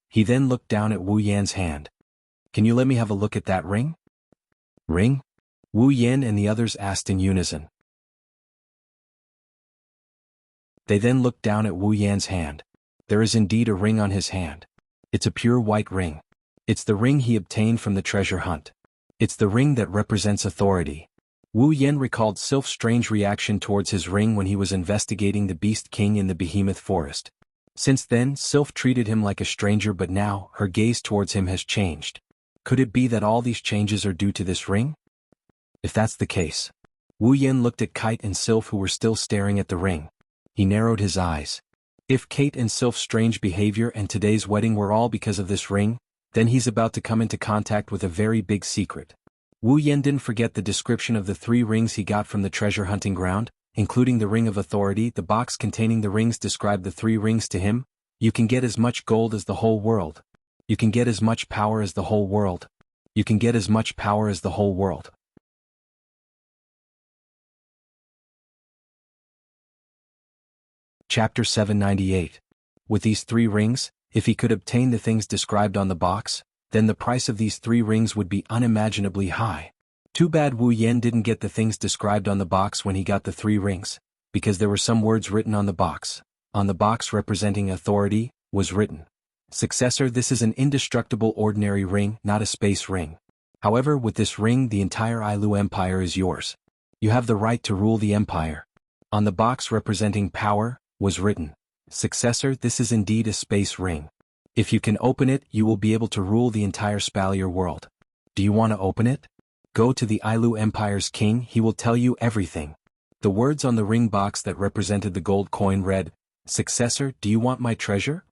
S1: He then looked down at Wu Yan's hand. Can you let me have a look at that ring? Ring? Wu Yen and the others asked in unison. They then looked down at Wu Yan's hand. There is indeed a ring on his hand. It's a pure white ring. It's the ring he obtained from the treasure hunt. It's the ring that represents authority. Wu Yen recalled Sylph's strange reaction towards his ring when he was investigating the Beast King in the Behemoth Forest. Since then, Sylph treated him like a stranger, but now, her gaze towards him has changed. Could it be that all these changes are due to this ring? If that's the case. Wu Yen looked at Kite and Sylph, who were still staring at the ring. He narrowed his eyes. If Kate and Sylph's strange behavior and today's wedding were all because of this ring, then he's about to come into contact with a very big secret. Wu Yen didn't forget the description of the 3 rings he got from the treasure hunting ground, including the Ring of Authority. The box containing the rings described the 3 rings to him. You can get as much gold as the whole world. You can get as much power as the whole world. You can get as much power as the whole world. Chapter 798. With these 3 rings, if he could obtain the things described on the box, then the price of these 3 rings would be unimaginably high. Too bad Wu Yan didn't get the things described on the box when he got the 3 rings, because there were some words written on the box. On the box representing authority, was written, "Successor, this is an indestructible ordinary ring, not a space ring. However, with this ring the entire Ailu Empire is yours. You have the right to rule the empire." On the box representing power, was written, "Successor, this is indeed a space ring. If you can open it, you will be able to rule the entire Spalier world. Do you want to open it? Go to the Ailu Empire's king, he will tell you everything." The words on the ring box that represented the gold coin read, "Successor, do you want my treasure?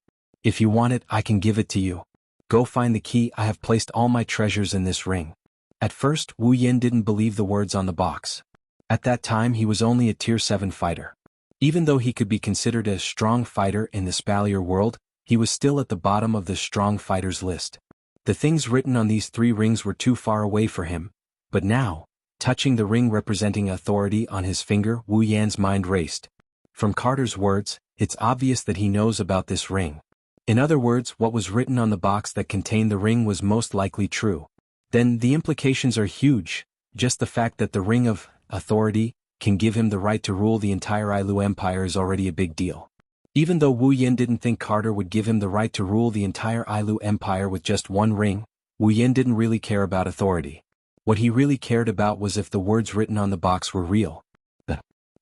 S1: If you want it, I can give it to you. Go find the key, I have placed all my treasures in this ring." At first, Wu Yin didn't believe the words on the box. At that time he was only a tier 7 fighter. Even though he could be considered a strong fighter in the Spalier world, he was still at the bottom of the strong fighters list. The things written on these 3 rings were too far away for him, but now, touching the ring representing authority on his finger, Wu Yan's mind raced. From Carter's words, it's obvious that he knows about this ring. In other words, what was written on the box that contained the ring was most likely true. Then the implications are huge. Just the fact that the ring of authority can give him the right to rule the entire Ailu Empire is already a big deal. Even though Wu Yin didn't think Carter would give him the right to rule the entire Ailu Empire with just 1 ring, Wu Yin didn't really care about authority. What he really cared about was if the words written on the box were real.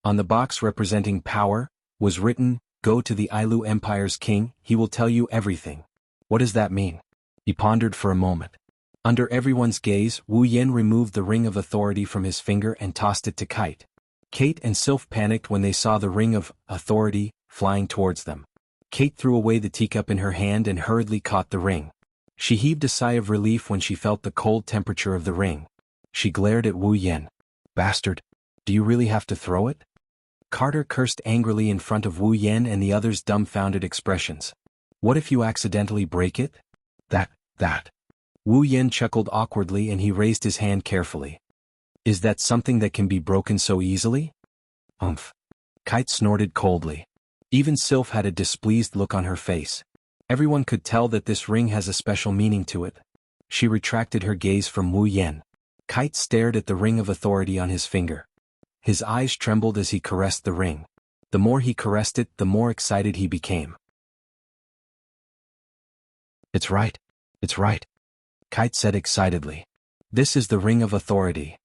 S1: On the box representing power, was written, "Go to the Ailu Empire's king, he will tell you everything." What does that mean? He pondered for a moment. Under everyone's gaze, Wu Yin removed the ring of authority from his finger and tossed it to Kite. Kate and Sylph panicked when they saw the ring of authority flying towards them. Kate threw away the teacup in her hand and hurriedly caught the ring. She heaved a sigh of relief when she felt the cold temperature of the ring. She glared at Wu Yin. "Bastard, do you really have to throw it?" Carter cursed angrily in front of Wu Yin and the others' dumbfounded expressions. "What if you accidentally break it?" That. Wu Yin chuckled awkwardly and he raised his hand carefully. "Is that something that can be broken so easily?" "Umph." Kite snorted coldly. Even Sylph had a displeased look on her face. Everyone could tell that this ring has a special meaning to it. She retracted her gaze from Wu Yin. Kite stared at the ring of authority on his finger. His eyes trembled as he caressed the ring. The more he caressed it, the more excited he became. It's right. Kite said excitedly. "This is the ring of authority."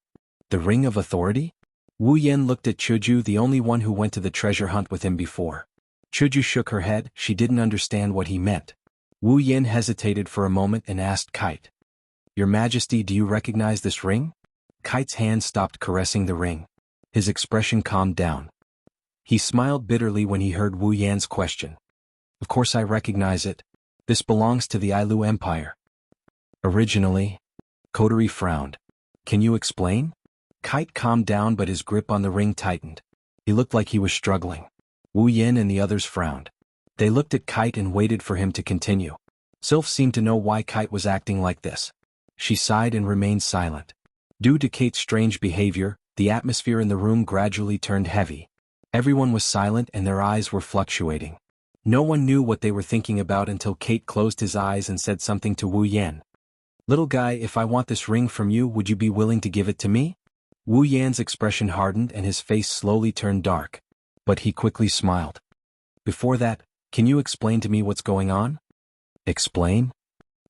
S1: "The ring of authority?" Wu Yin looked at Chuju, the only one who went to the treasure hunt with him before. Chuju shook her head, she didn't understand what he meant. Wu Yin hesitated for a moment and asked Kite. "Your Majesty, do you recognize this ring?" Kite's hand stopped caressing the ring. His expression calmed down. He smiled bitterly when he heard Wu Yan's question. "Of course I recognize it. This belongs to the Ailu Empire." "Originally?" Coterie frowned. "Can you explain?" Kite calmed down but his grip on the ring tightened. He looked like he was struggling. Wu Yin and the others frowned. They looked at Kite and waited for him to continue. Sylph seemed to know why Kite was acting like this. She sighed and remained silent. Due to Kate's strange behavior, the atmosphere in the room gradually turned heavy. Everyone was silent and their eyes were fluctuating. No one knew what they were thinking about until Kate closed his eyes and said something to Wu Yan. "Little guy, if I want this ring from you, would you be willing to give it to me?" Wu Yan's expression hardened and his face slowly turned dark. But he quickly smiled. "Before that, can you explain to me what's going on?" "Explain?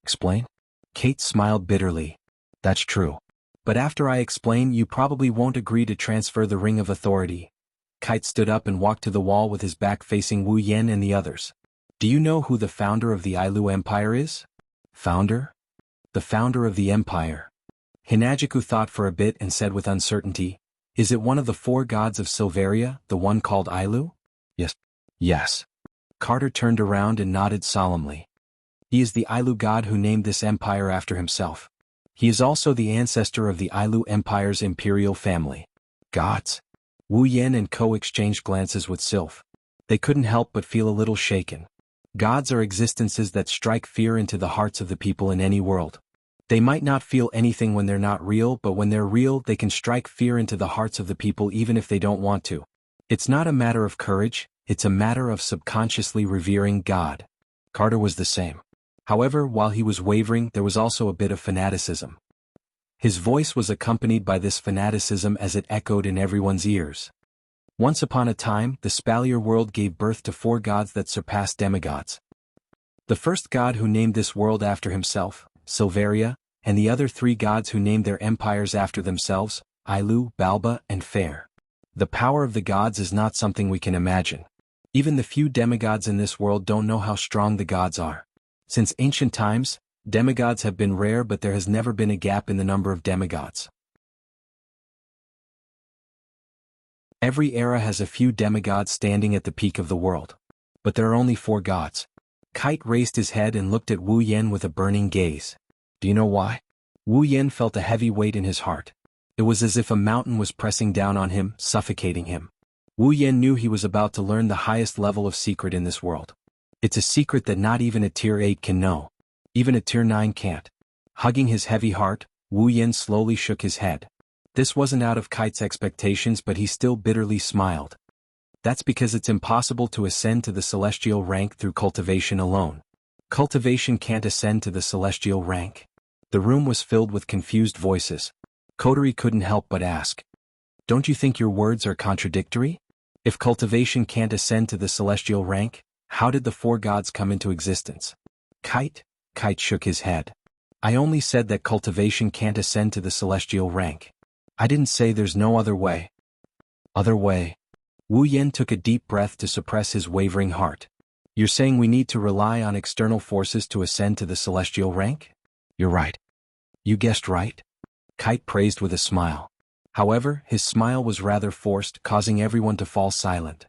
S1: Explain?" Kate smiled bitterly. "That's true. But after I explain, you probably won't agree to transfer the ring of authority." Kite stood up and walked to the wall with his back facing Wu Yan and the others. "Do you know who the founder of the Ailu Empire is?" "Founder?" "The founder of the empire." Hinajiku thought for a bit and said with uncertainty, "Is it one of the 4 gods of Silveria, the one called Ailu?" Yes. Carter turned around and nodded solemnly. "He is the Ailu god who named this empire after himself. He is also the ancestor of the Ailu Empire's imperial family." "Gods?" Wu Yan and Ko exchanged glances with Sylph. They couldn't help but feel a little shaken. Gods are existences that strike fear into the hearts of the people in any world. They might not feel anything when they're not real, but when they're real, they can strike fear into the hearts of the people even if they don't want to. It's not a matter of courage, it's a matter of subconsciously revering God. Carter was the same. However, while he was wavering, there was also a bit of fanaticism. His voice was accompanied by this fanaticism as it echoed in everyone's ears. Once upon a time, the Spalier world gave birth to 4 gods that surpassed demigods. The first god who named this world after himself, Silveria, and the other 3 gods who named their empires after themselves, Ailu, Balba, and Fair. The power of the gods is not something we can imagine. Even the few demigods in this world don't know how strong the gods are. Since ancient times, demigods have been rare, but there has never been a gap in the number of demigods. Every era has a few demigods standing at the peak of the world. But there are only 4 gods. Kite raised his head and looked at Wu Yen with a burning gaze. Do you know why? Wu Yen felt a heavy weight in his heart. It was as if a mountain was pressing down on him, suffocating him. Wu Yen knew he was about to learn the highest level of secret in this world. It's a secret that not even a tier 8 can know. Even a tier 9 can't. Hugging his heavy heart, Wu Yen slowly shook his head. This wasn't out of Kite's expectations, but he still bitterly smiled. That's because it's impossible to ascend to the celestial rank through cultivation alone. Cultivation can't ascend to the celestial rank. The room was filled with confused voices. Kotori couldn't help but ask. Don't you think your words are contradictory? If cultivation can't ascend to the celestial rank, how did the 4 gods come into existence? Kite shook his head. I only said that cultivation can't ascend to the celestial rank. I didn't say there's no other way. Other way? Wu Yen took a deep breath to suppress his wavering heart. You're saying we need to rely on external forces to ascend to the celestial rank? You're right. You guessed right. Kite praised with a smile. However, his smile was rather forced, causing everyone to fall silent.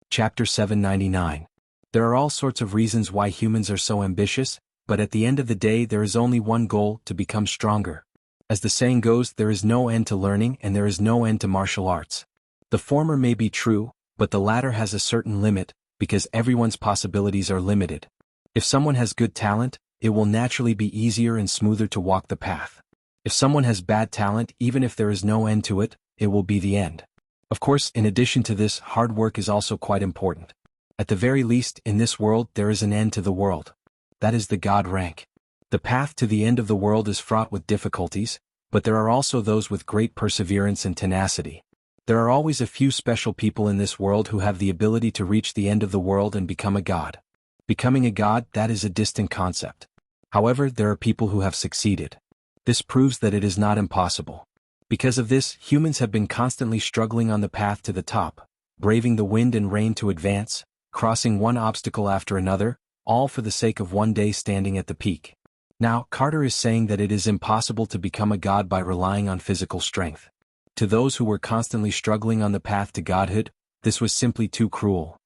S1: Chapter 799. There are all sorts of reasons why humans are so ambitious, but at the end of the day there is only one goal: to become stronger. As the saying goes, there is no end to learning and there is no end to martial arts. The former may be true, but the latter has a certain limit, because everyone's possibilities are limited. If someone has good talent, it will naturally be easier and smoother to walk the path. If someone has bad talent, even if there is no end to it, it will be the end. Of course, in addition to this, hard work is also quite important. At the very least, in this world there is an end to the world. That is the God rank. The path to the end of the world is fraught with difficulties, but there are also those with great perseverance and tenacity. There are always a few special people in this world who have the ability to reach the end of the world and become a god. Becoming a god, that is a distant concept. However, there are people who have succeeded. This proves that it is not impossible. Because of this, humans have been constantly struggling on the path to the top, braving the wind and rain to advance, crossing one obstacle after another, all for the sake of one day standing at the peak. Now, Carter is saying that it is impossible to become a god by relying on physical strength. To those who were constantly struggling on the path to godhood, this was simply too cruel.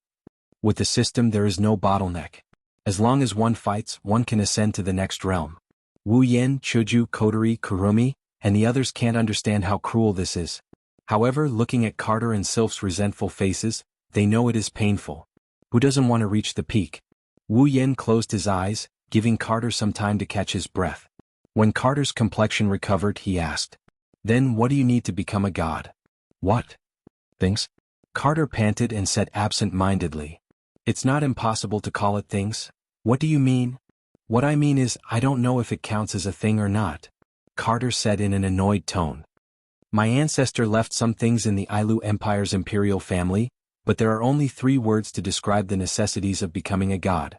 S1: With the system there is no bottleneck. As long as one fights, one can ascend to the next realm. Wu Yen, Chuju, Kotori, Kurumi, and the others can't understand how cruel this is. However, looking at Carter and Sylph's resentful faces, they know it is painful. Who doesn't want to reach the peak? Wu Yen closed his eyes, giving Carter some time to catch his breath. When Carter's complexion recovered, he asked, "Then what do you need to become a god?" "What? Things?" Carter panted and said absent-mindedly. "It's not impossible to call it things." "What do you mean?" "What I mean is, I don't know if it counts as a thing or not," Carter said in an annoyed tone. "My ancestor left some things in the Ailu Empire's imperial family, but there are only 3 words to describe the necessities of becoming a god.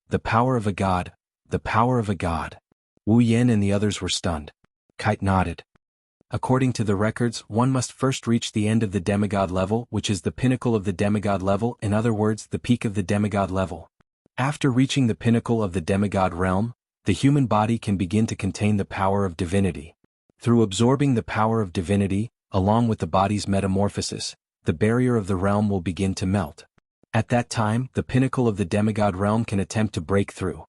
S1: The power of a god, the power of a god." Wu Yen and the others were stunned. Kite nodded. "According to the records, one must first reach the end of the demigod level, which is the pinnacle of the demigod level, in other words, the peak of the demigod level. After reaching the pinnacle of the demigod realm, the human body can begin to contain the power of divinity. Through absorbing the power of divinity, along with the body's metamorphosis, the barrier of the realm will begin to melt. At that time, the pinnacle of the demigod realm can attempt to break through.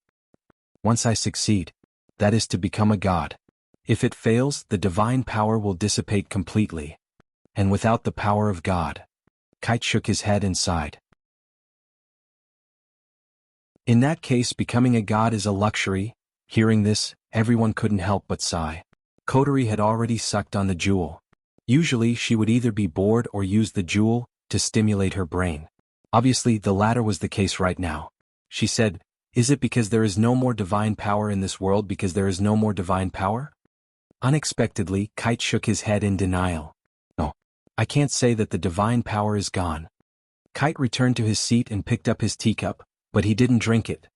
S1: Once I succeed, that is to become a god. If it fails, the divine power will dissipate completely. And without the power of God. Kite shook his head and sighed. In that case, becoming a god is a luxury. Hearing this, everyone couldn't help but sigh. Kotori had already sucked on the jewel. Usually she would either be bored or use the jewel to stimulate her brain. Obviously, the latter was the case right now. She said, "Is it because there is no more divine power in this world because there is no more divine power?" Unexpectedly, Kite shook his head in denial. "No. I can't say that the divine power is gone." Kite returned to his seat and picked up his teacup, but he didn't drink it.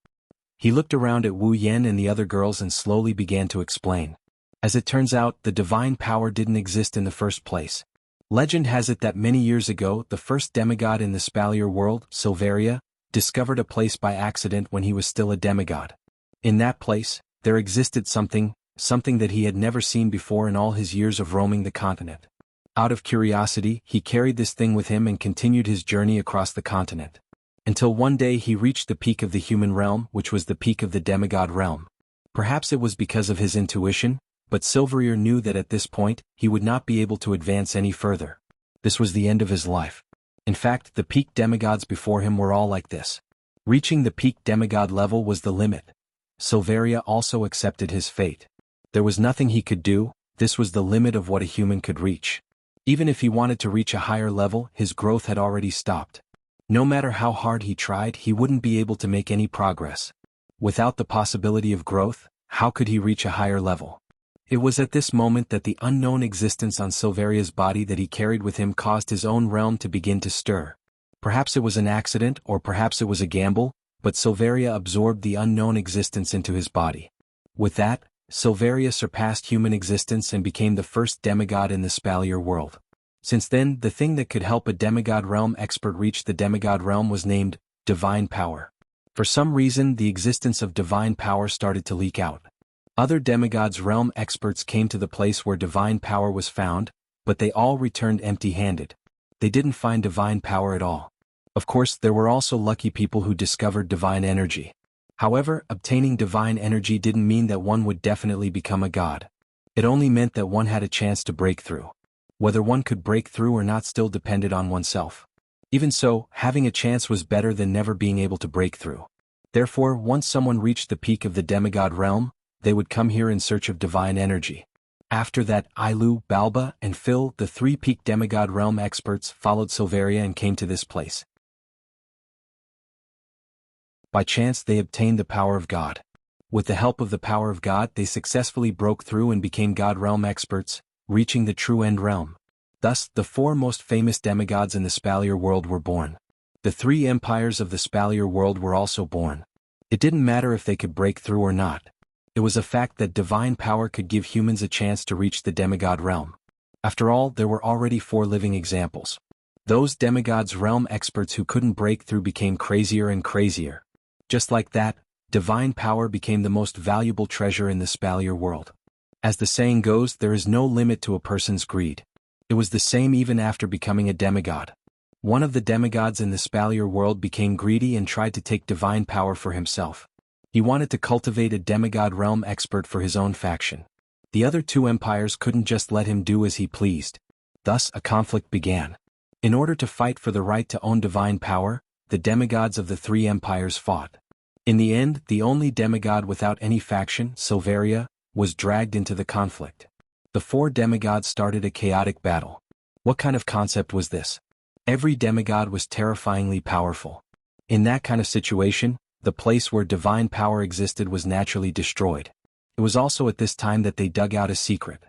S1: He looked around at Wu Yan and the other girls and slowly began to explain. As it turns out, the divine power didn't exist in the first place. Legend has it that many years ago, the first demigod in the Spalier world, Silveria, discovered a place by accident when he was still a demigod. In that place, there existed something that he had never seen before in all his years of roaming the continent. Out of curiosity, he carried this thing with him and continued his journey across the continent. Until one day he reached the peak of the human realm, which was the peak of the demigod realm. Perhaps it was because of his intuition, but Silverier knew that at this point, he would not be able to advance any further. This was the end of his life. In fact, the peak demigods before him were all like this. Reaching the peak demigod level was the limit. Silveria also accepted his fate. There was nothing he could do, this was the limit of what a human could reach. Even if he wanted to reach a higher level, his growth had already stopped. No matter how hard he tried, he wouldn't be able to make any progress. Without the possibility of growth, how could he reach a higher level? It was at this moment that the unknown existence on Silveria's body that he carried with him caused his own realm to begin to stir. Perhaps it was an accident or perhaps it was a gamble, but Silveria absorbed the unknown existence into his body. With that, Silveria surpassed human existence and became the first demigod in the Spalier world. Since then, the thing that could help a demigod realm expert reach the demigod realm was named divine power. For some reason, the existence of divine power started to leak out. Other demigods' realm experts came to the place where divine power was found, but they all returned empty-handed. They didn't find divine power at all. Of course, there were also lucky people who discovered divine energy. However, obtaining divine energy didn't mean that one would definitely become a god. It only meant that one had a chance to break through. Whether one could break through or not still depended on oneself. Even so, having a chance was better than never being able to break through. Therefore, once someone reached the peak of the demigod realm, they would come here in search of divine energy. After that, Ailu, Balba, and Phil, the three peak demigod realm experts, followed Silveria and came to this place. By chance they obtained the power of God. With the help of the power of God they successfully broke through and became God realm experts, reaching the true end realm. Thus, the four most famous demigods in the Spalier world were born. The three empires of the Spalier world were also born. It didn't matter if they could break through or not. It was a fact that divine power could give humans a chance to reach the demigod realm. After all, there were already four living examples. Those demigods realm experts who couldn't break through became crazier and crazier. Just like that, divine power became the most valuable treasure in the Spalier world. As the saying goes, there is no limit to a person's greed. It was the same even after becoming a demigod. One of the demigods in the Spalier world became greedy and tried to take divine power for himself. He wanted to cultivate a demigod realm expert for his own faction. The other two empires couldn't just let him do as he pleased. Thus, a conflict began. In order to fight for the right to own divine power, the demigods of the three empires fought. In the end, the only demigod without any faction, Silveria, was dragged into the conflict. The four demigods started a chaotic battle. What kind of concept was this? Every demigod was terrifyingly powerful. In that kind of situation, the place where divine power existed was naturally destroyed. It was also at this time that they dug out a secret.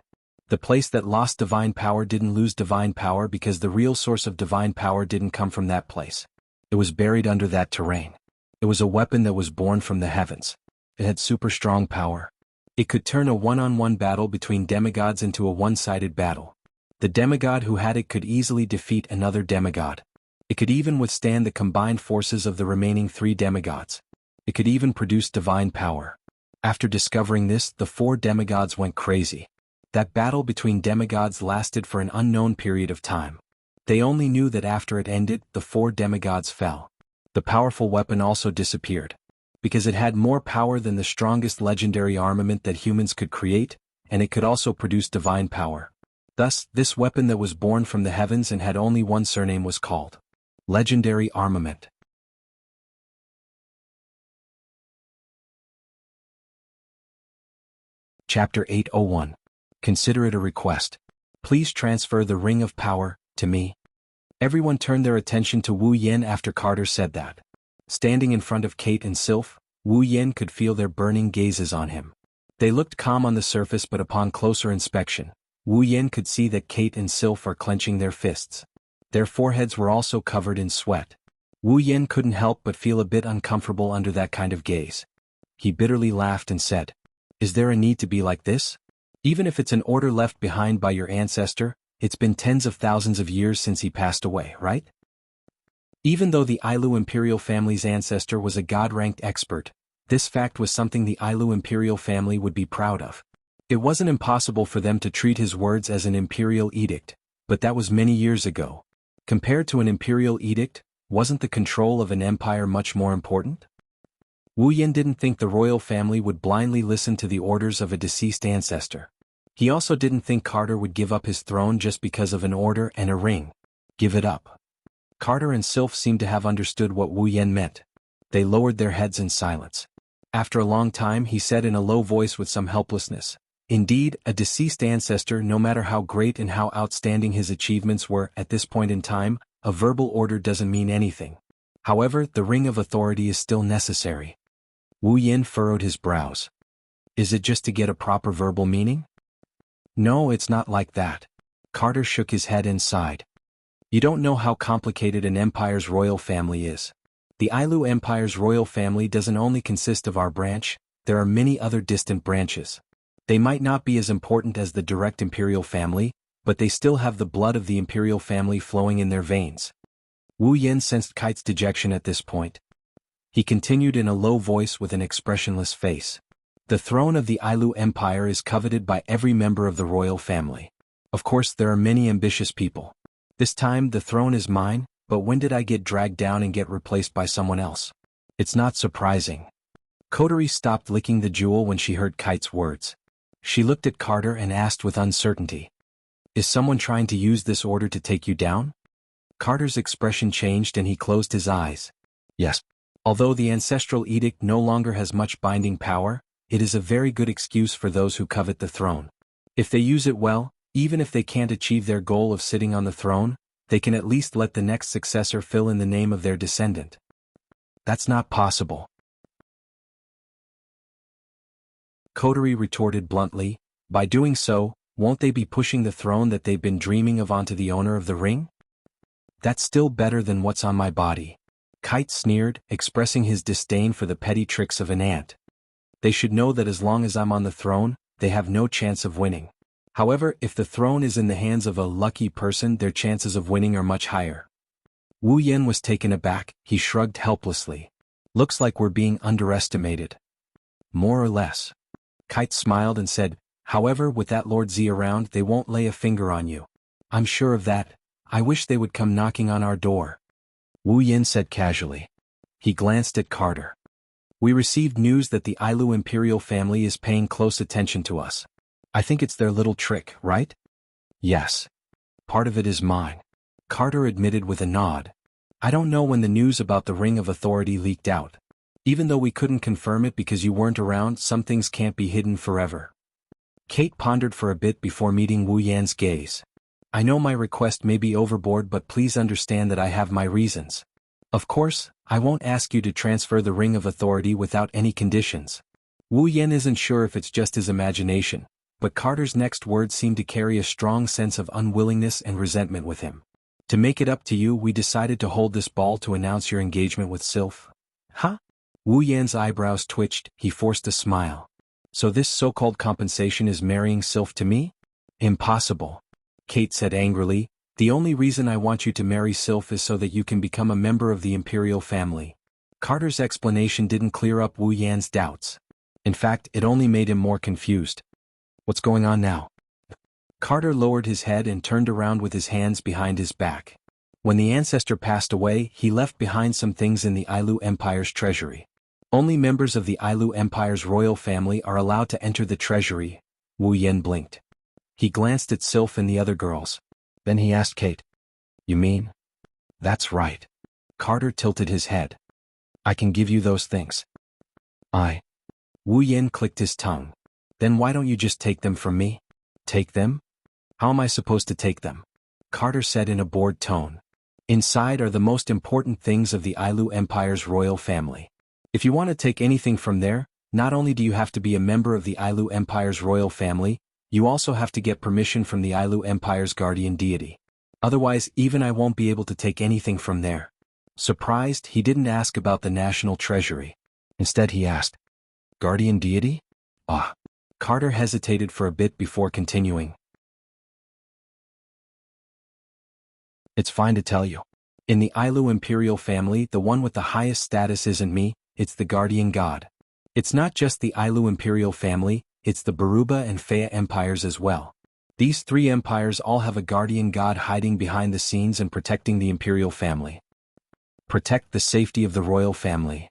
S1: The place that lost divine power didn't lose divine power because the real source of divine power didn't come from that place. It was buried under that terrain. It was a weapon that was born from the heavens. It had super strong power. It could turn a one-on-one battle between demigods into a one-sided battle. The demigod who had it could easily defeat another demigod. It could even withstand the combined forces of the remaining three demigods. It could even produce divine power. After discovering this, the four demigods went crazy. That battle between demigods lasted for an unknown period of time. They only knew that after it ended, the four demigods fell. The powerful weapon also disappeared. Because it had more power than the strongest legendary armament that humans could create, and it could also produce divine power. Thus, this weapon that was born from the heavens and had only one surname was called Legendary Armament. Chapter 801. Consider it a request. Please transfer the Ring of Power to me. Everyone turned their attention to Wu Yen after Carter said that. Standing in front of Kate and Sylph, Wu Yen could feel their burning gazes on him. They looked calm on the surface, but upon closer inspection, Wu Yen could see that Kate and Sylph are clenching their fists. Their foreheads were also covered in sweat. Wu Yen couldn't help but feel a bit uncomfortable under that kind of gaze. He bitterly laughed and said, "Is there a need to be like this? Even if it's an order left behind by your ancestor, it's been tens of thousands of years since he passed away, right?" Even though the Ailu imperial family's ancestor was a god-ranked expert, this fact was something the Ailu imperial family would be proud of. It wasn't impossible for them to treat his words as an imperial edict, but that was many years ago. Compared to an imperial edict, wasn't the control of an empire much more important? Wu Yen didn't think the royal family would blindly listen to the orders of a deceased ancestor. He also didn't think Carter would give up his throne just because of an order and a ring. Give it up. Carter and Sylph seemed to have understood what Wu Yen meant. They lowered their heads in silence. After a long time he said in a low voice with some helplessness, "Indeed, a deceased ancestor, no matter how great and how outstanding his achievements were at this point in time, a verbal order doesn't mean anything. However, the ring of authority is still necessary." Wu Yen furrowed his brows. "Is it just to get a proper verbal meaning?" "No, it's not like that." Carter shook his head and sighed. "You don't know how complicated an empire's royal family is. The Ailu Empire's royal family doesn't only consist of our branch, there are many other distant branches. They might not be as important as the direct imperial family, but they still have the blood of the imperial family flowing in their veins." Wu Yen sensed Kite's dejection at this point. He continued in a low voice with an expressionless face. "The throne of the Ailu Empire is coveted by every member of the royal family. Of course, there are many ambitious people. This time the throne is mine, but when did I get dragged down and get replaced by someone else? It's not surprising." Kotori stopped licking the jewel when she heard Kite's words. She looked at Carter and asked with uncertainty, "Is someone trying to use this order to take you down?" Carter's expression changed and he closed his eyes. "Yes. Although the ancestral edict no longer has much binding power, it is a very good excuse for those who covet the throne. If they use it well, even if they can't achieve their goal of sitting on the throne, they can at least let the next successor fill in the name of their descendant." "That's not possible." Kotori retorted bluntly, "By doing so, won't they be pushing the throne that they've been dreaming of onto the owner of the ring? That's still better than what's on my body." Kite sneered, expressing his disdain for the petty tricks of an ant. "They should know that as long as I'm on the throne, they have no chance of winning. However, if the throne is in the hands of a lucky person, their chances of winning are much higher." Wu Yen was taken aback. He shrugged helplessly. "Looks like we're being underestimated." "More or less." Kite smiled and said, "However, with that Lord Z around, they won't lay a finger on you. I'm sure of that. I wish they would come knocking on our door." Wu Yen said casually. He glanced at Carter. "We received news that the Ailu imperial family is paying close attention to us. I think it's their little trick, right?" "Yes. Part of it is mine," Carter admitted with a nod. "I don't know when the news about the Ring of Authority leaked out. Even though we couldn't confirm it because you weren't around, some things can't be hidden forever." Kate pondered for a bit before meeting Wu Yan's gaze. "I know my request may be overboard, but please understand that I have my reasons. Of course, I won't ask you to transfer the Ring of Authority without any conditions." Wu Yan isn't sure if it's just his imagination, but Carter's next words seemed to carry a strong sense of unwillingness and resentment with him. "To make it up to you, we decided to hold this ball to announce your engagement with Sylph." "Huh?" Wu Yan's eyebrows twitched. He forced a smile. "So this so-called compensation is marrying Sylph to me? Impossible." Kate said angrily, "The only reason I want you to marry Sylph is so that you can become a member of the imperial family." Carter's explanation didn't clear up Wu Yan's doubts. In fact, it only made him more confused. "What's going on now?" Carter lowered his head and turned around with his hands behind his back. When the ancestor passed away, he left behind some things in the Ailu Empire's treasury. Only members of the Ailu Empire's royal family are allowed to enter the treasury. Wu Yan blinked. He glanced at Sylph and the other girls. Then he asked Kate, "You mean?" "That's right." Carter tilted his head. "I can give you those things." Wu Yan clicked his tongue. "Then why don't you just take them from me?" "Take them? How am I supposed to take them?" Carter said in a bored tone. Inside are the most important things of the Ailu Empire's royal family. If you want to take anything from there, not only do you have to be a member of the Ailu Empire's royal family, you also have to get permission from the Ailu Empire's guardian deity. Otherwise, even I won't be able to take anything from there. Surprised, he didn't ask about the national treasury. Instead he asked, "Guardian deity?" Ah. Carter hesitated for a bit before continuing. It's fine to tell you. In the Ailu imperial family, the one with the highest status isn't me, it's the guardian god. It's not just the Ailu imperial family, it's the Baruba and Fea empires as well. These three empires all have a guardian god hiding behind the scenes and protecting the imperial family. Protect the safety of the royal family.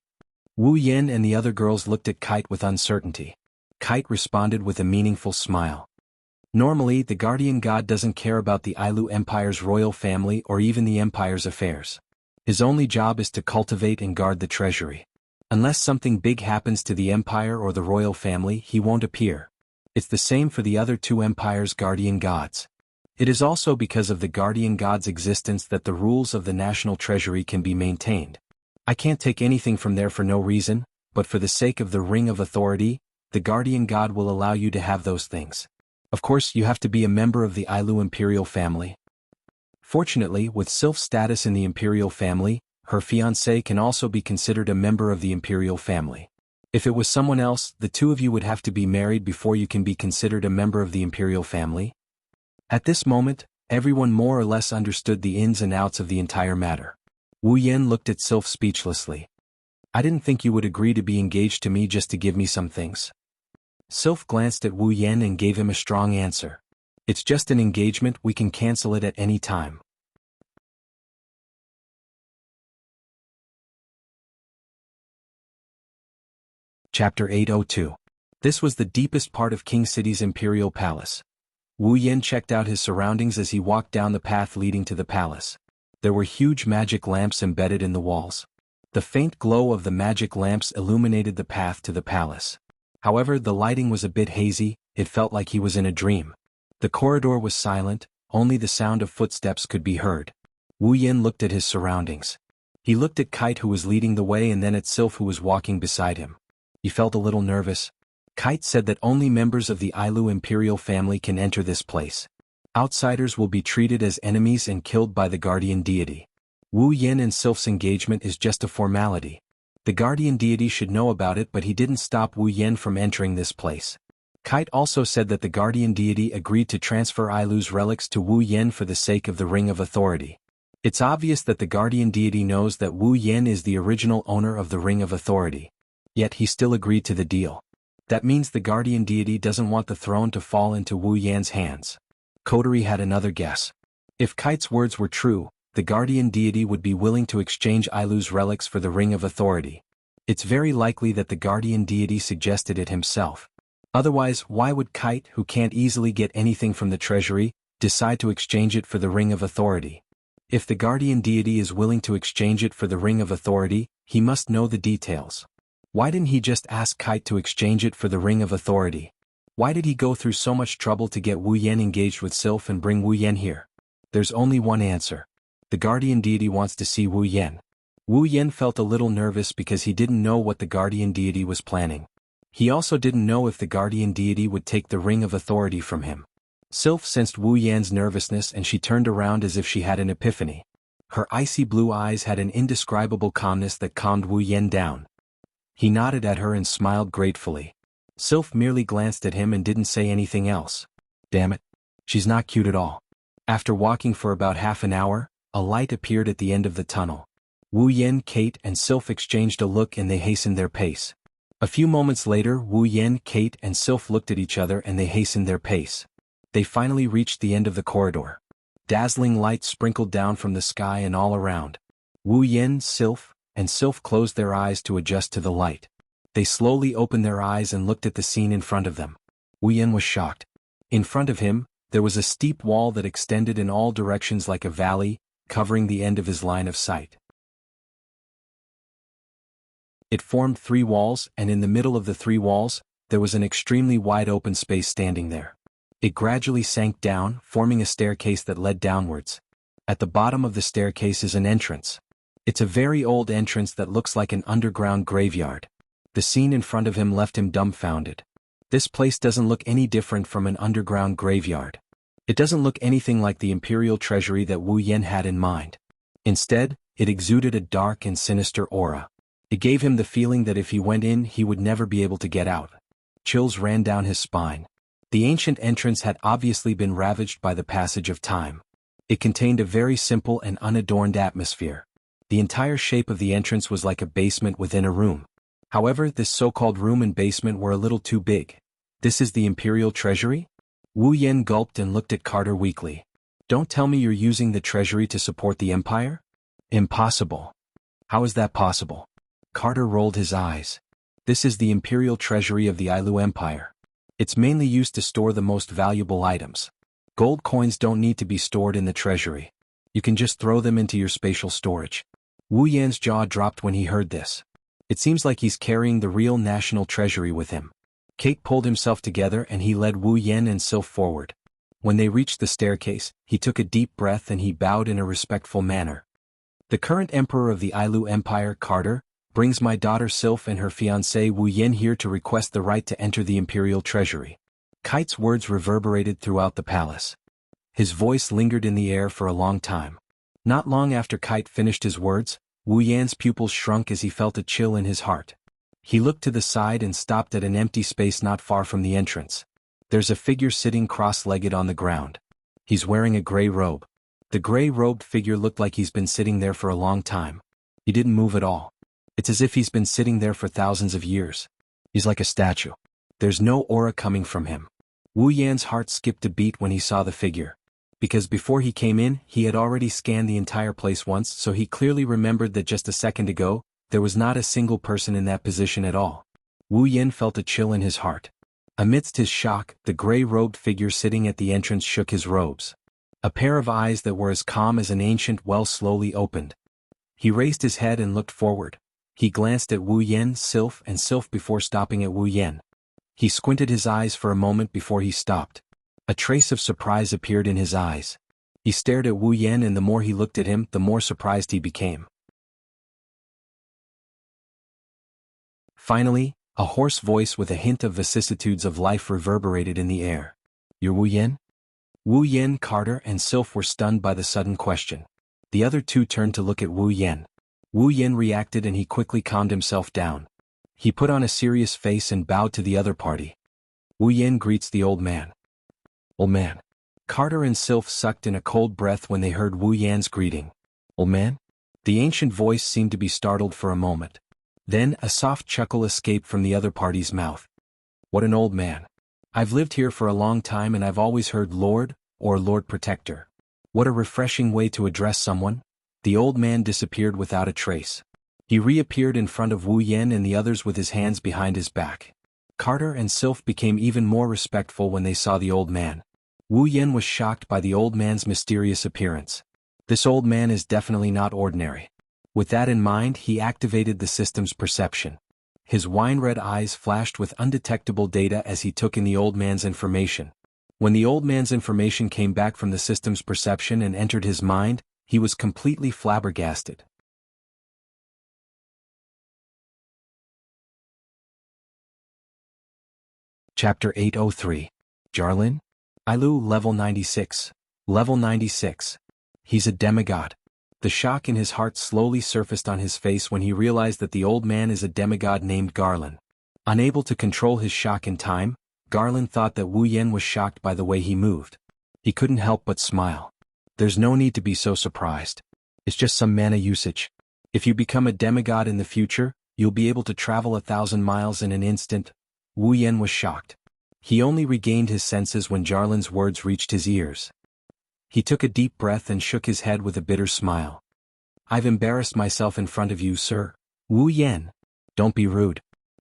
S1: Wu Yen and the other girls looked at Kite with uncertainty. Kite responded with a meaningful smile. Normally, the guardian god doesn't care about the Ailu Empire's royal family or even the empire's affairs. His only job is to cultivate and guard the treasury. Unless something big happens to the empire or the royal family, he won't appear. It's the same for the other two empires' guardian gods. It is also because of the guardian god's existence that the rules of the national treasury can be maintained. I can't take anything from there for no reason, but for the sake of the Ring of Authority, the guardian god will allow you to have those things. Of course, you have to be a member of the Ailu imperial family. Fortunately, with Sylph's status in the imperial family, her fiancé can also be considered a member of the imperial family. If it was someone else, the two of you would have to be married before you can be considered a member of the imperial family. At this moment, everyone more or less understood the ins and outs of the entire matter. Wu Yen looked at Sylph speechlessly. I didn't think you would agree to be engaged to me just to give me some things. Sylph glanced at Wu Yen and gave him a strong answer. It's just an engagement, we can cancel it at any time. Chapter 802. This was the deepest part of King City's imperial palace. Wu Yen checked out his surroundings as he walked down the path leading to the palace. There were huge magic lamps embedded in the walls. The faint glow of the magic lamps illuminated the path to the palace. However, the lighting was a bit hazy, it felt like he was in a dream. The corridor was silent, only the sound of footsteps could be heard. Wu Yen looked at his surroundings. He looked at Kite who was leading the way and then at Sylph who was walking beside him. He felt a little nervous. Kite said that only members of the Ailu imperial family can enter this place. Outsiders will be treated as enemies and killed by the guardian deity. Wu Yen and Sylph's engagement is just a formality. The guardian deity should know about it, but he didn't stop Wu Yen from entering this place. Kite also said that the guardian deity agreed to transfer Ailu's relics to Wu Yen for the sake of the Ring of Authority. It's obvious that the guardian deity knows that Wu Yen is the original owner of the Ring of Authority. Yet he still agreed to the deal. That means the guardian deity doesn't want the throne to fall into Wu Yan's hands. Coterie had another guess. If Kite's words were true, the guardian deity would be willing to exchange Ailu's relics for the Ring of Authority. It's very likely that the guardian deity suggested it himself. Otherwise, why would Kite, who can't easily get anything from the treasury, decide to exchange it for the Ring of Authority? If the guardian deity is willing to exchange it for the Ring of Authority, he must know the details. Why didn't he just ask Kite to exchange it for the Ring of Authority? Why did he go through so much trouble to get Wu Yen engaged with Sylph and bring Wu Yen here? There's only one answer. The guardian deity wants to see Wu Yen. Wu Yen felt a little nervous because he didn't know what the guardian deity was planning. He also didn't know if the guardian deity would take the Ring of Authority from him. Sylph sensed Wu Yan's nervousness and she turned around as if she had an epiphany. Her icy blue eyes had an indescribable calmness that calmed Wu Yen down. He nodded at her and smiled gratefully. Sylph merely glanced at him and didn't say anything else. Damn it. She's not cute at all. After walking for about half an hour, a light appeared at the end of the tunnel. Wu Yen, Kate, and Sylph exchanged a look and they hastened their pace. A few moments later, Wu Yen, Kate, and Sylph looked at each other and they hastened their pace. They finally reached the end of the corridor. Dazzling light sprinkled down from the sky and all around. Wu Yen, Sylph, and Sylph closed their eyes to adjust to the light. They slowly opened their eyes and looked at the scene in front of them. Wu Yen was shocked. In front of him, there was a steep wall that extended in all directions like a valley, covering the end of his line of sight. It formed 3 walls, and in the middle of the 3 walls, there was an extremely wide open space standing there. It gradually sank down, forming a staircase that led downwards. At the bottom of the staircase is an entrance. It's a very old entrance that looks like an underground graveyard. The scene in front of him left him dumbfounded. This place doesn't look any different from an underground graveyard. It doesn't look anything like the imperial treasury that Wu Yan had in mind. Instead, it exuded a dark and sinister aura. It gave him the feeling that if he went in, he would never be able to get out. Chills ran down his spine. The ancient entrance had obviously been ravaged by the passage of time. It contained a very simple and unadorned atmosphere. The entire shape of the entrance was like a basement within a room. However, this so-called room and basement were a little too big. This is the imperial treasury? Wu Yan gulped and looked at Carter weakly. Don't tell me you're using the treasury to support the empire? Impossible. How is that possible? Carter rolled his eyes. This is the imperial treasury of the Ailu Empire. It's mainly used to store the most valuable items. Gold coins don't need to be stored in the treasury. You can just throw them into your spatial storage. Wu Yan's jaw dropped when he heard this. It seems like he's carrying the real national treasury with him. Kate pulled himself together and he led Wu Yan and Sylph forward. When they reached the staircase, he took a deep breath and he bowed in a respectful manner. The current emperor of the Ailu Empire, Carter, brings my daughter Sylph and her fiancé Wu Yan here to request the right to enter the imperial treasury. Kite's words reverberated throughout the palace. His voice lingered in the air for a long time. Not long after Kite finished his words, Wu Yan's pupils shrunk as he felt a chill in his heart. He looked to the side and stopped at an empty space not far from the entrance. There's a figure sitting cross-legged on the ground. He's wearing a gray robe. The gray-robed figure looked like he's been sitting there for a long time. He didn't move at all. It's as if he's been sitting there for thousands of years. He's like a statue. There's no aura coming from him. Wu Yan's heart skipped a beat when he saw the figure. Because before he came in, he had already scanned the entire place once, so he clearly remembered that just a second ago, there was not a single person in that position at all. Wu Yan felt a chill in his heart. Amidst his shock, the gray-robed figure sitting at the entrance shook his robes. A pair of eyes that were as calm as an ancient well slowly opened. He raised his head and looked forward. He glanced at Wu Yan, Sylph before stopping at Wu Yan. He squinted his eyes for a moment before he stopped. A trace of surprise appeared in his eyes. He stared at Wu Yan and the more he looked at him, the more surprised he became. Finally, a hoarse voice with a hint of vicissitudes of life reverberated in the air. You're Wu Yan? Wu Yan, Carter, and Sylph were stunned by the sudden question. The other two turned to look at Wu Yan. Wu Yan reacted and he quickly calmed himself down. He put on a serious face and bowed to the other party. Wu Yan greets the old man. Old man. Carter and Sylph sucked in a cold breath when they heard Wu Yan's greeting. Old man? The ancient voice seemed to be startled for a moment. Then a soft chuckle escaped from the other party's mouth. What an old man. I've lived here for a long time and I've always heard Lord or Lord Protector. What a refreshing way to address someone. The old man disappeared without a trace. He reappeared in front of Wu Yan and the others with his hands behind his back. Carter and Sylph became even more respectful when they saw the old man. Wu Yan was shocked by the old man's mysterious appearance. This old man is definitely not ordinary. With that in mind, he activated the system's perception. His wine-red eyes flashed with undetectable data as he took in the old man's information. When the old man's information came back from the system's perception and entered his mind, he was completely flabbergasted. Chapter 803. Jarlin? Ailu, level 96. Level 96. He's a demigod. The shock in his heart slowly surfaced on his face when he realized that the old man is a demigod named Garland. Unable to control his shock in time, Garland thought that Wu Yan was shocked by the way he moved. He couldn't help but smile. There's no need to be so surprised. It's just some mana usage. If you become a demigod in the future, you'll be able to travel 1,000 miles in an instant. Wu Yan was shocked. He only regained his senses when Jarlin's words reached his ears. He took a deep breath and shook his head with a bitter smile. I've embarrassed myself in front of you, sir. Wu Yan. Don't be rude.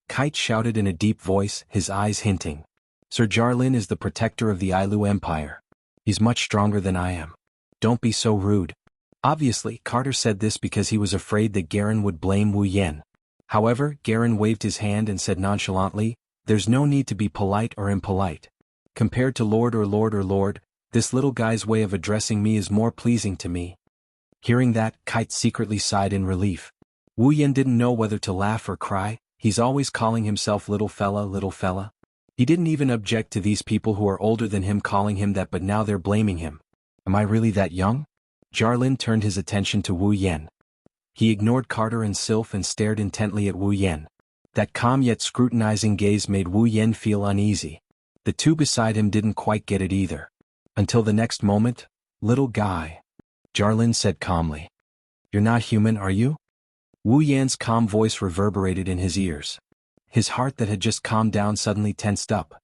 S1: Kite shouted in a deep voice, his eyes hinting. Sir Jarlin is the protector of the Ailu Empire. He's much stronger than I am. Don't be so rude. Obviously, Carter said this because he was afraid that Garen would blame Wu Yan. However, Garen waved his hand and said nonchalantly, there's no need to be polite or impolite. Compared to Lord, this little guy's way of addressing me is more pleasing to me. Hearing that, Kite secretly sighed in relief. Wu Yan didn't know whether to laugh or cry. He's always calling himself little fella, little fella. He didn't even object to these people who are older than him calling him that, but now they're blaming him. Am I really that young? Jarlin turned his attention to Wu Yan. He ignored Carter and Sylph and stared intently at Wu Yan. That calm yet scrutinizing gaze made Wu Yan feel uneasy. The two beside him didn't quite get it either. Until the next moment, little guy, Jarlin said calmly. You're not human, are you? Wu Yan's calm voice reverberated in his ears. His heart that had just calmed down suddenly tensed up.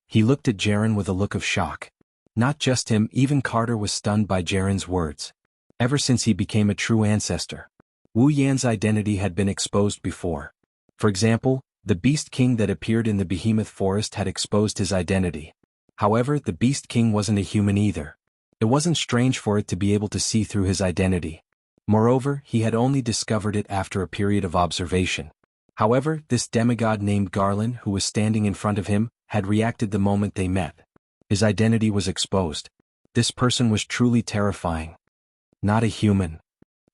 S1: He looked at Jaren with a look of shock. Not just him, even Carter was stunned by Jaren's words. Ever since he became a true ancestor, Wu Yan's identity had been exposed before. For example, the Beast King that appeared in the Behemoth Forest had exposed his identity. However, the Beast King wasn't a human either. It wasn't strange for it to be able to see through his identity. Moreover, he had only discovered it after a period of observation. However, this demigod named Garland, who was standing in front of him, had reacted the moment they met. His identity was exposed. This person was truly terrifying. Not a human.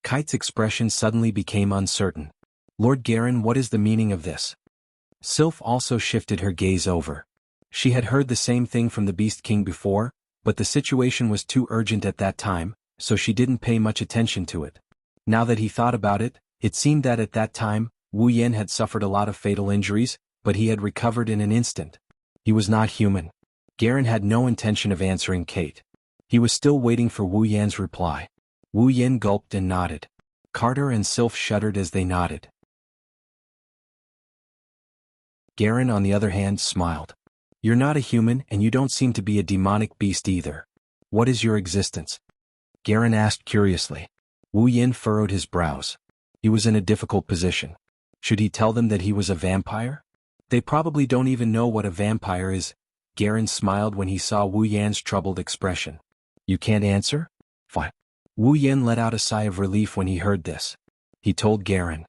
S1: Kite's expression suddenly became uncertain. Lord Garen, what is the meaning of this? Sylph also shifted her gaze over. She had heard the same thing from the Beast King before, but the situation was too urgent at that time, so she didn't pay much attention to it. Now that he thought about it, it seemed that at that time, Wu Yan had suffered a lot of fatal injuries, but he had recovered in an instant. He was not human. Garen had no intention of answering Kate. He was still waiting for Wu Yan's reply. Wu Yan gulped and nodded. Carter and Sylph shuddered as they nodded. Garen, on the other hand, smiled. You're not a human, and you don't seem to be a demonic beast either. What is your existence? Garen asked curiously. Wu Yan furrowed his brows. He was in a difficult position. Should he tell them that he was a vampire? They probably don't even know what a vampire is. Garen smiled when he saw Wu Yan's troubled expression. You can't answer? Fine. Wu Yan let out a sigh of relief when he heard this. He told Garen.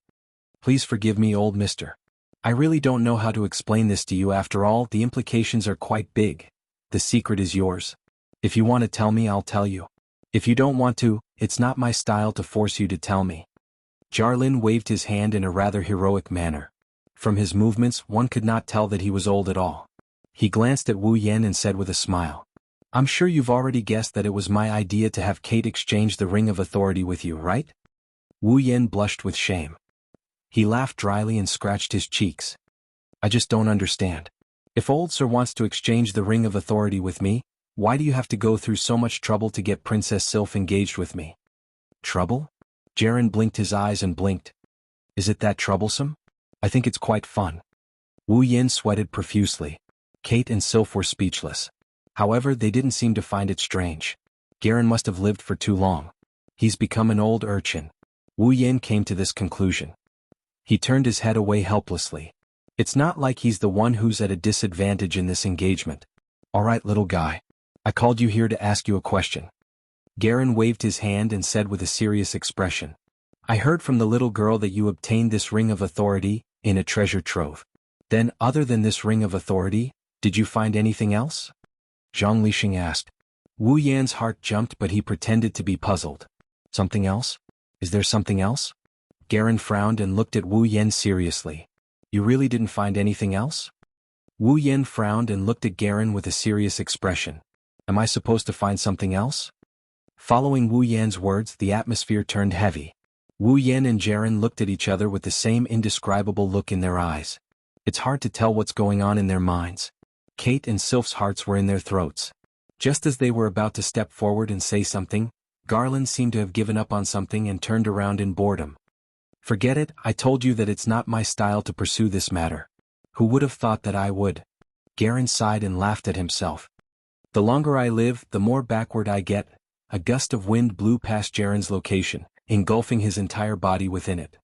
S1: Please forgive me, old mister. I really don't know how to explain this to you. After all, the implications are quite big. The secret is yours. If you want to tell me, I'll tell you. If you don't want to, it's not my style to force you to tell me. Jarlin waved his hand in a rather heroic manner. From his movements, one could not tell that he was old at all. He glanced at Wu Yan and said with a smile. I'm sure you've already guessed that it was my idea to have Kate exchange the Ring of Authority with you, right? Wu Yan blushed with shame. He laughed dryly and scratched his cheeks. I just don't understand. If old Sir wants to exchange the Ring of Authority with me, why do you have to go through so much trouble to get Princess Sylph engaged with me? Trouble? Jaren blinked his eyes and blinked. Is it that troublesome? I think it's quite fun. Wu Yan sweated profusely. Kate and Sylph were speechless. However, they didn't seem to find it strange. Garen must have lived for too long. He's become an old urchin. Wu Yan came to this conclusion. He turned his head away helplessly. It's not like he's the one who's at a disadvantage in this engagement. All right, little guy. I called you here to ask you a question. Garen waved his hand and said with a serious expression. I heard from the little girl that you obtained this Ring of Authority in a treasure trove. Then, other than this Ring of Authority, did you find anything else? Zhang Lixing asked. Wu Yan's heart jumped, but he pretended to be puzzled. Something else? Is there something else? Garen frowned and looked at Wu Yan seriously. You really didn't find anything else? Wu Yan frowned and looked at Garen with a serious expression. Am I supposed to find something else? Following Wu Yan's words, the atmosphere turned heavy. Wu Yan and Jaren looked at each other with the same indescribable look in their eyes. It's hard to tell what's going on in their minds. Kate and Sylph's hearts were in their throats. Just as they were about to step forward and say something, Garland seemed to have given up on something and turned around in boredom. Forget it, I told you that it's not my style to pursue this matter. Who would have thought that I would? Garen sighed and laughed at himself. The longer I live, the more backward I get. A gust of wind blew past Jaren's location, engulfing his entire body within it.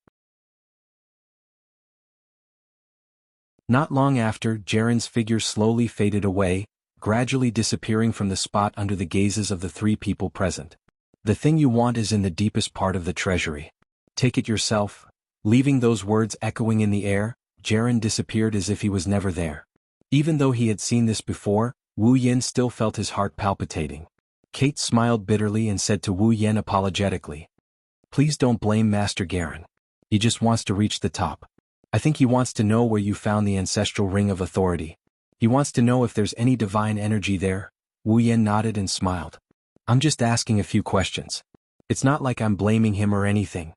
S1: Not long after, Jaren's figure slowly faded away, gradually disappearing from the spot under the gazes of the three people present. The thing you want is in the deepest part of the treasury. Take it yourself. Leaving those words echoing in the air, Jaren disappeared as if he was never there. Even though he had seen this before, Wu Yan still felt his heart palpitating. Kate smiled bitterly and said to Wu Yan apologetically, Please don't blame Master Garen. He just wants to reach the top. I think he wants to know where you found the ancestral ring of authority. He wants to know if there's any divine energy there." Wu Yan nodded and smiled. "I'm just asking a few questions. It's not like I'm blaming him or anything."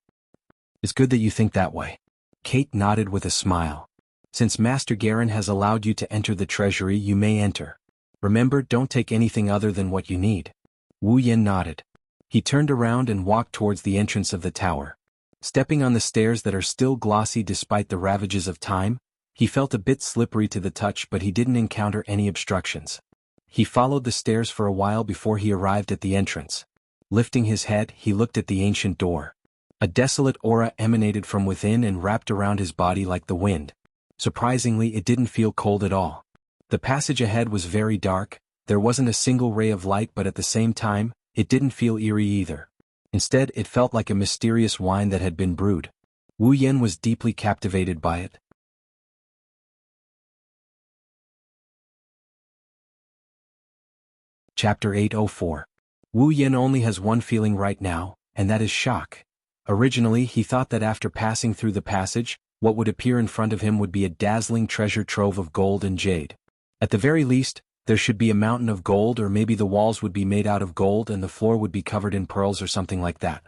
S1: "It's good that you think that way." Kate nodded with a smile. "Since Master Garen has allowed you to enter the treasury, you may enter. Remember, don't take anything other than what you need." Wu Yan nodded. He turned around and walked towards the entrance of the tower. Stepping on the stairs that are still glossy despite the ravages of time, he felt a bit slippery to the touch, but he didn't encounter any obstructions. He followed the stairs for a while before he arrived at the entrance. Lifting his head, he looked at the ancient door. A desolate aura emanated from within and wrapped around his body like the wind. Surprisingly, it didn't feel cold at all. The passage ahead was very dark, there wasn't a single ray of light, but at the same time, it didn't feel eerie either. Instead, it felt like a mysterious wine that had been brewed. Wu Yan was deeply captivated by it. Chapter 804. Wu Yan only has one feeling right now, and that is shock. Originally, he thought that after passing through the passage, what would appear in front of him would be a dazzling treasure trove of gold and jade. At the very least, there should be a mountain of gold, or maybe the walls would be made out of gold and the floor would be covered in pearls or something like that.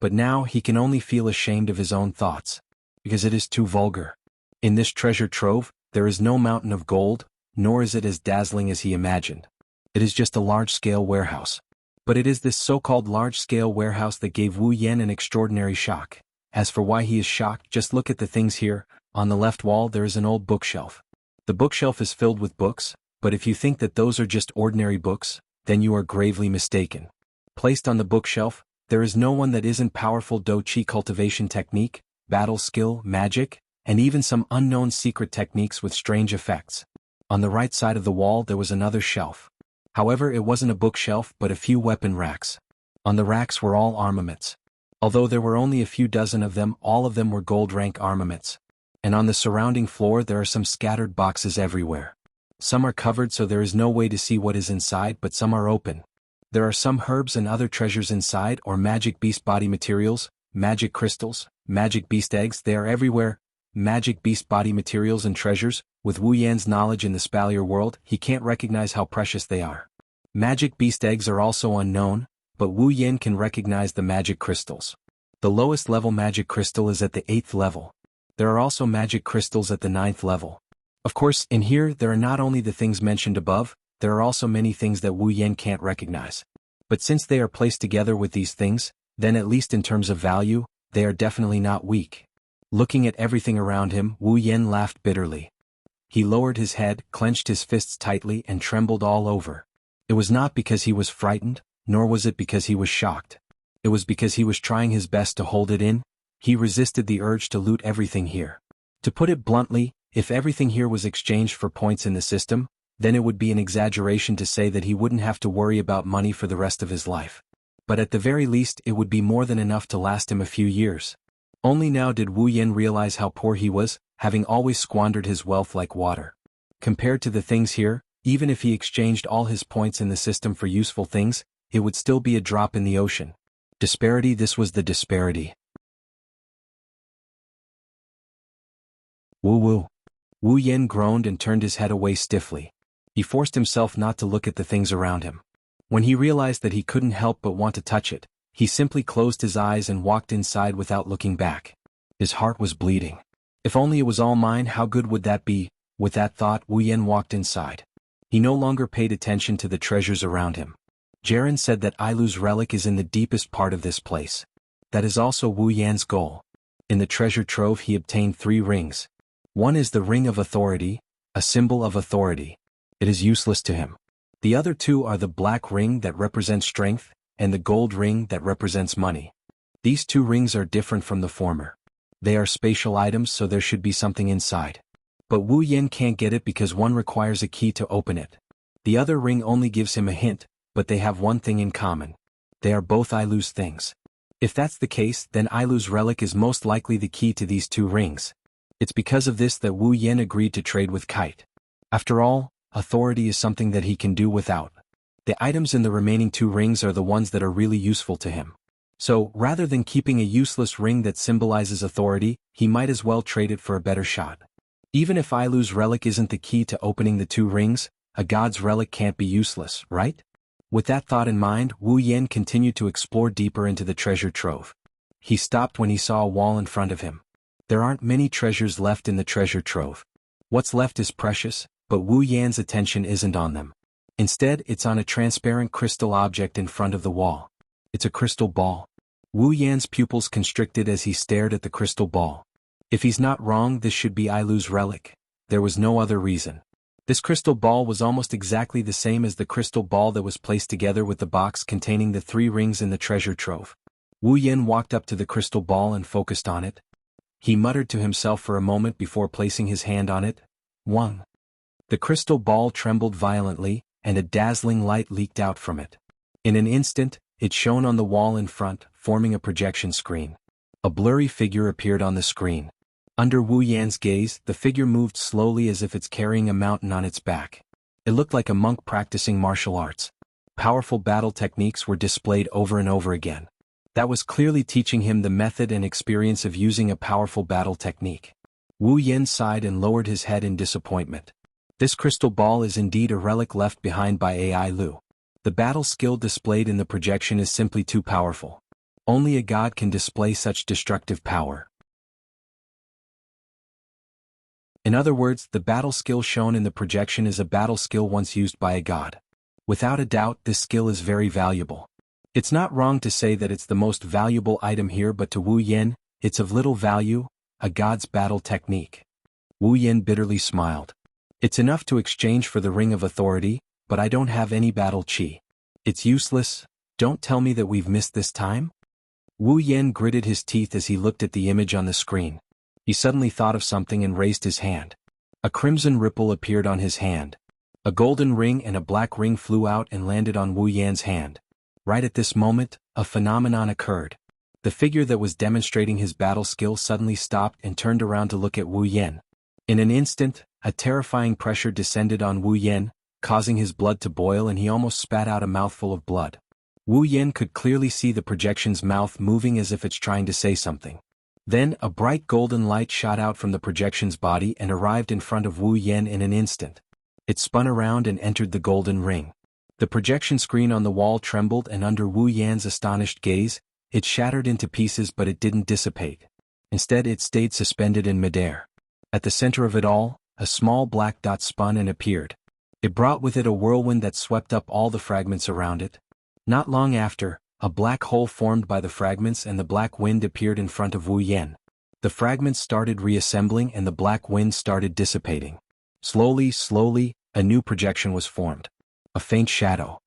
S1: But now he can only feel ashamed of his own thoughts. Because it is too vulgar. In this treasure trove, there is no mountain of gold, nor is it as dazzling as he imagined. It is just a large-scale warehouse. But it is this so-called large-scale warehouse that gave Wu Yan an extraordinary shock. As for why he is shocked, just look at the things here. On the left wall there is an old bookshelf. The bookshelf is filled with books, but if you think that those are just ordinary books, then you are gravely mistaken. Placed on the bookshelf, there is no one that isn't powerful do-chi cultivation technique, battle skill, magic, and even some unknown secret techniques with strange effects. On the right side of the wall there was another shelf. However, it wasn't a bookshelf but a few weapon racks. On the racks were all armaments. Although there were only a few dozen of them, all of them were gold rank armaments. And on the surrounding floor there are some scattered boxes everywhere. Some are covered so there is no way to see what is inside, but some are open. There are some herbs and other treasures inside, or magic beast body materials, magic crystals, magic beast eggs, they are everywhere. Magic beast body materials and treasures. With Wu Yan's knowledge in the Spalier world, he can't recognize how precious they are. Magic beast eggs are also unknown, but Wu Yan can recognize the magic crystals. The lowest level magic crystal is at the 8th level. There are also magic crystals at the 9th level. Of course, in here there are not only the things mentioned above, there are also many things that Wu Yan can't recognize. But since they are placed together with these things, then at least in terms of value, they are definitely not weak. Looking at everything around him, Wu Yan laughed bitterly. He lowered his head, clenched his fists tightly, and trembled all over. It was not because he was frightened, nor was it because he was shocked. It was because he was trying his best to hold it in. He resisted the urge to loot everything here. To put it bluntly, if everything here was exchanged for points in the system, then it would be an exaggeration to say that he wouldn't have to worry about money for the rest of his life. But at the very least it would be more than enough to last him a few years. Only now did Wu Yan realize how poor he was, having always squandered his wealth like water. Compared to the things here, even if he exchanged all his points in the system for useful things, it would still be a drop in the ocean. Disparity, this was the disparity. Woo. Wu Yan groaned and turned his head away stiffly. He forced himself not to look at the things around him. When he realized that he couldn't help but want to touch it, he simply closed his eyes and walked inside without looking back. His heart was bleeding. If only it was all mine, how good would that be? With that thought, Wu Yan walked inside. He no longer paid attention to the treasures around him. Jaren said that Ailu's relic is in the deepest part of this place. That is also Wu Yan's goal. In the treasure trove he obtained 3 rings. One is the Ring of Authority, a symbol of authority. It is useless to him. The other 2 are the black ring that represents strength, and the gold ring that represents money. These 2 rings are different from the former. They are spatial items, so there should be something inside. But Wu Yan can't get it because one requires a key to open it. The other ring only gives him a hint, but they have one thing in common. They are both Ailu's things. If that's the case, then Ailu's relic is most likely the key to these 2 rings. It's because of this that Wu Yan agreed to trade with Kite. After all, authority is something that he can do without. The items in the remaining 2 rings are the ones that are really useful to him. So, rather than keeping a useless ring that symbolizes authority, he might as well trade it for a better shot. Even if Ailu's relic isn't the key to opening the two rings, a god's relic can't be useless, right? With that thought in mind, Wu Yan continued to explore deeper into the treasure trove. He stopped when he saw a wall in front of him. There aren't many treasures left in the treasure trove. What's left is precious, but Wu Yan's attention isn't on them. Instead, it's on a transparent crystal object in front of the wall. It's a crystal ball. Wu Yan's pupils constricted as he stared at the crystal ball. If he's not wrong, this should be Ailu's relic. There was no other reason. This crystal ball was almost exactly the same as the crystal ball that was placed together with the box containing the 3 rings in the treasure trove. Wu Yan walked up to the crystal ball and focused on it. He muttered to himself for a moment before placing his hand on it. Wang. The crystal ball trembled violently, and a dazzling light leaked out from it. In an instant, it shone on the wall in front, forming a projection screen. A blurry figure appeared on the screen. Under Wu Yan's gaze, the figure moved slowly as if it's carrying a mountain on its back. It looked like a monk practicing martial arts. Powerful battle techniques were displayed over and over again. That was clearly teaching him the method and experience of using a powerful battle technique. Wu Yan sighed and lowered his head in disappointment. This crystal ball is indeed a relic left behind by AI Lu. The battle skill displayed in the projection is simply too powerful. Only a god can display such destructive power. In other words, the battle skill shown in the projection is a battle skill once used by a god. Without a doubt, this skill is very valuable. It's not wrong to say that it's the most valuable item here, but to Wu Yan, it's of little value, a god's battle technique. Wu Yan bitterly smiled. It's enough to exchange for the Ring of Authority, but I don't have any battle chi. It's useless. Don't tell me that we've missed this time? Wu Yan gritted his teeth as he looked at the image on the screen. He suddenly thought of something and raised his hand. A crimson ripple appeared on his hand. A golden ring and a black ring flew out and landed on Wu Yan's hand. Right at this moment, a phenomenon occurred. The figure that was demonstrating his battle skill suddenly stopped and turned around to look at Wu Yan. In an instant, a terrifying pressure descended on Wu Yan, causing his blood to boil, and he almost spat out a mouthful of blood. Wu Yan could clearly see the projection's mouth moving as if it's trying to say something. Then, a bright golden light shot out from the projection's body and arrived in front of Wu Yan in an instant. It spun around and entered the golden ring. The projection screen on the wall trembled, and under Wu Yan's astonished gaze, it shattered into pieces, but it didn't dissipate. Instead, it stayed suspended in midair. At the center of it all, a small black dot spun and appeared. It brought with it a whirlwind that swept up all the fragments around it. Not long after, a black hole formed by the fragments and the black wind appeared in front of Wu Yan. The fragments started reassembling and the black wind started dissipating. Slowly, a new projection was formed. A faint shadow.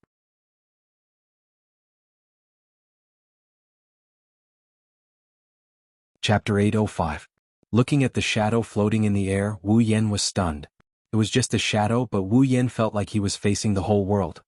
S1: Chapter 805. Looking at the shadow floating in the air, Wu Yan was stunned. It was just a shadow, but Wu Yan felt like he was facing the whole world.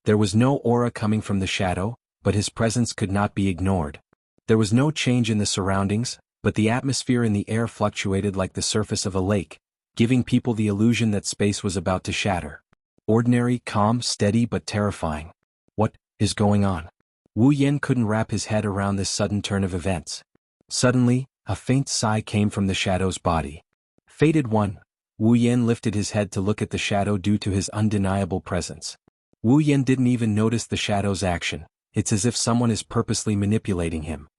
S1: There was no aura coming from the shadow, but his presence could not be ignored. There was no change in the surroundings, but the atmosphere in the air fluctuated like the surface of a lake, giving people the illusion that space was about to shatter. Ordinary, calm, steady, but terrifying. What is going on? Wu Yan couldn't wrap his head around this sudden turn of events. Suddenly, a faint sigh came from the shadow's body. Fated one. Wu Yan lifted his head to look at the shadow due to his undeniable presence. Wu Yan didn't even notice the shadow's action. It's as if someone is purposely manipulating him.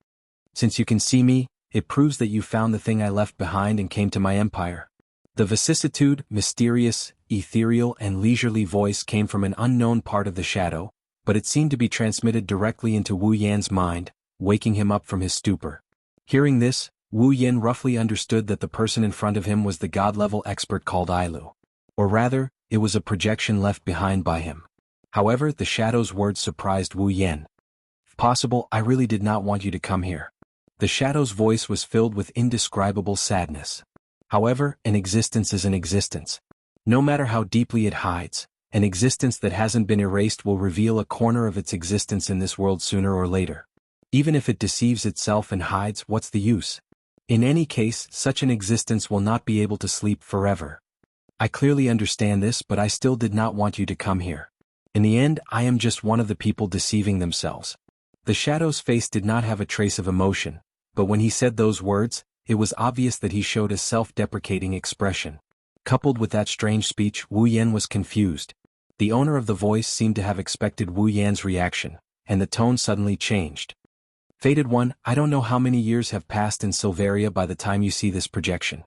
S1: Since you can see me, it proves that you found the thing I left behind and came to my empire. The vicissitude, mysterious, ethereal, and leisurely voice came from an unknown part of the shadow, but it seemed to be transmitted directly into Wu Yan's mind, waking him up from his stupor. Hearing this, Wu Yan roughly understood that the person in front of him was the god-level expert called Ailu. Or rather, it was a projection left behind by him. However, the shadow's words surprised Wu Yan. If possible, I really did not want you to come here. The shadow's voice was filled with indescribable sadness. However, an existence is an existence. No matter how deeply it hides, an existence that hasn't been erased will reveal a corner of its existence in this world sooner or later. Even if it deceives itself and hides, what's the use? In any case, such an existence will not be able to sleep forever. I clearly understand this, but I still did not want you to come here. In the end, I am just one of the people deceiving themselves. The shadow's face did not have a trace of emotion, but when he said those words, it was obvious that he showed a self-deprecating expression. Coupled with that strange speech, Wu Yan was confused. The owner of the voice seemed to have expected Wu Yan's reaction, and the tone suddenly changed. Fated One, I don't know how many years have passed in Silveria by the time you see this projection.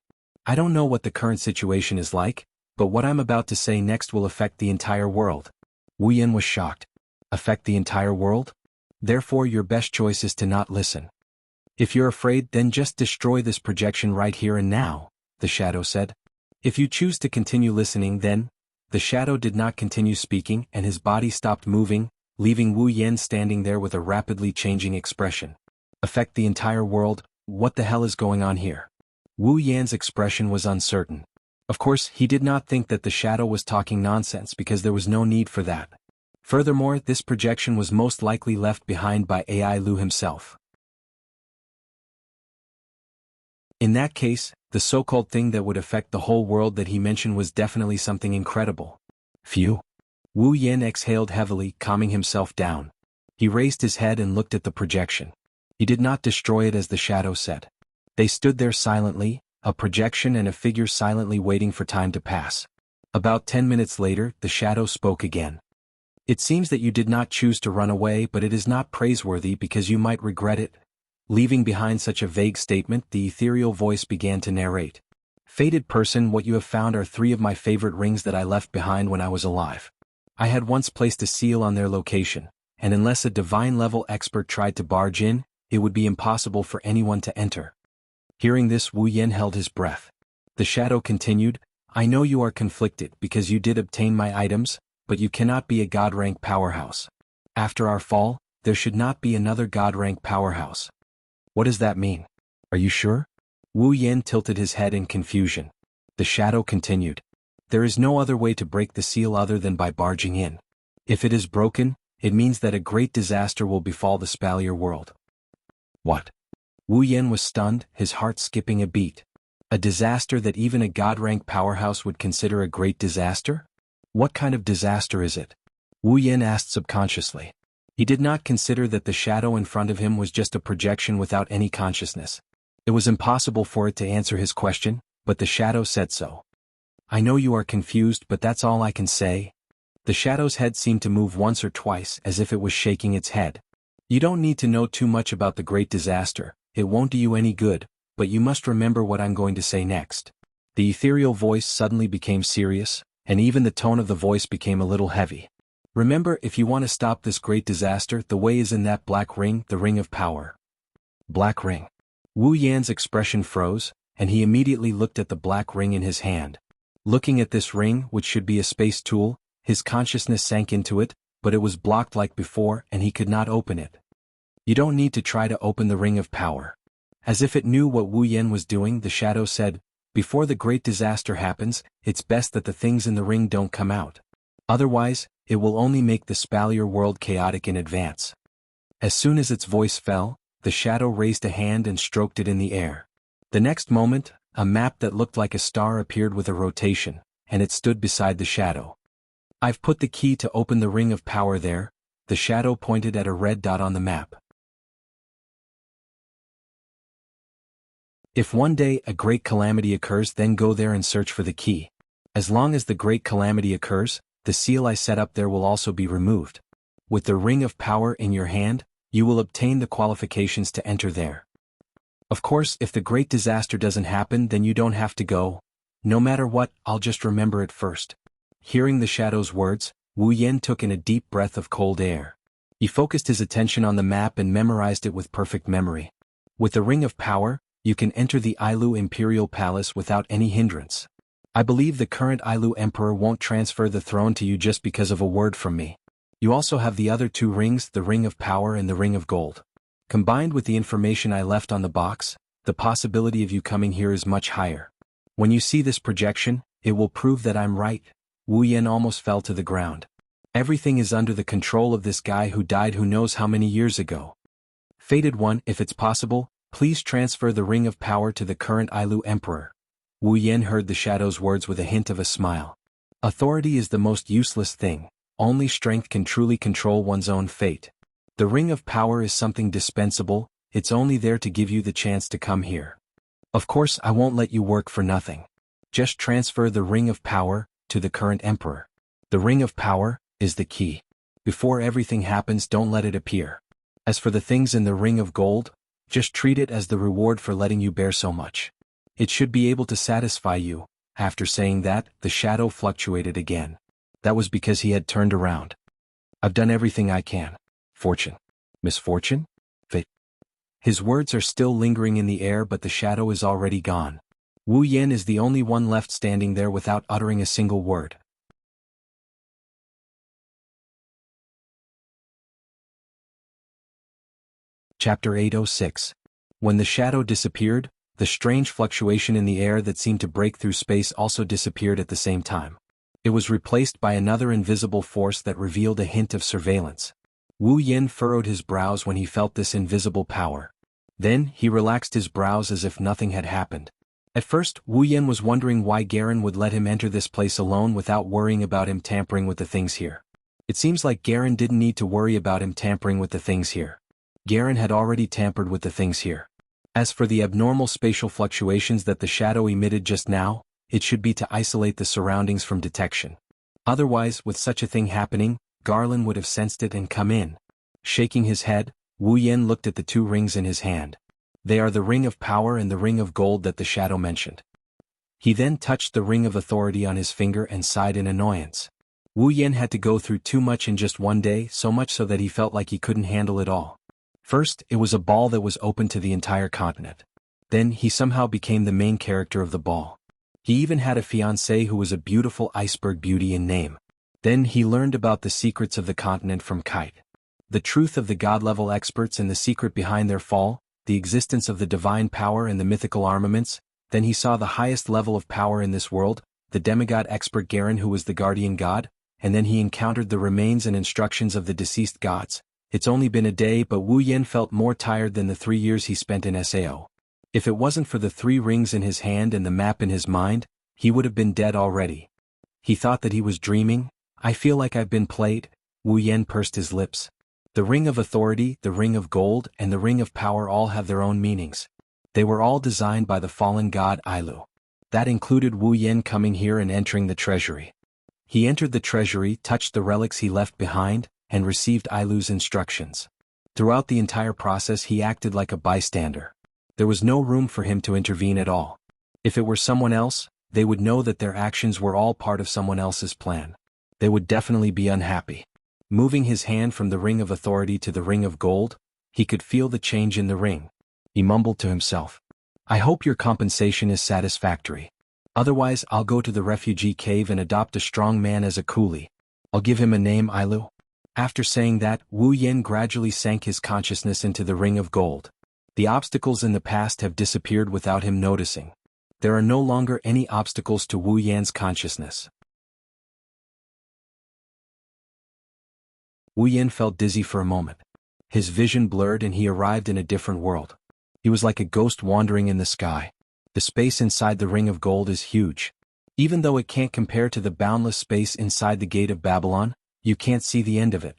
S1: I don't know what the current situation is like, but what I'm about to say next will affect the entire world. Wu Yan was shocked. Affect the entire world? Therefore your best choice is to not listen. If you're afraid, then just destroy this projection right here and now, the shadow said. If you choose to continue listening, then... The shadow did not continue speaking and his body stopped moving, leaving Wu Yan standing there with a rapidly changing expression. Affect the entire world? What the hell is going on here? Wu Yan's expression was uncertain. Of course, he did not think that the shadow was talking nonsense because there was no need for that. Furthermore, this projection was most likely left behind by AI Lu himself. In that case, the so-called thing that would affect the whole world that he mentioned was definitely something incredible. Phew. Wu Yan exhaled heavily, calming himself down. He raised his head and looked at the projection. He did not destroy it as the shadow said. They stood there silently, a projection and a figure silently waiting for time to pass. About 10 minutes later, the shadow spoke again. It seems that you did not choose to run away, but it is not praiseworthy because you might regret it. Leaving behind such a vague statement, the ethereal voice began to narrate. Fated person, what you have found are 3 of my favorite rings that I left behind when I was alive. I had once placed a seal on their location, and unless a divine-level expert tried to barge in, it would be impossible for anyone to enter. Hearing this, Wu Yan held his breath. The shadow continued, I know you are conflicted because you did obtain my items, but you cannot be a god-rank powerhouse. After our fall, there should not be another god-rank powerhouse. What does that mean? Are you sure? Wu Yan tilted his head in confusion. The shadow continued. There is no other way to break the seal other than by barging in. If it is broken, it means that a great disaster will befall the Spalier world. What? Wu Yan was stunned, his heart skipping a beat. A disaster that even a god-rank powerhouse would consider a great disaster? What kind of disaster is it? Wu Yan asked subconsciously. He did not consider that the shadow in front of him was just a projection without any consciousness. It was impossible for it to answer his question, but the shadow said so. I know you are confused, but that's all I can say. The shadow's head seemed to move once or twice as if it was shaking its head. You don't need to know too much about the great disaster, it won't do you any good, but you must remember what I'm going to say next. The ethereal voice suddenly became serious, and even the tone of the voice became a little heavy. Remember, if you want to stop this great disaster, the way is in that black ring, the ring of power. Black ring. Wu Yan's expression froze, and he immediately looked at the black ring in his hand. Looking at this ring, which should be a space tool, his consciousness sank into it, but it was blocked like before and he could not open it. You don't need to try to open the ring of power. As if it knew what Wu Yan was doing, the shadow said, before the great disaster happens, it's best that the things in the ring don't come out. Otherwise, it will only make the Spalier world chaotic in advance. As soon as its voice fell, the shadow raised a hand and stroked it in the air. The next moment, a map that looked like a star appeared with a rotation, and it stood beside the shadow. I've put the key to open the ring of power there, the shadow pointed at a red dot on the map. If one day a great calamity occurs, then go there and search for the key. As long as the great calamity occurs, the seal I set up there will also be removed. With the ring of power in your hand, you will obtain the qualifications to enter there. Of course, if the great disaster doesn't happen, then you don't have to go. No matter what, I'll just remember it first. Hearing the shadow's words, Wu Yan took in a deep breath of cold air. He focused his attention on the map and memorized it with perfect memory. With the ring of power, you can enter the Ailu Imperial Palace without any hindrance. I believe the current Ailu Emperor won't transfer the throne to you just because of a word from me. You also have the other 2 rings, the ring of power and the ring of gold. Combined with the information I left on the box, the possibility of you coming here is much higher. When you see this projection, it will prove that I'm right. Wu Yan almost fell to the ground. Everything is under the control of this guy who died who knows how many years ago. Fated One, if it's possible, please transfer the ring of power to the current Ailu Emperor. Wu Yan heard the shadow's words with a hint of a smile. Authority is the most useless thing, only strength can truly control one's own fate. The ring of power is something dispensable, it's only there to give you the chance to come here. Of course I won't let you work for nothing. Just transfer the ring of power to the current emperor. The ring of power is the key. Before everything happens, don't let it appear. As for the things in the ring of gold, just treat it as the reward for letting you bear so much. It should be able to satisfy you. After saying that, the shadow fluctuated again. That was because he had turned around. I've done everything I can. Fortune. Misfortune? Fate. His words are still lingering in the air, but the shadow is already gone. Wu Yan is the only one left standing there without uttering a single word. Chapter 806. When the shadow disappeared, the strange fluctuation in the air that seemed to break through space also disappeared at the same time. It was replaced by another invisible force that revealed a hint of surveillance. Wu Yan furrowed his brows when he felt this invisible power. Then, he relaxed his brows as if nothing had happened. At first, Wu Yan was wondering why Garen would let him enter this place alone without worrying about him tampering with the things here. It seems like Garen didn't need to worry about him tampering with the things here. Garen had already tampered with the things here. As for the abnormal spatial fluctuations that the shadow emitted just now, it should be to isolate the surroundings from detection. Otherwise, with such a thing happening, Garland would have sensed it and come in. Shaking his head, Wu Yan looked at the two rings in his hand. They are the ring of power and the ring of gold that the shadow mentioned. He then touched the ring of authority on his finger and sighed in annoyance. Wu Yan had to go through too much in just one day, so much so that he felt like he couldn't handle it all. First, it was a ball that was open to the entire continent. Then, he somehow became the main character of the ball. He even had a fiancée who was a beautiful iceberg beauty in name. Then he learned about the secrets of the continent from Kite. The truth of the god-level experts and the secret behind their fall, the existence of the divine power and the mythical armaments. Then he saw the highest level of power in this world, the demigod expert Garen who was the guardian god, and then he encountered the remains and instructions of the deceased gods. It's only been a day, but Wu Yan felt more tired than the 3 years he spent in Sao. If it wasn't for the 3 rings in his hand and the map in his mind, he would have been dead already. He thought that he was dreaming. I feel like I've been played. Wu Yan pursed his lips. The ring of authority, the ring of gold, and the ring of power all have their own meanings. They were all designed by the fallen god Ailu. That included Wu Yan coming here and entering the treasury. He entered the treasury, touched the relics he left behind, and received Ailu's instructions. Throughout the entire process he acted like a bystander. There was no room for him to intervene at all. If it were someone else, they would know that their actions were all part of someone else's plan. They would definitely be unhappy. Moving his hand from the ring of authority to the ring of gold, he could feel the change in the ring. He mumbled to himself. I hope your compensation is satisfactory. Otherwise I'll go to the refugee cave and adopt a strong man as a coolie. I'll give him a name, Ailu. After saying that, Wu Yan gradually sank his consciousness into the ring of gold. The obstacles in the past have disappeared without him noticing. There are no longer any obstacles to Wu Yan's consciousness. Wu Yan felt dizzy for a moment. His vision blurred and he arrived in a different world. He was like a ghost wandering in the sky. The space inside the ring of gold is huge. Even though it can't compare to the boundless space inside the gate of Babylon, you can't see the end of it.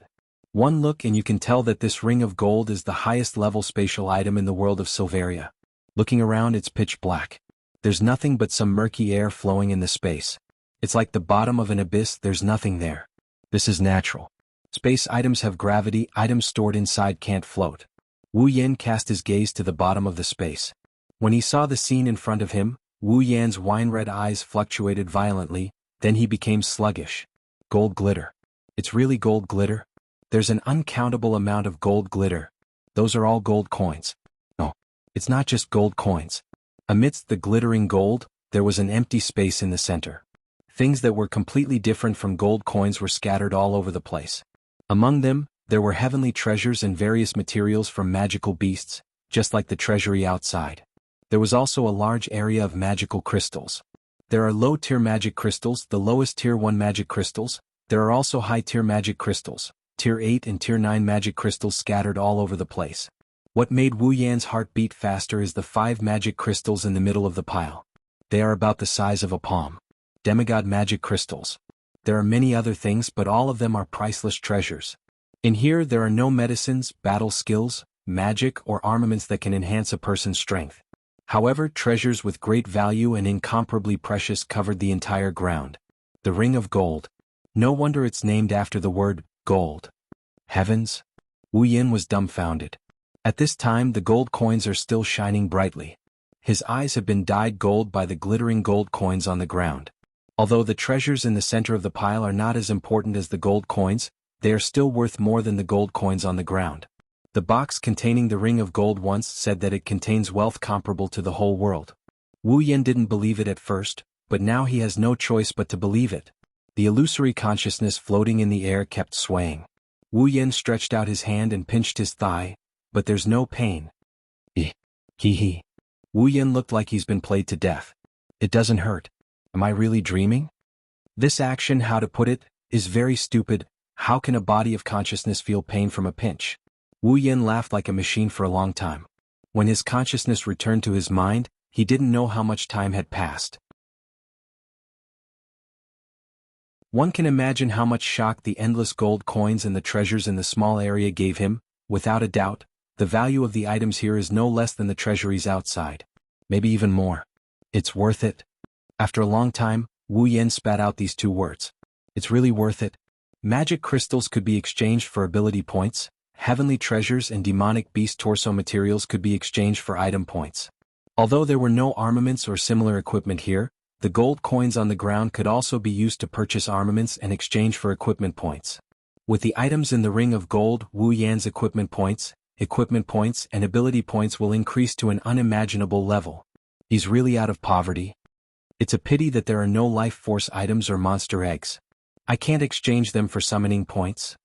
S1: One look and you can tell that this ring of gold is the highest level spatial item in the world of Silveria. Looking around, it's pitch black. There's nothing but some murky air flowing in the space. It's like the bottom of an abyss, there's nothing there. This is natural. Space items have gravity, items stored inside can't float. Wu Yan cast his gaze to the bottom of the space. When he saw the scene in front of him, Wu Yan's wine-red eyes fluctuated violently, then he became sluggish. Gold glitter. It's really gold glitter? There's an uncountable amount of gold glitter. Those are all gold coins. No, it's not just gold coins. Amidst the glittering gold, there was an empty space in the center. Things that were completely different from gold coins were scattered all over the place. Among them, there were heavenly treasures and various materials from magical beasts, just like the treasury outside. There was also a large area of magical crystals. There are low-tier magic crystals, the lowest tier 1 magic crystals. There are also high-tier magic crystals, tier 8 and tier 9 magic crystals scattered all over the place. What made Wu Yan's heart beat faster is the 5 magic crystals in the middle of the pile. They are about the size of a palm. Demigod magic crystals. There are many other things, but all of them are priceless treasures. In here there are no medicines, battle skills, magic or armaments that can enhance a person's strength. However, treasures with great value and incomparably precious covered the entire ground. The Ring of Gold. No wonder it's named after the word, gold. Heavens! Wu Yin was dumbfounded. At this time the gold coins are still shining brightly. His eyes have been dyed gold by the glittering gold coins on the ground. Although the treasures in the center of the pile are not as important as the gold coins, they are still worth more than the gold coins on the ground. The box containing the Ring of Gold once said that it contains wealth comparable to the whole world. Wu Yin didn't believe it at first, but now he has no choice but to believe it. The illusory consciousness floating in the air kept swaying. Wu Yin stretched out his hand and pinched his thigh, but there's no pain. Hee. Wu Yin looked like he's been played to death. It doesn't hurt. Am I really dreaming? This action, how to put it, is very stupid. How can a body of consciousness feel pain from a pinch? Wu Yin laughed like a machine for a long time. When his consciousness returned to his mind, he didn't know how much time had passed. One can imagine how much shock the endless gold coins and the treasures in the small area gave him. Without a doubt, the value of the items here is no less than the treasuries outside. Maybe even more. It's worth it. After a long time, Wu Yin spat out these two words. It's really worth it. Magic crystals could be exchanged for ability points. Heavenly treasures and demonic beast torso materials could be exchanged for item points. Although there were no armaments or similar equipment here, the gold coins on the ground could also be used to purchase armaments and exchange for equipment points. With the items in the Ring of Gold, Wu Yan's equipment points, and ability points will increase to an unimaginable level. He's really out of poverty. It's a pity that there are no life force items or monster eggs. I can't exchange them for summoning points.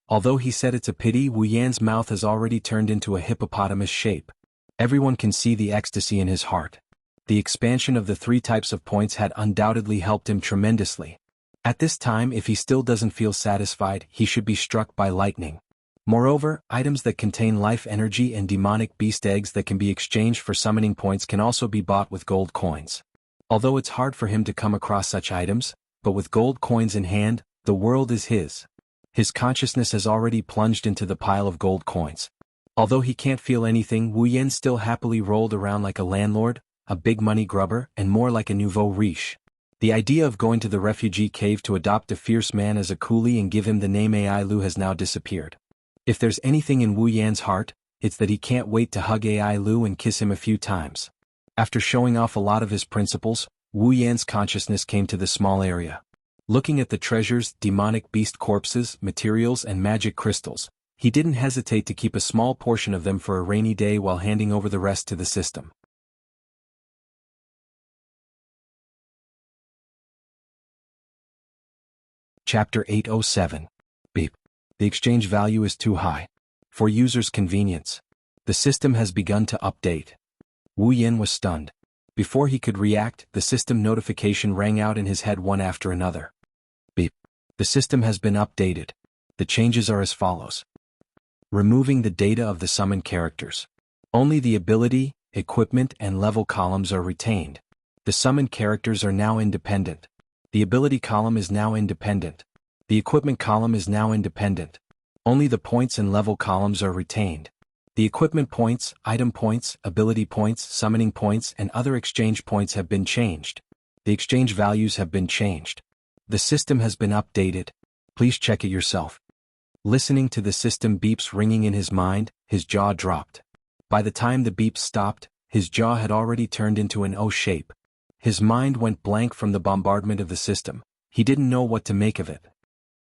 S1: Although he said it's a pity, Wu Yan's mouth has already turned into a hippopotamus shape. Everyone can see the ecstasy in his heart. The expansion of the 3 types of points had undoubtedly helped him tremendously. At this time, if he still doesn't feel satisfied, he should be struck by lightning. Moreover, items that contain life energy and demonic beast eggs that can be exchanged for summoning points can also be bought with gold coins. Although it's hard for him to come across such items, but with gold coins in hand, the world is his. His consciousness has already plunged into the pile of gold coins. Although he can't feel anything, Wu Yin still happily rolled around like a landlord, a big money grubber, and more like a nouveau riche. The idea of going to the refugee cave to adopt a fierce man as a coolie and give him the name AI Lu has now disappeared. If there's anything in Wu Yan's heart, it's that he can't wait to hug AI Lu and kiss him a few times. After showing off a lot of his principles, Wu Yan's consciousness came to the small area. Looking at the treasures, demonic beast corpses, materials and magic crystals, he didn't hesitate to keep a small portion of them for a rainy day while handing over the rest to the system. Chapter 807. Beep. The exchange value is too high. For users' convenience. The system has begun to update. Wu Yin was stunned. Before he could react, the system notification rang out in his head one after another. Beep. The system has been updated. The changes are as follows. Removing the data of the summoned characters. Only the ability, equipment and level columns are retained. The summoned characters are now independent. The ability column is now independent. The equipment column is now independent. Only the points and level columns are retained. The equipment points, item points, ability points, summoning points and other exchange points have been changed. The exchange values have been changed. The system has been updated. Please check it yourself. Listening to the system beeps ringing in his mind, his jaw dropped. By the time the beeps stopped, his jaw had already turned into an O shape. His mind went blank from the bombardment of the system. He didn't know what to make of it.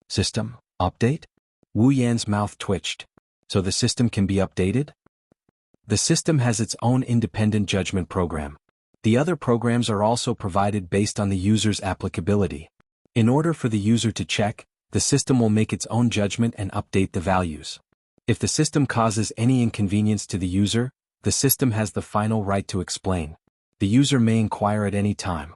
S1: System? Update? Wu Yan's mouth twitched. So the system can be updated? The system has its own independent judgment program. The other programs are also provided based on the user's applicability. In order for the user to check, the system will make its own judgment and update the values. If the system causes any inconvenience to the user, the system has the final right to explain. The user may inquire at any time.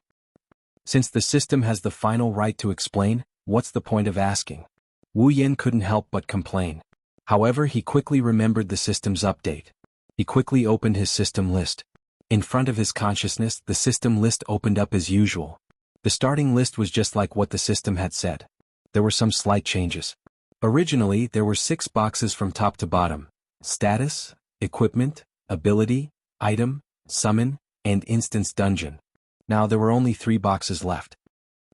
S1: Since the system has the final right to explain, what's the point of asking? Wu Yin couldn't help but complain. However, he quickly remembered the system's update. He quickly opened his system list. In front of his consciousness, the system list opened up as usual. The starting list was just like what the system had said. There were some slight changes. Originally, there were 6 boxes from top to bottom: status, equipment, ability, item, summon, and instance dungeon. Now there were only 3 boxes left: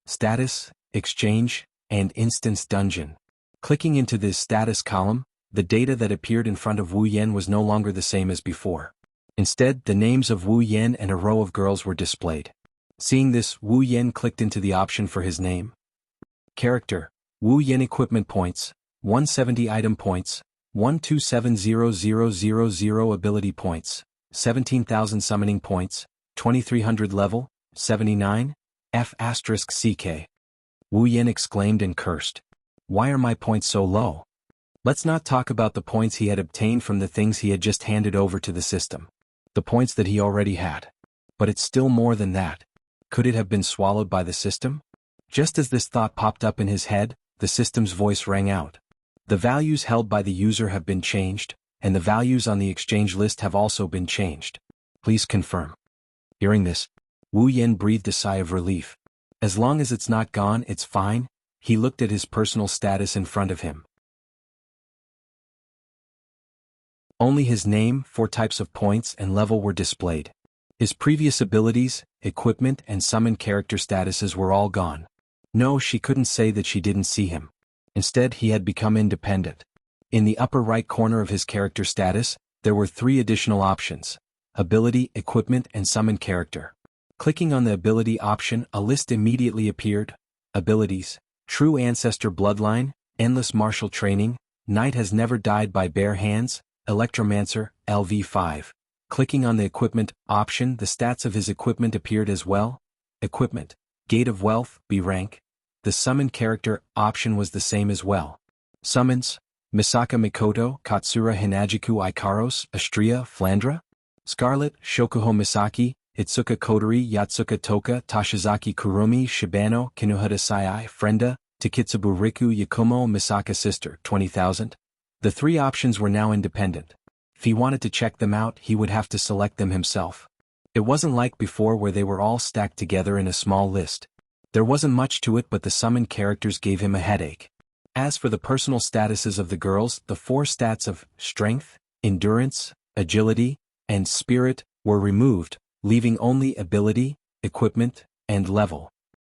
S1: status, exchange, and instance dungeon. Clicking into this status column, the data that appeared in front of Wu Yan was no longer the same as before. Instead, the names of Wu Yan and a row of girls were displayed. Seeing this, Wu Yan clicked into the option for his name. Character: Wu Yan. Equipment points: 170. Item points: 127,000. Ability points: 17,000. Summoning points: 2,300. Level: 79. F***ck. Wu Yan exclaimed and cursed. Why are my points so low? Let's not talk about the points he had obtained from the things he had just handed over to the system. The points that he already had. But it's still more than that. Could it have been swallowed by the system? Just as this thought popped up in his head, the system's voice rang out. The values held by the user have been changed, and the values on the exchange list have also been changed. Please confirm. Hearing this, Wu Yan breathed a sigh of relief. As long as it's not gone, it's fine. He looked at his personal status in front of him. Only his name, 4 types of points, and level were displayed. His previous abilities, equipment, and summon character statuses were all gone. No, she couldn't say that she didn't see him. Instead, he had become independent. In the upper right corner of his character status, there were 3 additional options: ability, equipment, and summon character. Clicking on the ability option, a list immediately appeared. Abilities: True Ancestor Bloodline, Endless Martial Training, Knight Has Never Died by Bare Hands, Electromancer, LV5. Clicking on the equipment option, the stats of his equipment appeared as well. Equipment: Gate of Wealth, B rank. The summon character option was the same as well. Summons: Misaka Mikoto, Katsura Hinajiku Ikaros, Astria, Flandra. Scarlet, Shokuho Misaki, Itsuka Kodori, Yatsuka Toka, Tashizaki Kurumi, Shibano, Kinuhata Sai, Frenda, Takitsubu Riku, Yakumo, Misaka Sister, 20,000. The 3 options were now independent. If he wanted to check them out, he would have to select them himself. It wasn't like before where they were all stacked together in a small list. There wasn't much to it, but the summoned characters gave him a headache. As for the personal statuses of the girls, the 4 stats of strength, endurance, agility, and spirit were removed, leaving only ability, equipment, and level.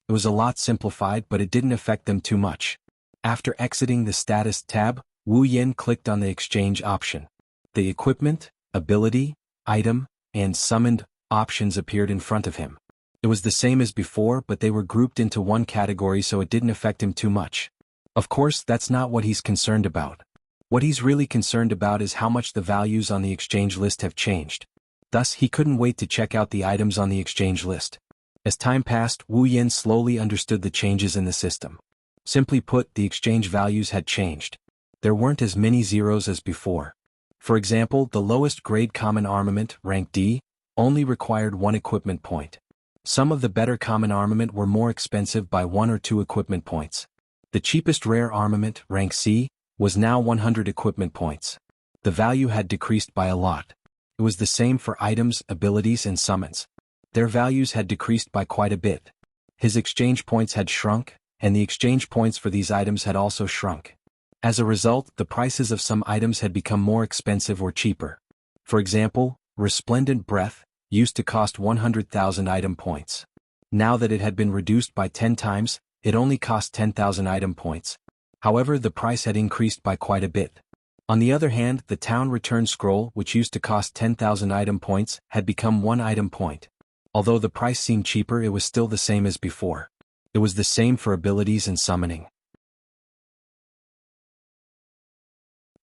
S1: It was a lot simplified, but it didn't affect them too much. After exiting the status tab, Wu Yan clicked on the exchange option. The equipment, ability, item, and summoned options appeared in front of him. It was the same as before, but they were grouped into one category, so it didn't affect him too much. Of course, that's not what he's concerned about. What he's really concerned about is how much the values on the exchange list have changed. Thus, he couldn't wait to check out the items on the exchange list. As time passed, Wu Yan slowly understood the changes in the system. Simply put, the exchange values had changed. There weren't as many zeros as before. For example, the lowest grade common armament, rank D, only required 1 equipment point. Some of the better common armament were more expensive by 1 or 2 equipment points. The cheapest rare armament, rank C, was now 100 equipment points. The value had decreased by a lot. It was the same for items, abilities, and summons. Their values had decreased by quite a bit. His exchange points had shrunk, and the exchange points for these items had also shrunk. As a result, the prices of some items had become more expensive or cheaper. For example, Resplendent Breath used to cost 100,000 item points. Now that it had been reduced by 10 times, it only cost 10,000 item points. However, the price had increased by quite a bit. On the other hand, the Town Return Scroll, which used to cost 10,000 item points, had become 1 item point. Although the price seemed cheaper, it was still the same as before. It was the same for abilities and summoning.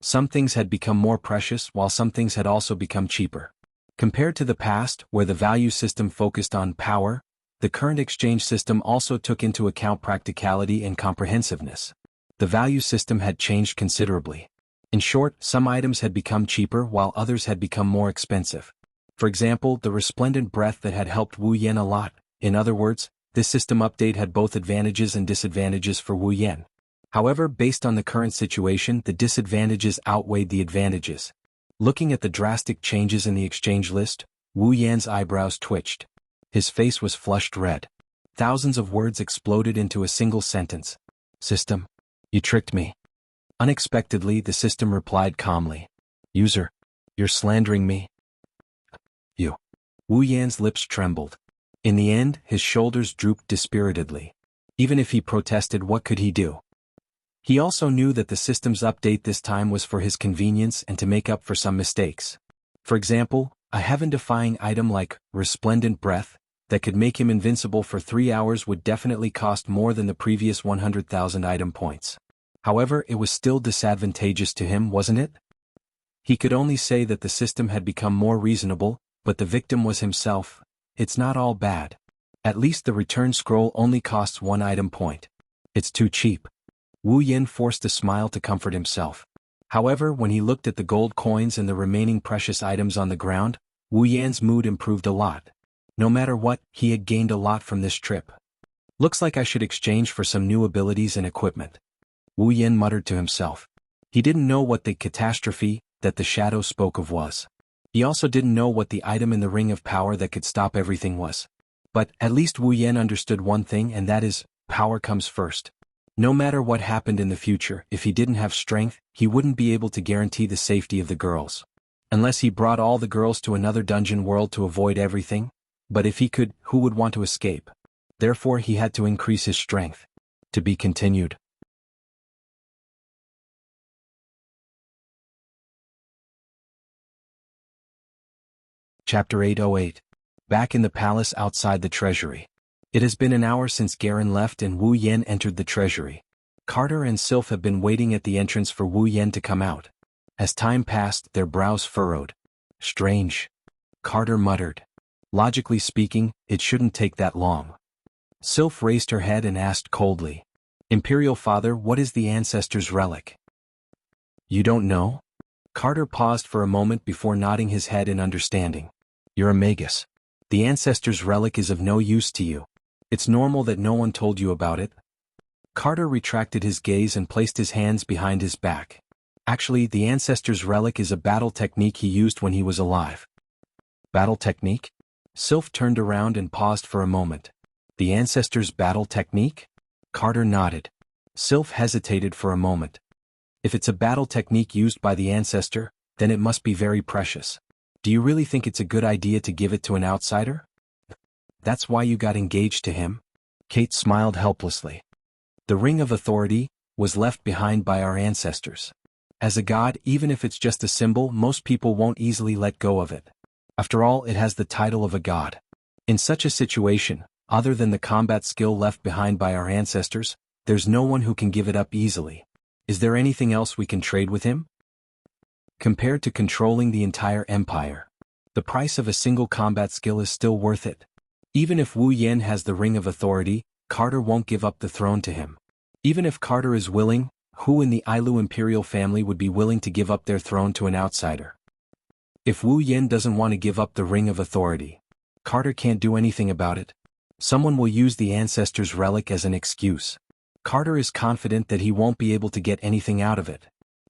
S1: Some things had become more precious, while some things had also become cheaper. Compared to the past, where the value system focused on power, the current exchange system also took into account practicality and comprehensiveness. The value system had changed considerably. In short, some items had become cheaper while others had become more expensive. For example, the Resplendent Breath that had helped Wu Yan a lot. In other words, this system update had both advantages and disadvantages for Wu Yan. However, based on the current situation, the disadvantages outweighed the advantages. Looking at the drastic changes in the exchange list, Wu Yan's eyebrows twitched. His face was flushed red. Thousands of words exploded into a single sentence. System, you tricked me. Unexpectedly, the system replied calmly. User, you're slandering me? You. Wu Yan's lips trembled. In the end, his shoulders drooped dispiritedly. Even if he protested, what could he do? He also knew that the system's update this time was for his convenience and to make up for some mistakes. For example, a heaven-defying item like Resplendent Breath that could make him invincible for 3 hours would definitely cost more than the previous 100,000 item points. However, it was still disadvantageous to him, wasn't it? He could only say that the system had become more reasonable, but the victim was himself. It's not all bad. At least the return scroll only costs 1 item point. It's too cheap. Wu Yan forced a smile to comfort himself. However, when he looked at the gold coins and the remaining precious items on the ground, Wu Yan's mood improved a lot. No matter what, he had gained a lot from this trip. Looks like I should exchange for some new abilities and equipment. Wu Yan muttered to himself. He didn't know what the catastrophe that the shadow spoke of was. He also didn't know what the item in the Ring of Power that could stop everything was. But at least Wu Yan understood one thing, and that is, power comes first. No matter what happened in the future, if he didn't have strength, he wouldn't be able to guarantee the safety of the girls. Unless he brought all the girls to another dungeon world to avoid everything. But if he could, who would want to escape? Therefore he had to increase his strength. To be continued. Chapter 808. Back in the palace outside the treasury. It has been an hour since Garen left and Wu Yan entered the treasury. Carter and Sylph have been waiting at the entrance for Wu Yan to come out. As time passed, their brows furrowed. Strange. Carter muttered. Logically speaking, it shouldn't take that long. Sylph raised her head and asked coldly. Imperial Father, what is the Ancestor's Relic? You don't know? Carter paused for a moment before nodding his head in understanding. You're a magus. The Ancestor's Relic is of no use to you. It's normal that no one told you about it. Carter retracted his gaze and placed his hands behind his back. Actually, the Ancestor's Relic is a battle technique he used when he was alive. Battle technique? Sylph turned around and paused for a moment. The Ancestor's battle technique? Carter nodded. Sylph hesitated for a moment. If it's a battle technique used by the Ancestor, then it must be very precious. Do you really think it's a good idea to give it to an outsider? That's why you got engaged to him? Kate smiled helplessly. The Ring of Authority was left behind by our ancestors. As a god, even if it's just a symbol, most people won't easily let go of it. After all, it has the title of a god. In such a situation, other than the combat skill left behind by our ancestors, there's no one who can give it up easily. Is there anything else we can trade with him? Compared to controlling the entire empire, the price of a single combat skill is still worth it. Even if Wu Yan has the Ring of Authority, Carter won't give up the throne to him. Even if Carter is willing, who in the Ailu imperial family would be willing to give up their throne to an outsider? If Wu Yan doesn't want to give up the Ring of Authority, Carter can't do anything about it. Someone will use the Ancestor's Relic as an excuse. Carter is confident that he won't be able to get anything out of it.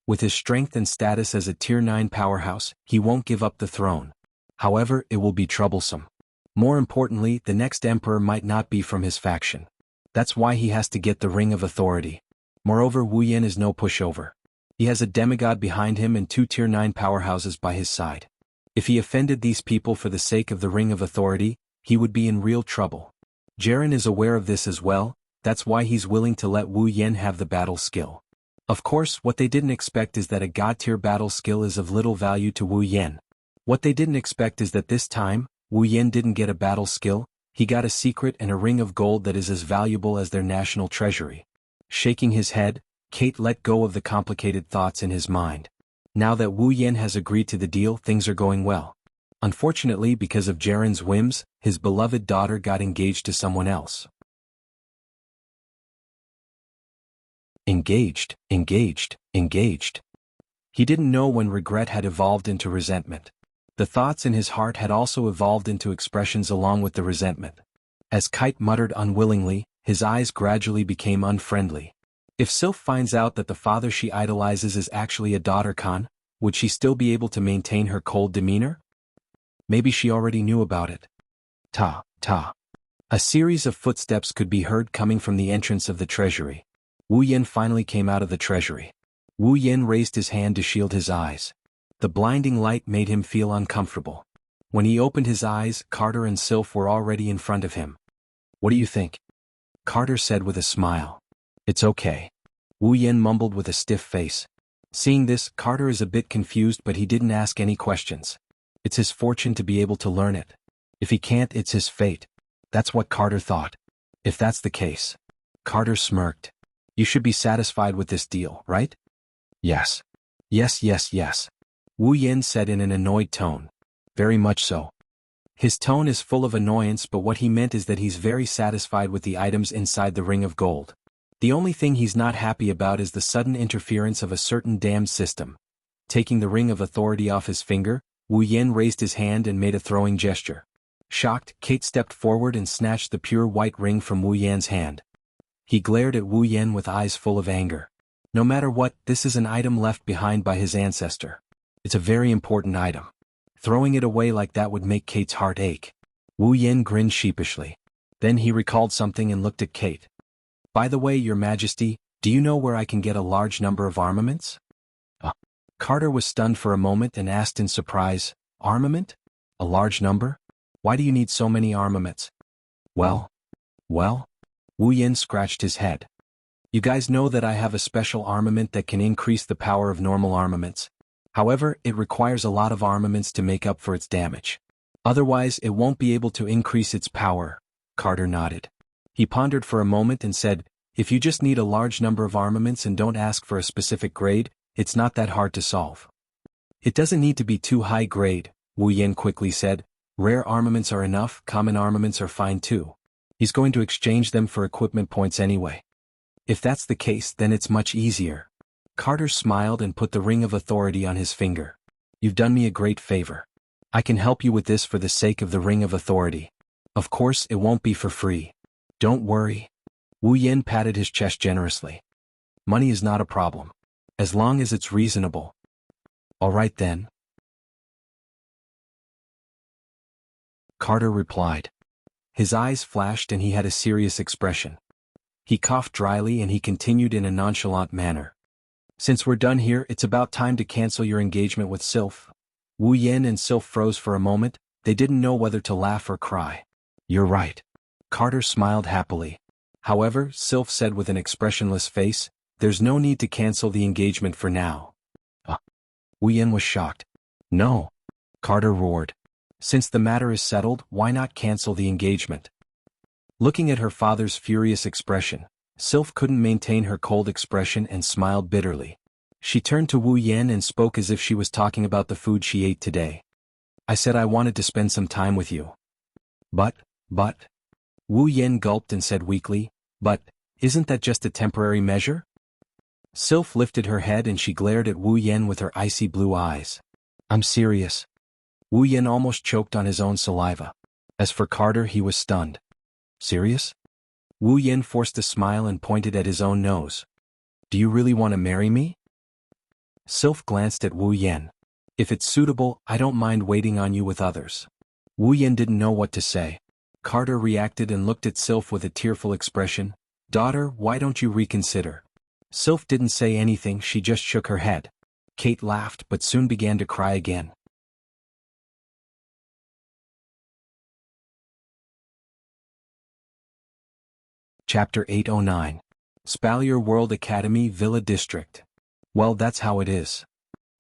S1: With his strength and status as a Tier 9 powerhouse, he won't give up the throne. However, it will be troublesome. More importantly, the next emperor might not be from his faction. That's why he has to get the Ring of Authority. Moreover, Wu Yan is no pushover. He has a demigod behind him and 2 Tier 9 powerhouses by his side. If he offended these people for the sake of the Ring of Authority, he would be in real trouble. Jaren is aware of this as well, that's why he's willing to let Wu Yan have the battle skill. Of course, what they didn't expect is that a god-tier battle skill is of little value to Wu Yan. What they didn't expect is that this time, Wu Yan didn't get a battle skill, he got a secret and a ring of gold that is as valuable as their national treasury. Shaking his head, Kate let go of the complicated thoughts in his mind. Now that Wu Yan has agreed to the deal, things are going well. Unfortunately, because of Jaren's whims, his beloved daughter got engaged to someone else. Engaged. He didn't know when regret had evolved into resentment. The thoughts in his heart had also evolved into expressions along with the resentment. As Kite muttered unwillingly, his eyes gradually became unfriendly. If Sylph finds out that the father she idolizes is actually a daughter Khan, would she still be able to maintain her cold demeanor? Maybe she already knew about it. Ta. A series of footsteps could be heard coming from the entrance of the treasury. Wu Yan finally came out of the treasury. Wu Yin raised his hand to shield his eyes. The blinding light made him feel uncomfortable. When he opened his eyes, Carter and Sylph were already in front of him. "What do you think?" Carter said with a smile. "It's okay." Wu Yin mumbled with a stiff face. Seeing this, Carter is a bit confused, but he didn't ask any questions. It's his fortune to be able to learn it. If he can't, it's his fate. That's what Carter thought. If that's the case. Carter smirked. "You should be satisfied with this deal, right?" "Yes. Yes. Wu Yin said in an annoyed tone. "Very much so." His tone is full of annoyance, but what he meant is that he's very satisfied with the items inside the ring of gold. The only thing he's not happy about is the sudden interference of a certain damned system. Taking the ring of authority off his finger, Wu Yin raised his hand and made a throwing gesture. Shocked, Kate stepped forward and snatched the pure white ring from Wu Yan's hand. He glared at Wu Yan with eyes full of anger. No matter what, this is an item left behind by his ancestor. It's a very important item. Throwing it away like that would make Kate's heart ache. Wu Yin grinned sheepishly. Then he recalled something and looked at Kate. "By the way, Your Majesty, do you know where I can get a large number of armaments?" Carter was stunned for a moment and asked in surprise, "Armament? A large number? Why do you need so many armaments?" Well, Wu Yin scratched his head. "You guys know that I have a special armament that can increase the power of normal armaments. However, it requires a lot of armaments to make up for its damage. Otherwise, it won't be able to increase its power." Carter nodded. He pondered for a moment and said, "If you just need a large number of armaments and don't ask for a specific grade, it's not that hard to solve." "It doesn't need to be too high grade," Wu Yin quickly said. "Rare armaments are enough, common armaments are fine too." He's going to exchange them for equipment points anyway. If that's the case, then it's much easier. Carter smiled and put the ring of authority on his finger. "You've done me a great favor. I can help you with this for the sake of the ring of authority. Of course, it won't be for free. Don't worry." Wu Yin patted his chest generously. "Money is not a problem. As long as it's reasonable." "All right then." Carter replied. His eyes flashed and he had a serious expression. He coughed dryly and he continued in a nonchalant manner. "Since we're done here, it's about time to cancel your engagement with Sylph." Wu Yin and Sylph froze for a moment. They didn't know whether to laugh or cry. "You're right." Carter smiled happily. However, Sylph said with an expressionless face, "There's no need to cancel the engagement for now." Wu Yin was shocked. "No." Carter roared. "Since the matter is settled, why not cancel the engagement?" Looking at her father's furious expression, Sylph couldn't maintain her cold expression and smiled bitterly. She turned to Wu Yin and spoke as if she was talking about the food she ate today. "I said I wanted to spend some time with you." But. Wu Yin gulped and said weakly, "But, isn't that just a temporary measure?" Sylph lifted her head and she glared at Wu Yin with her icy blue eyes. "I'm serious." Wu Yin almost choked on his own saliva. As for Carter, he was stunned. "Serious?" Wu Yin forced a smile and pointed at his own nose. "Do you really want to marry me?" Sylph glanced at Wu Yin. "If it's suitable, I don't mind waiting on you with others." Wu Yin didn't know what to say. Carter reacted and looked at Sylph with a tearful expression. "Daughter, why don't you reconsider?" Sylph didn't say anything, she just shook her head. Kate laughed but soon began to cry again. Chapter 809. Spalier World Academy Villa District. "Well, that's how it is."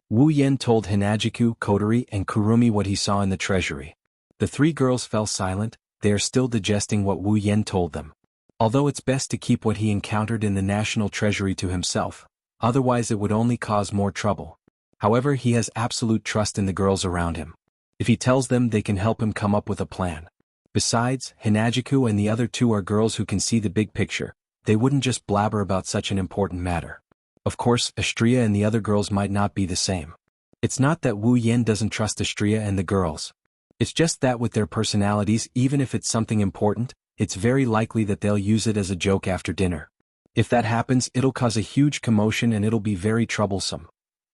S1: Wu Yin told Hinajiku, Kotori, and Kurumi what he saw in the treasury. The three girls fell silent. They are still digesting what Wu Yin told them. Although it's best to keep what he encountered in the national treasury to himself, otherwise it would only cause more trouble. However, he has absolute trust in the girls around him. If he tells them, they can help him come up with a plan. Besides, Hinajiku and the other two are girls who can see the big picture. They wouldn't just blabber about such an important matter. Of course, Astria and the other girls might not be the same. It's not that Wu Yin doesn't trust Astria and the girls. It's just that with their personalities, even if it's something important, it's very likely that they'll use it as a joke after dinner. If that happens, it'll cause a huge commotion and it'll be very troublesome.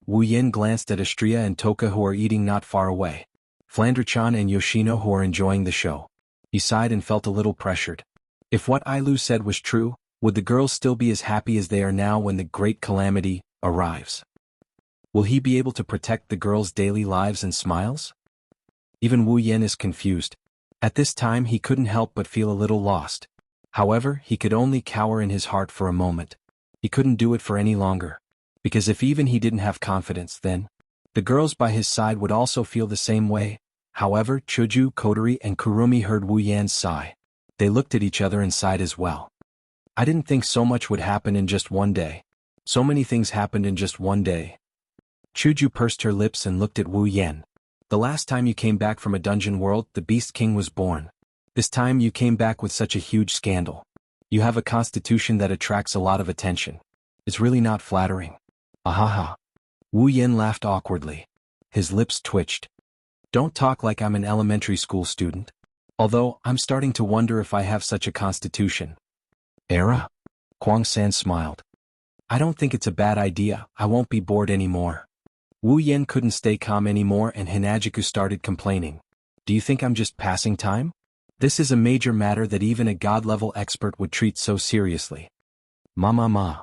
S1: Wu Yin glanced at Astria and Toka, who are eating not far away. Flandre-chan and Yoshino, who are enjoying the show. He sighed and felt a little pressured. If what Ailu said was true, would the girls still be as happy as they are now when the great calamity, arrives. Will he be able to protect the girls' daily lives and smiles? Even Wu Yan is confused. At this time he couldn't help but feel a little lost. However, he could only cower in his heart for a moment. He couldn't do it for any longer. Because if even he didn't have confidence, then the girls by his side would also feel the same way. However, Chuju, Kotori, and Kurumi heard Wu Yan's sigh. They looked at each other and sighed as well. I didn't think so much would happen in just one day. So many things happened in just one day. Chuju pursed her lips and looked at Wu Yan. The last time you came back from a dungeon world, the Beast King was born. This time you came back with such a huge scandal. You have a constitution that attracts a lot of attention. It's really not flattering. Ahaha. Wu Yan laughed awkwardly. His lips twitched. Don't talk like I'm an elementary school student. Although, I'm starting to wonder if I have such a constitution. Era? Kwang San smiled. I don't think it's a bad idea. I won't be bored anymore. Wu Yan couldn't stay calm anymore and Hinajiku started complaining. Do you think I'm just passing time? This is a major matter that even a god-level expert would treat so seriously. Ma.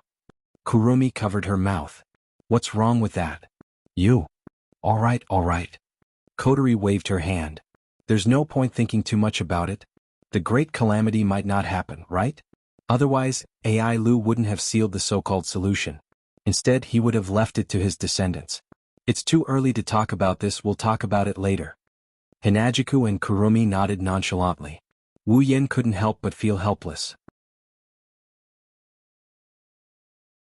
S1: Kurumi covered her mouth. What's wrong with that? You. All right. Kotori waved her hand. There's no point thinking too much about it. The great calamity might not happen, right? Otherwise, Ai Lu wouldn't have sealed the so-called solution. Instead, he would have left it to his descendants. It's too early to talk about this, we'll talk about it later. Hinajiku and Kurumi nodded nonchalantly. Wu Yan couldn't help but feel helpless.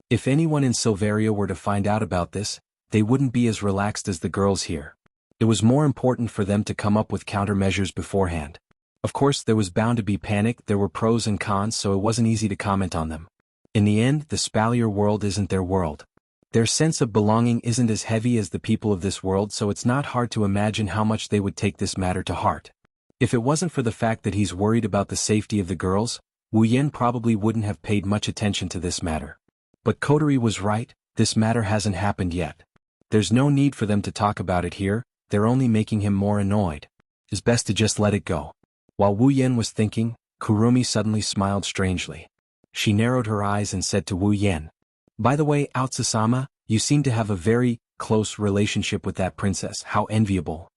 S1: If anyone in Silveria were to find out about this, they wouldn't be as relaxed as the girls here. It was more important for them to come up with countermeasures beforehand. Of course, there was bound to be panic, there were pros and cons, so it wasn't easy to comment on them. In the end, the Spalier world isn't their world. Their sense of belonging isn't as heavy as the people of this world, so it's not hard to imagine how much they would take this matter to heart. If it wasn't for the fact that he's worried about the safety of the girls, Wu Yan probably wouldn't have paid much attention to this matter. But Kotori was right, this matter hasn't happened yet. There's no need for them to talk about it here, they're only making him more annoyed. It's best to just let it go. While Wu Yan was thinking, Kurumi suddenly smiled strangely. She narrowed her eyes and said to Wu Yan, By the way, Aotsusama, you seem to have a very close relationship with that princess, how enviable.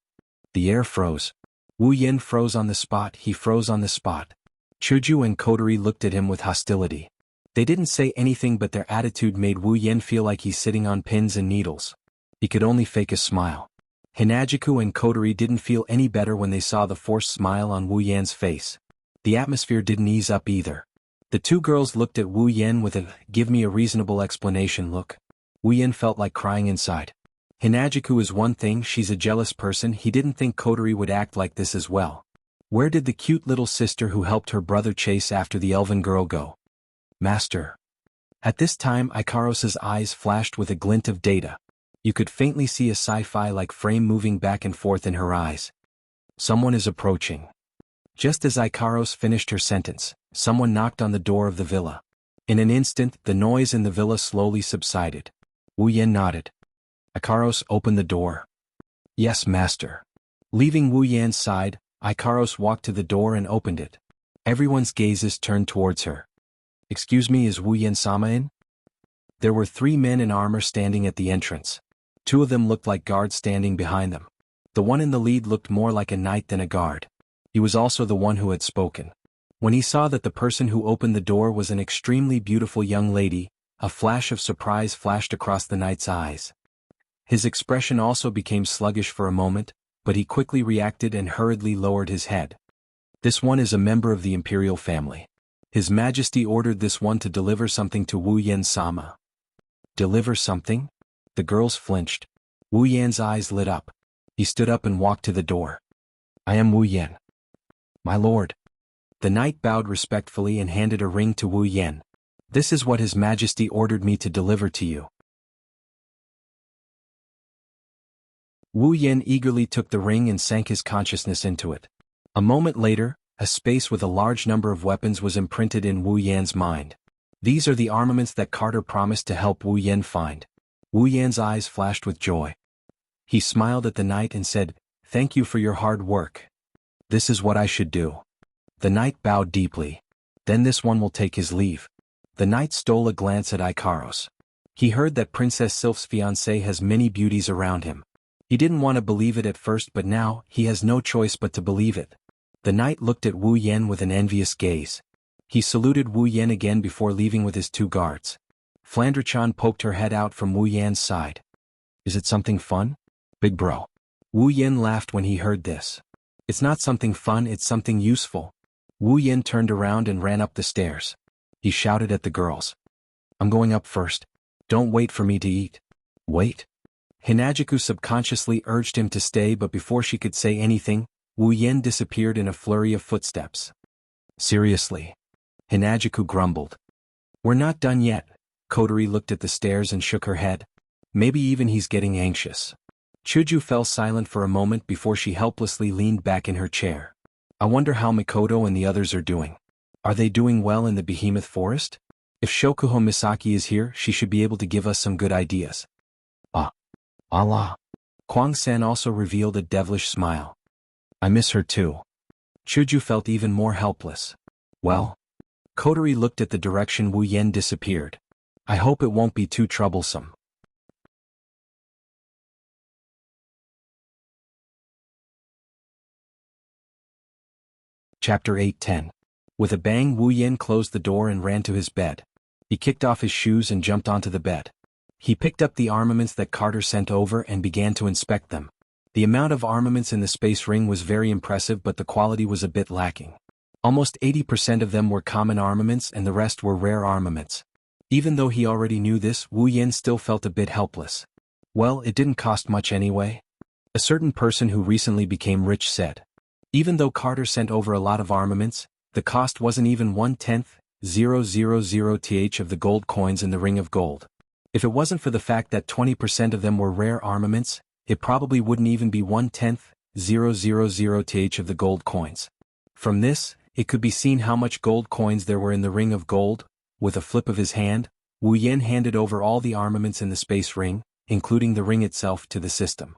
S1: The air froze. Wu Yan froze on the spot, he froze on the spot. Chuju and Kotori looked at him with hostility. They didn't say anything but their attitude made Wu Yan feel like he's sitting on pins and needles. He could only fake a smile. Hinajiku and Kotori didn't feel any better when they saw the forced smile on Wu Yan's face. The atmosphere didn't ease up either. The two girls looked at Wu Yan with a give me a reasonable explanation look. Wu Yan felt like crying inside. Hinajiku is one thing, she's a jealous person, he didn't think Kotori would act like this as well. Where did the cute little sister who helped her brother chase after the elven girl go? Master. At this time Ikaros's eyes flashed with a glint of data. You could faintly see a sci-fi-like frame moving back and forth in her eyes. Someone is approaching. Just as Ikaros finished her sentence, someone knocked on the door of the villa. In an instant, the noise in the villa slowly subsided. Wu Yan nodded. Ikaros opened the door. Yes, master. Leaving Wu Yan's side, Ikaros walked to the door and opened it. Everyone's gazes turned towards her. Excuse me, is Wu Yan-sama in? There were 3 men in armor standing at the entrance. 2 of them looked like guards standing behind them. The one in the lead looked more like a knight than a guard. He was also the one who had spoken. When he saw that the person who opened the door was an extremely beautiful young lady, a flash of surprise flashed across the knight's eyes. His expression also became sluggish for a moment, but he quickly reacted and hurriedly lowered his head. This one is a member of the imperial family. His Majesty ordered this one to deliver something to Wu Yan-sama. Deliver something? The girls flinched. Wu Yan's eyes lit up. He stood up and walked to the door. I am Wu Yan. My lord. The knight bowed respectfully and handed a ring to Wu Yan. This is what His Majesty ordered me to deliver to you. Wu Yan eagerly took the ring and sank his consciousness into it. A moment later, a space with a large number of weapons was imprinted in Wu Yan's mind. These are the armaments that Carter promised to help Wu Yan find. Wu Yan's eyes flashed with joy. He smiled at the knight and said, Thank you for your hard work. This is what I should do. The knight bowed deeply. Then this one will take his leave. The knight stole a glance at Ikaros. He heard that Princess Sylph's fiancé has many beauties around him. He didn't want to believe it at first, but now he has no choice but to believe it. The knight looked at Wu Yen with an envious gaze. He saluted Wu Yen again before leaving with his 2 guards. Flandre-chan poked her head out from Wu Yan's side. Is it something fun? Big bro. Wu Yen laughed when he heard this. It's not something fun, it's something useful. Wu Yen turned around and ran up the stairs. He shouted at the girls. I'm going up first. Don't wait for me to eat. Wait. Hinajiku subconsciously urged him to stay, but before she could say anything, Wu Yen disappeared in a flurry of footsteps. Seriously? Hinajiku grumbled. We're not done yet. Kotori looked at the stairs and shook her head. Maybe even he's getting anxious. Chuju fell silent for a moment before she helplessly leaned back in her chair. I wonder how Mikoto and the others are doing. Are they doing well in the behemoth forest? If Shokuho Misaki is here, she should be able to give us some good ideas. Allah. Kwang-san also revealed a devilish smile. I miss her too. Chuju felt even more helpless. Well? Kotori looked at the direction Wu Yen disappeared. I hope it won't be too troublesome. Chapter 8:10. With a bang, Wu Yen closed the door and ran to his bed. He kicked off his shoes and jumped onto the bed. He picked up the armaments that Carter sent over and began to inspect them. The amount of armaments in the space ring was very impressive, but the quality was a bit lacking. Almost 80% of them were common armaments and the rest were rare armaments. Even though he already knew this, Wu Yen still felt a bit helpless. Well, it didn't cost much anyway. A certain person who recently became rich said. Even though Carter sent over a lot of armaments, the cost wasn't even 1/10,000th of the gold coins in the ring of gold. If it wasn't for the fact that 20% of them were rare armaments, it probably wouldn't even be 1/10,000th of the gold coins. From this, it could be seen how much gold coins there were in the ring of gold. With a flip of his hand, Wu Yen handed over all the armaments in the space ring, including the ring itself, to the system.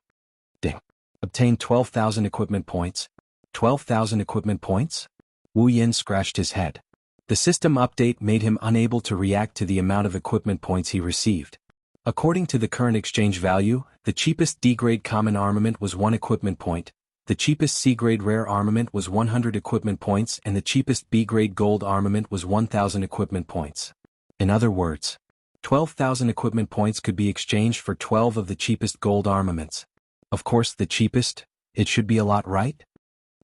S1: Ding. Obtained 12,000 equipment points. 12,000 equipment points? Wu Yen scratched his head. The system update made him unable to react to the amount of equipment points he received. According to the current exchange value, the cheapest D-grade common armament was 1 equipment point, the cheapest C-grade rare armament was 100 equipment points, and the cheapest B-grade gold armament was 1,000 equipment points. In other words, 12,000 equipment points could be exchanged for 12 of the cheapest gold armaments. Of course, the cheapest, it should be a lot, right?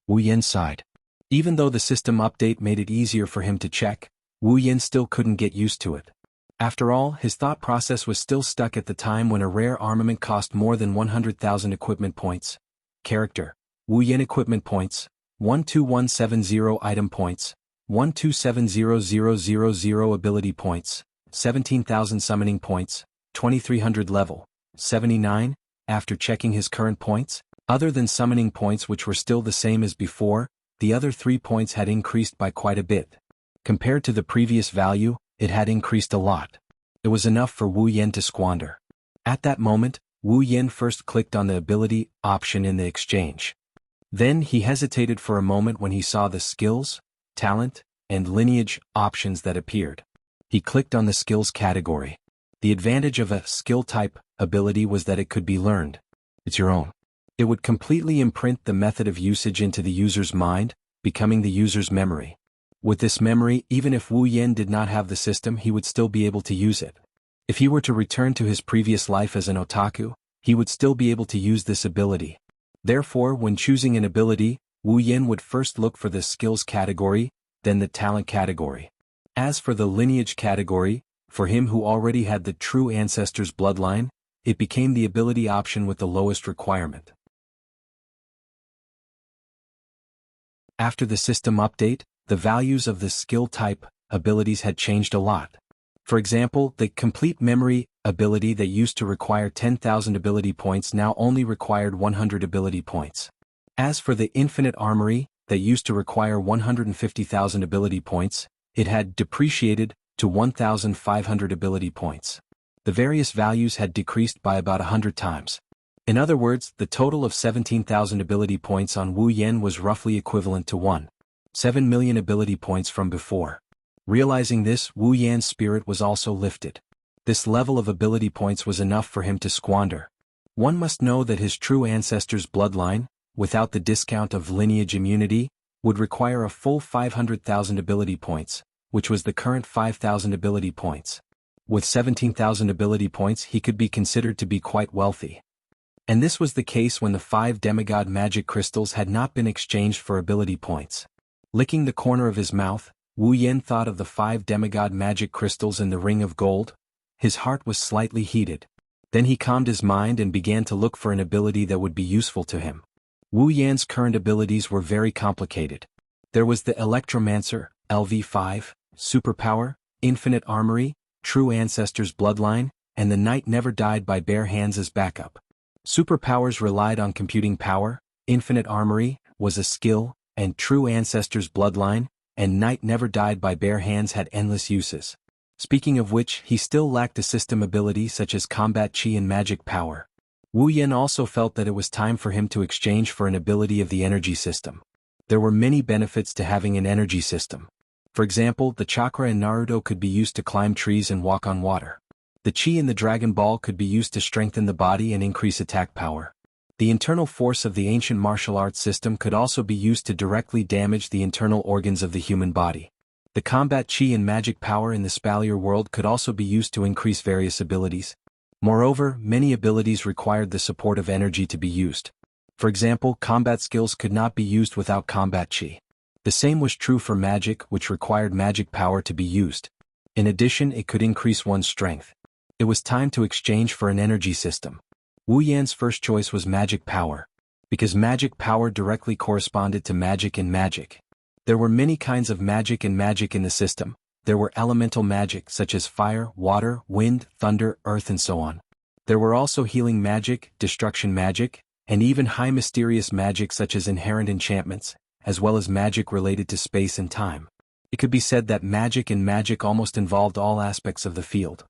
S1: Wu Yen sighed. Even though the system update made it easier for him to check, Wu Yen still couldn't get used to it. After all, his thought process was still stuck at the time when a rare armament cost more than 100,000 equipment points. Character: Wu Yen equipment points, 12170 item points, 1270000 ability points, 17,000 summoning points, 2300 level, 79. After checking his current points, other than summoning points which were still the same as before, the other 3 points had increased by quite a bit. Compared to the previous value, it had increased a lot. It was enough for Wu Yen to squander. At that moment, Wu Yen first clicked on the ability option in the exchange. Then he hesitated for a moment when he saw the skills, talent, and lineage options that appeared. He clicked on the skills category. The advantage of a skill type ability was that it could be learned. It's your own. It would completely imprint the method of usage into the user's mind, becoming the user's memory. With this memory, even if Wu Yen did not have the system, he would still be able to use it. If he were to return to his previous life as an otaku, he would still be able to use this ability. Therefore, when choosing an ability, Wu Yen would first look for the skills category, then the talent category. As for the lineage category, for him who already had the true ancestor's bloodline, it became the ability option with the lowest requirement. After the system update, the values of the skill type abilities had changed a lot. For example, the complete memory ability that used to require 10,000 ability points now only required 100 ability points. As for the infinite armory that used to require 150,000 ability points, it had depreciated to 1,500 ability points. The various values had decreased by about 100 times. In other words, the total of 17,000 ability points on Wu Yen was roughly equivalent to 1.7 million ability points from before. Realizing this, Wu Yan's spirit was also lifted. This level of ability points was enough for him to squander. One must know that his true ancestor's bloodline, without the discount of lineage immunity, would require a full 500,000 ability points, which was the current 5,000 ability points. With 17,000 ability points he could be considered to be quite wealthy. And this was the case when the 5 demigod magic crystals had not been exchanged for ability points. Licking the corner of his mouth, Wu Yen thought of the 5 demigod magic crystals in the ring of gold. His heart was slightly heated. Then he calmed his mind and began to look for an ability that would be useful to him. Wu Yan's current abilities were very complicated. There was the Electromancer, LV5, Superpower, Infinite Armory, True Ancestor's Bloodline, and the Knight Never Died by Bare Hands as backup. Superpowers relied on computing power, Infinite Armory was a skill, and True Ancestor's Bloodline, and Knight Never Died by Bare Hands had endless uses. Speaking of which, he still lacked a system ability such as combat chi and magic power. Wu Yen also felt that it was time for him to exchange for an ability of the energy system. There were many benefits to having an energy system. For example, the chakra in Naruto could be used to climb trees and walk on water. The chi in the Dragon Ball could be used to strengthen the body and increase attack power. The internal force of the ancient martial arts system could also be used to directly damage the internal organs of the human body. The combat chi and magic power in the Spalier world could also be used to increase various abilities. Moreover, many abilities required the support of energy to be used. For example, combat skills could not be used without combat chi. The same was true for magic, which required magic power to be used. In addition, it could increase one's strength. It was time to exchange for an energy system. Wu Yan's first choice was magic power, because magic power directly corresponded to magic and magic. There were many kinds of magic and magic in the system. There were elemental magic such as fire, water, wind, thunder, earth and so on. There were also healing magic, destruction magic, and even high mysterious magic such as inherent enchantments, as well as magic related to space and time. It could be said that magic and magic almost involved all aspects of the field.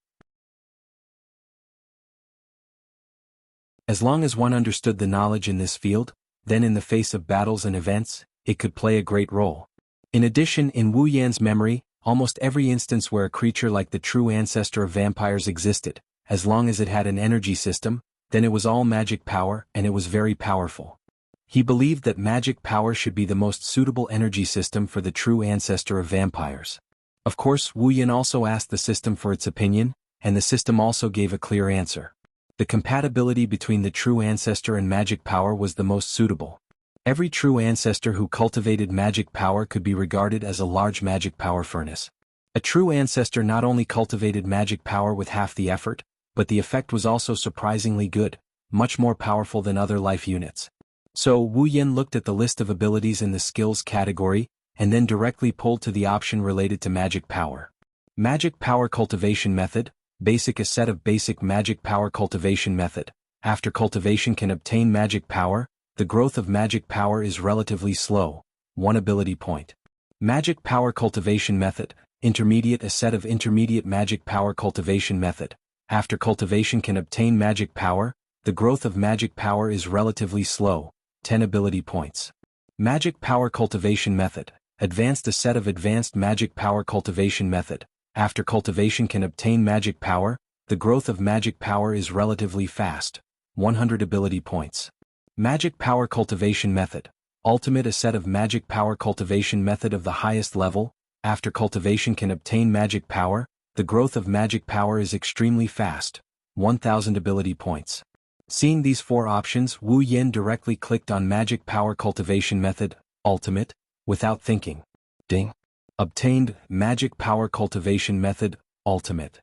S1: As long as one understood the knowledge in this field, then in the face of battles and events, it could play a great role. In addition, in Wu Yan's memory, almost every instance where a creature like the true ancestor of vampires existed, as long as it had an energy system, then it was all magic power and it was very powerful. He believed that magic power should be the most suitable energy system for the true ancestor of vampires. Of course, Wu Yan also asked the system for its opinion, and the system also gave a clear answer. The compatibility between the true ancestor and magic power was the most suitable. Every true ancestor who cultivated magic power could be regarded as a large magic power furnace. A true ancestor not only cultivated magic power with half the effort, but the effect was also surprisingly good, much more powerful than other life units. So Wu Yan looked at the list of abilities in the skills category, and then directly pulled to the option related to magic power. Magic power cultivation method, basic. A set of basic magic power cultivation method. After cultivation can obtain magic power, the growth of magic power is relatively slow, 1 ability point. Magic power cultivation method, intermediate. A set of intermediate magic power cultivation method. After cultivation can obtain magic power, the growth of magic power is relatively slow, 10 ability points. Magic power cultivation method, advanced. A set of advanced magic power cultivation method. After cultivation can obtain magic power, the growth of magic power is relatively fast, 100 ability points. Magic power cultivation method, ultimate. A set of magic power cultivation method of the highest level. After cultivation can obtain magic power, the growth of magic power is extremely fast, 1000 ability points. Seeing these 4 options, Wu Yan directly clicked on magic power cultivation method, ultimate, without thinking. Ding. Obtained, magic power cultivation method, ultimate.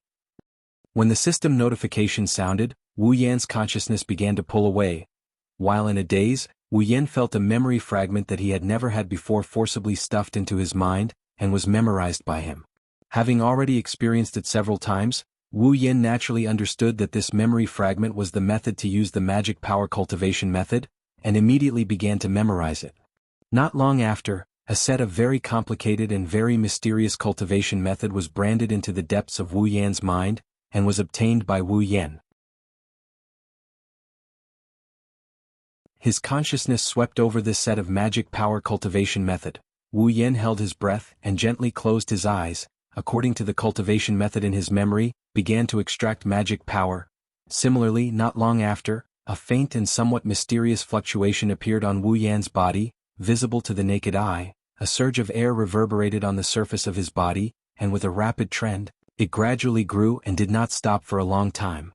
S1: When the system notification sounded, Wu Yan's consciousness began to pull away. While in a daze, Wu Yan felt a memory fragment that he had never had before forcibly stuffed into his mind, and was memorized by him. Having already experienced it several times, Wu Yan naturally understood that this memory fragment was the method to use the magic power cultivation method, and immediately began to memorize it. Not long after, a set of very complicated and very mysterious cultivation method was branded into the depths of Wu Yan's mind, and was obtained by Wu Yan. His consciousness swept over this set of magic power cultivation method. Wu Yan held his breath and gently closed his eyes. According to the cultivation method in his memory, began to extract magic power. Similarly, not long after, a faint and somewhat mysterious fluctuation appeared on Wu Yan's body, visible to the naked eye. A surge of air reverberated on the surface of his body, and with a rapid trend, it gradually grew and did not stop for a long time.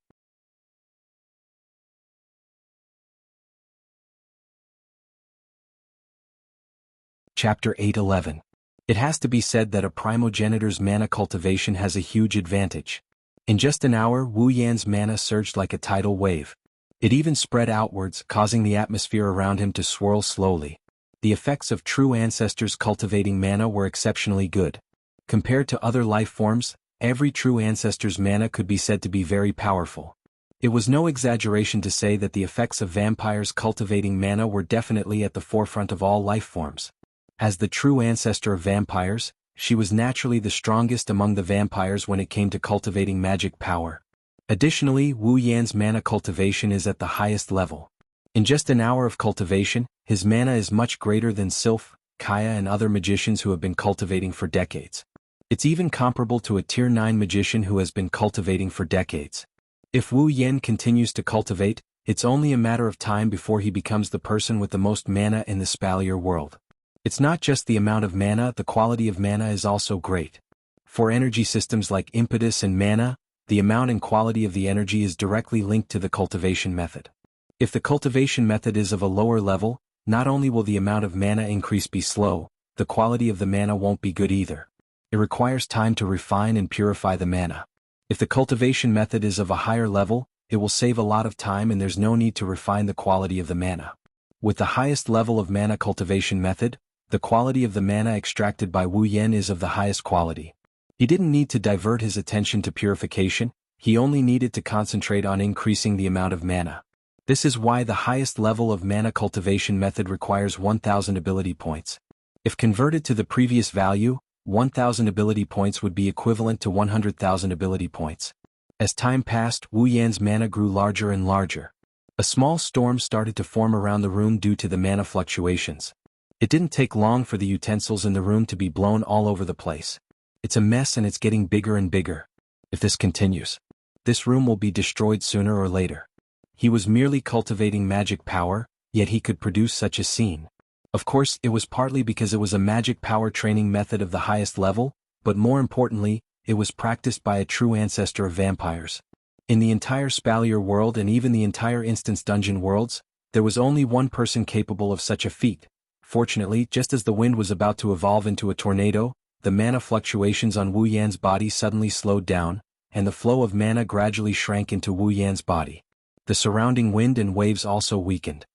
S1: Chapter 8:11. It has to be said that a primogenitor's mana cultivation has a huge advantage. In just an hour, Wu Yan's mana surged like a tidal wave. It even spread outwards, causing the atmosphere around him to swirl slowly. The effects of true ancestors cultivating mana were exceptionally good. Compared to other life forms, every true ancestor's mana could be said to be very powerful. It was no exaggeration to say that the effects of vampires cultivating mana were definitely at the forefront of all life forms. As the true ancestor of vampires, she was naturally the strongest among the vampires when it came to cultivating magic power. Additionally, Wu Yan's mana cultivation is at the highest level. In just an hour of cultivation, his mana is much greater than Sylph, Kaya and other magicians who have been cultivating for decades. It's even comparable to a Tier 9 magician who has been cultivating for decades. If Wu Yan continues to cultivate, it's only a matter of time before he becomes the person with the most mana in the Spalier world. It's not just the amount of mana, the quality of mana is also great. For energy systems like impetus and mana, the amount and quality of the energy is directly linked to the cultivation method. If the cultivation method is of a lower level, not only will the amount of mana increase be slow, the quality of the mana won't be good either. It requires time to refine and purify the mana. If the cultivation method is of a higher level, it will save a lot of time and there's no need to refine the quality of the mana. With the highest level of mana cultivation method, the quality of the mana extracted by Wu Yan is of the highest quality. He didn't need to divert his attention to purification, he only needed to concentrate on increasing the amount of mana. This is why the highest level of mana cultivation method requires 1000 ability points. If converted to the previous value, 1000 ability points would be equivalent to 100,000 ability points. As time passed, Wu Yan's mana grew larger and larger. A small storm started to form around the room due to the mana fluctuations. It didn't take long for the utensils in the room to be blown all over the place. It's a mess and it's getting bigger and bigger. If this continues, this room will be destroyed sooner or later. He was merely cultivating magic power, yet he could produce such a scene. Of course, it was partly because it was a magic power training method of the highest level, but more importantly, it was practiced by a true ancestor of vampires. In the entire Spalier world and even the entire Instance Dungeon worlds, there was only one person capable of such a feat. Fortunately, just as the wind was about to evolve into a tornado, the mana fluctuations on Wu Yan's body suddenly slowed down, and the flow of mana gradually shrank into Wu Yan's body. The surrounding wind and waves also weakened.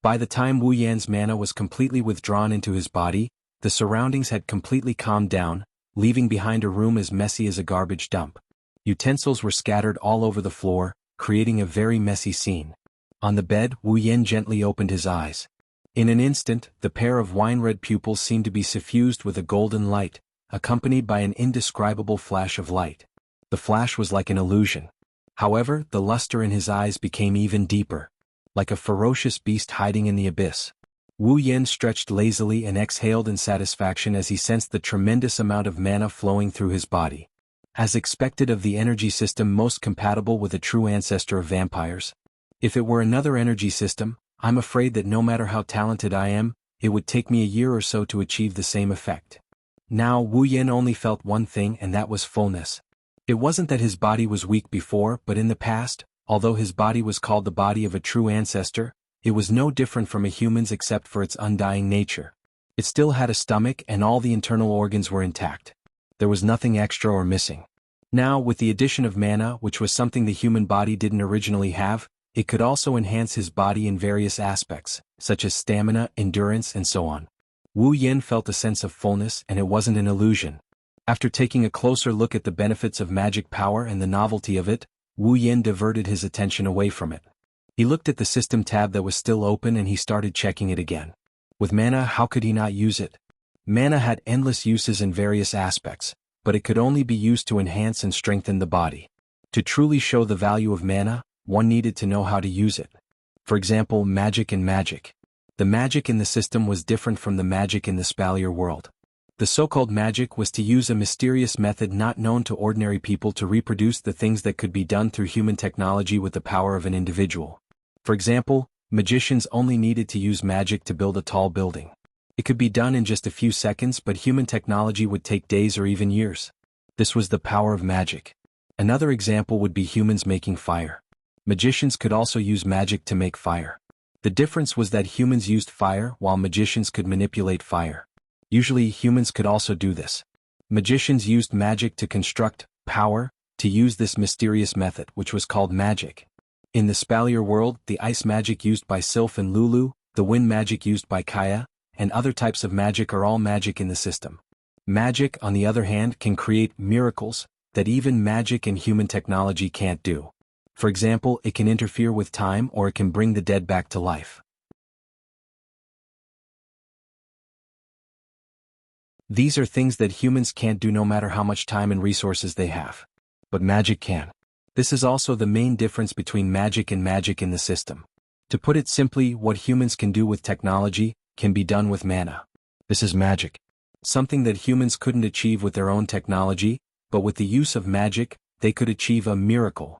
S1: By the time Wu Yan's mana was completely withdrawn into his body, the surroundings had completely calmed down, leaving behind a room as messy as a garbage dump. Utensils were scattered all over the floor, creating a very messy scene. On the bed, Wu Yan gently opened his eyes. In an instant, the pair of wine-red pupils seemed to be suffused with a golden light, accompanied by an indescribable flash of light. The flash was like an illusion. However, the luster in his eyes became even deeper, like a ferocious beast hiding in the abyss. Wu Yan stretched lazily and exhaled in satisfaction as he sensed the tremendous amount of mana flowing through his body. As expected of the energy system most compatible with a true ancestor of vampires. If it were another energy system, I'm afraid that no matter how talented I am, it would take me a year or so to achieve the same effect. Now Wu Yan only felt one thing, and that was fullness. It wasn't that his body was weak before, but in the past, although his body was called the body of a true ancestor, it was no different from a human's except for its undying nature. It still had a stomach and all the internal organs were intact. There was nothing extra or missing. Now, with the addition of mana, which was something the human body didn't originally have, it could also enhance his body in various aspects, such as stamina, endurance, and so on. Wu Yan felt a sense of fullness, and it wasn't an illusion. After taking a closer look at the benefits of magic power and the novelty of it, Wu Yan diverted his attention away from it. He looked at the system tab that was still open and he started checking it again. With mana, how could he not use it? Mana had endless uses in various aspects, but it could only be used to enhance and strengthen the body. To truly show the value of mana, one needed to know how to use it. For example, magic and magic. The magic in the system was different from the magic in the Spalier world. The so-called magic was to use a mysterious method not known to ordinary people to reproduce the things that could be done through human technology with the power of an individual. For example, magicians only needed to use magic to build a tall building. It could be done in just a few seconds, but human technology would take days or even years. This was the power of magic. Another example would be humans making fire. Magicians could also use magic to make fire. The difference was that humans used fire while magicians could manipulate fire. Usually humans could also do this. Magicians used magic to construct power, to use this mysterious method, which was called magic. In the Spalier world, the ice magic used by Sylph and Lulu, the wind magic used by Kaya, and other types of magic are all magic in the system. Magic, on the other hand, can create miracles that even magic and human technology can't do. For example, it can interfere with time or it can bring the dead back to life. These are things that humans can't do no matter how much time and resources they have. But magic can. This is also the main difference between magic and magic in the system. To put it simply, what humans can do with technology can be done with mana. This is magic. Something that humans couldn't achieve with their own technology, but with the use of magic, they could achieve a miracle.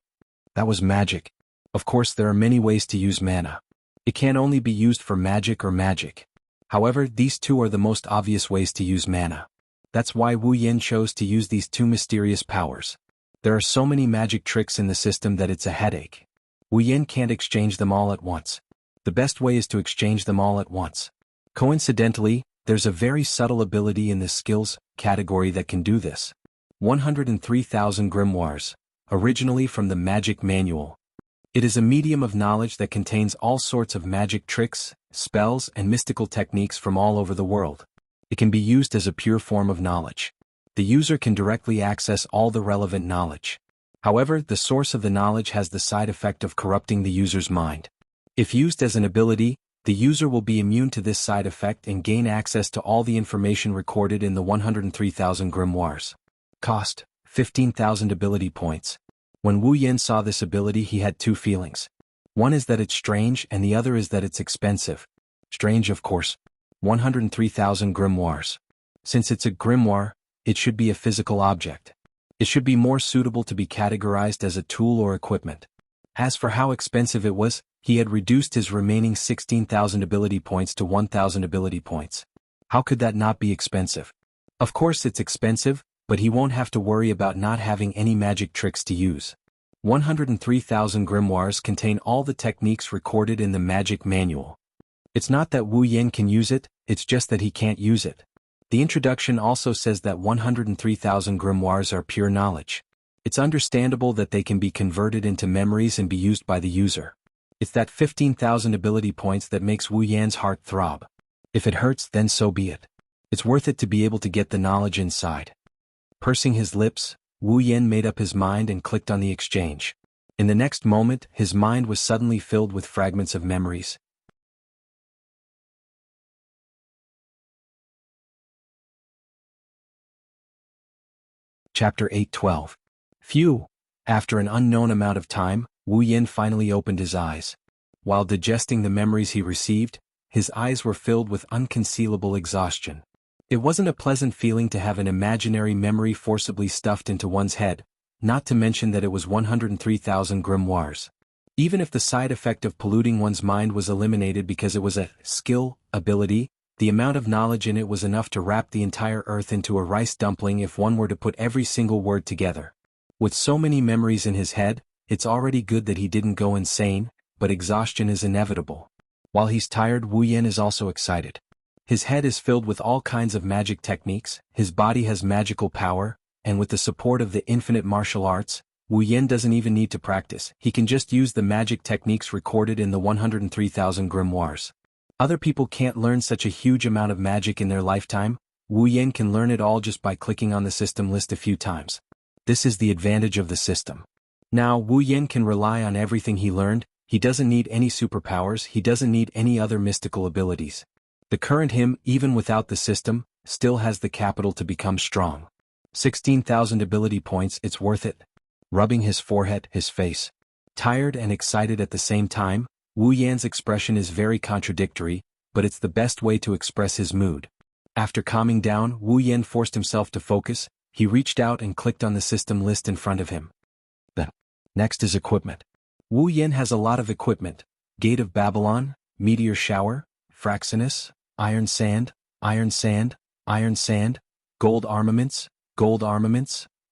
S1: That was magic. Of course, there are many ways to use mana. It can only be used for magic or magic. However, these two are the most obvious ways to use mana. That's why Wu Yan chose to use these two mysterious powers. There are so many magic tricks in the system that it's a headache. Wu Yan can't exchange them all at once. The best way is to exchange them all at once. Coincidentally, there's a very subtle ability in the skills category that can do this. 103,000 grimoires, originally from the Magic Manual. It is a medium of knowledge that contains all sorts of magic tricks, spells, and mystical techniques from all over the world. It can be used as a pure form of knowledge. The user can directly access all the relevant knowledge. However, the source of the knowledge has the side effect of corrupting the user's mind. If used as an ability, the user will be immune to this side effect and gain access to all the information recorded in the 103,000 grimoires. Cost: 15,000 ability points. When Wu Yan saw this ability, he had two feelings. One is that it's strange and the other is that it's expensive. Strange, of course. 103,000 grimoires. Since it's a grimoire, it should be a physical object. It should be more suitable to be categorized as a tool or equipment. As for how expensive it was, he had reduced his remaining 16,000 ability points to 1,000 ability points. How could that not be expensive? Of course it's expensive, but he won't have to worry about not having any magic tricks to use. 103,000 grimoires contain all the techniques recorded in the Magic Manual. It's not that Wu Yan can use it, it's just that he can't use it. The introduction also says that 103,000 grimoires are pure knowledge. It's understandable that they can be converted into memories and be used by the user. It's that 15,000 ability points that makes Wu Yan's heart throb. If it hurts, then so be it. It's worth it to be able to get the knowledge inside. Pursing his lips, Wu Yan made up his mind and clicked on the exchange. In the next moment, his mind was suddenly filled with fragments of memories. Chapter 8:12. Phew! After an unknown amount of time, Wu Yan finally opened his eyes. While digesting the memories he received, his eyes were filled with unconcealable exhaustion. It wasn't a pleasant feeling to have an imaginary memory forcibly stuffed into one's head, not to mention that it was 103,000 grimoires. Even if the side effect of polluting one's mind was eliminated because it was a skill, ability, the amount of knowledge in it was enough to wrap the entire earth into a rice dumpling if one were to put every single word together. With so many memories in his head, it's already good that he didn't go insane, but exhaustion is inevitable. While he's tired, Wu Yan is also excited. His head is filled with all kinds of magic techniques, his body has magical power, and with the support of the infinite martial arts, Wu Yan doesn't even need to practice, he can just use the magic techniques recorded in the 103,000 grimoires. Other people can't learn such a huge amount of magic in their lifetime. Wu Yan can learn it all just by clicking on the system list a few times. This is the advantage of the system. Now Wu Yan can rely on everything he learned, he doesn't need any superpowers, he doesn't need any other mystical abilities. The current him, even without the system, still has the capital to become strong. 16,000 ability points, it's worth it. Rubbing his forehead, his face. Tired and excited at the same time, Wu Yan's expression is very contradictory, but it's the best way to express his mood. After calming down, Wu Yan forced himself to focus. He reached out and clicked on the system list in front of him. Then, next is equipment. Wu Yan has a lot of equipment: Gate of Babylon, Meteor Shower, Fraxinus, Iron Sand, Iron Sand, Iron Sand, Gold Armaments,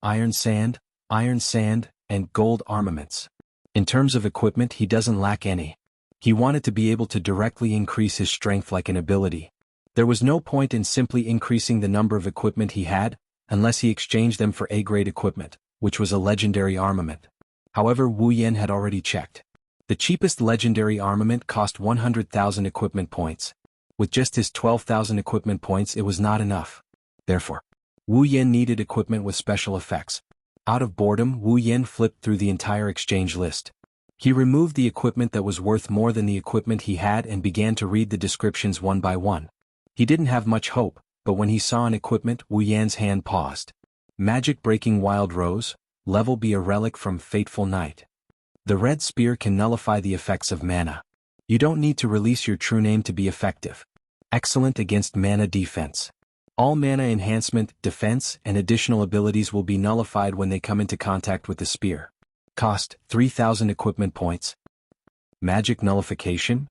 S1: Iron Sand, and Gold Armaments. In terms of equipment, he doesn't lack any. He wanted to be able to directly increase his strength like an ability. There was no point in simply increasing the number of equipment he had, unless he exchanged them for A-grade equipment, which was a legendary armament. However, Wu Yan had already checked. The cheapest legendary armament cost 100,000 equipment points. With just his 12,000 equipment points, it was not enough. Therefore, Wu Yan needed equipment with special effects. Out of boredom, Wu Yan flipped through the entire exchange list. He removed the equipment that was worth more than the equipment he had and began to read the descriptions one by one. He didn't have much hope, but when he saw an equipment, Wu Yan's hand paused. Magic Breaking Wild Rose, level B, a relic from Fateful Night. The red spear can nullify the effects of mana. You don't need to release your true name to be effective. Excellent against mana defense. All mana enhancement, defense, and additional abilities will be nullified when they come into contact with the spear. Cost 3,000 equipment points. Magic nullification.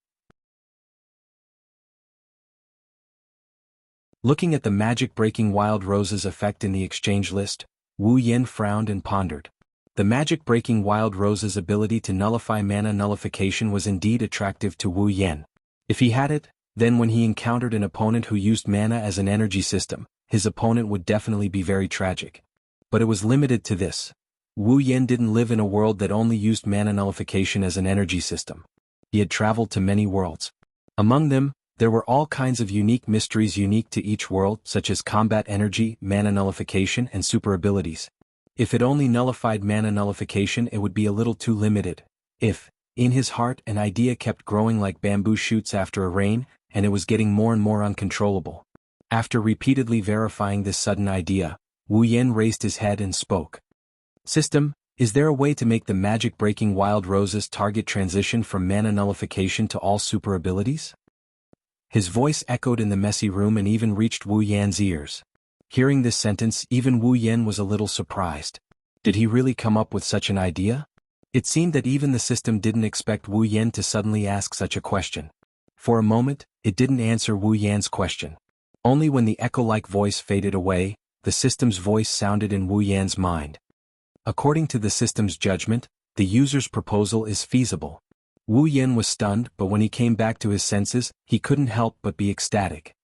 S1: Looking at the Magic Breaking Wild Rose's effect in the exchange list, Wu Yan frowned and pondered. The Magic Breaking Wild Rose's ability to nullify mana nullification was indeed attractive to Wu Yan. If he had it, then when he encountered an opponent who used mana as an energy system, his opponent would definitely be very tragic. But it was limited to this. Wu Yan didn't live in a world that only used mana nullification as an energy system. He had traveled to many worlds. Among them, there were all kinds of unique mysteries unique to each world, such as combat energy, mana nullification, and super abilities. If it only nullified mana nullification, it would be a little too limited. If, in his heart, an idea kept growing like bamboo shoots after a rain, and it was getting more and more uncontrollable. After repeatedly verifying this sudden idea, Wu Yan raised his head and spoke. System, is there a way to make the Magic Breaking Wild Rose's target transition from mana nullification to all super abilities? His voice echoed in the messy room and even reached Wu Yan's ears. Hearing this sentence, even Wu Yan was a little surprised. Did he really come up with such an idea? It seemed that even the system didn't expect Wu Yan to suddenly ask such a question. For a moment, it didn't answer Wu Yan's question. Only when the echo-like voice faded away, the system's voice sounded in Wu Yan's mind. According to the system's judgment, the user's proposal is feasible. Wu Yan was stunned, but when he came back to his senses, he couldn't help but be ecstatic.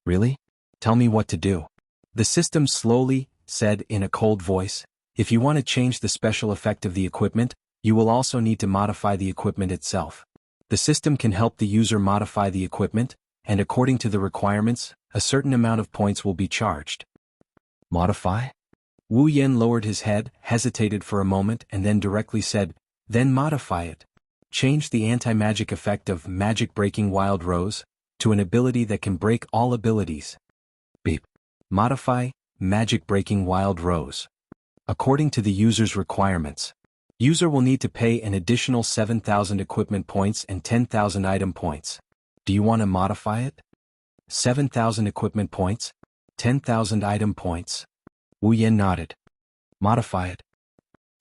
S1: Really? Tell me what to do. The system slowly said in a cold voice, if you want to change the special effect of the equipment, you will also need to modify the equipment itself. The system can help the user modify the equipment, and according to the requirements, a certain amount of points will be charged. Modify? Wu Yan lowered his head, hesitated for a moment, and then directly said, then modify it. Change the anti-magic effect of Magic Breaking Wild Rose to an ability that can break all abilities. Beep. Modify Magic Breaking Wild Rose. According to the user's requirements, user will need to pay an additional 7,000 equipment points and 10,000 item points. Do you want to modify it? 7,000 equipment points, 10,000 item points. Wu Yan nodded. Modify it.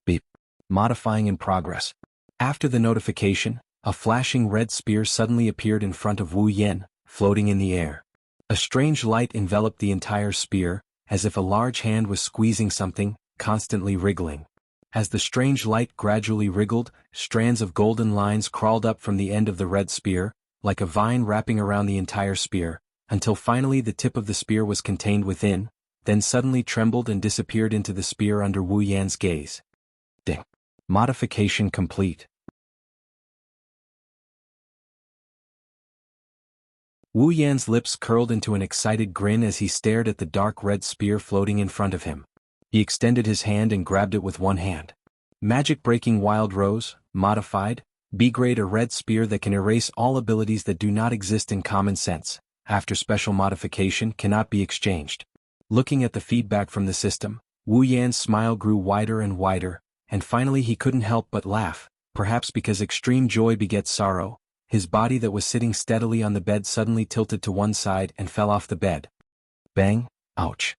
S1: Beep. Modifying in progress. After the notification, a flashing red spear suddenly appeared in front of Wu Yan, floating in the air. A strange light enveloped the entire spear, as if a large hand was squeezing something, constantly wriggling. As the strange light gradually wriggled, strands of golden lines crawled up from the end of the red spear, like a vine wrapping around the entire spear, until finally the tip of the spear was contained within, then suddenly trembled and disappeared into the spear under Wu Yan's gaze. Ding. Modification complete. Wu Yan's lips curled into an excited grin as he stared at the dark red spear floating in front of him. He extended his hand and grabbed it with one hand. Magic Breaking Wild Rose, modified, B-grade, a red spear that can erase all abilities that do not exist in common sense, after special modification, cannot be exchanged. Looking at the feedback from the system, Wu Yan's smile grew wider and wider, and finally he couldn't help but laugh, perhaps because extreme joy begets sorrow. His body that was sitting steadily on the bed suddenly tilted to one side and fell off the bed. Bang, ouch.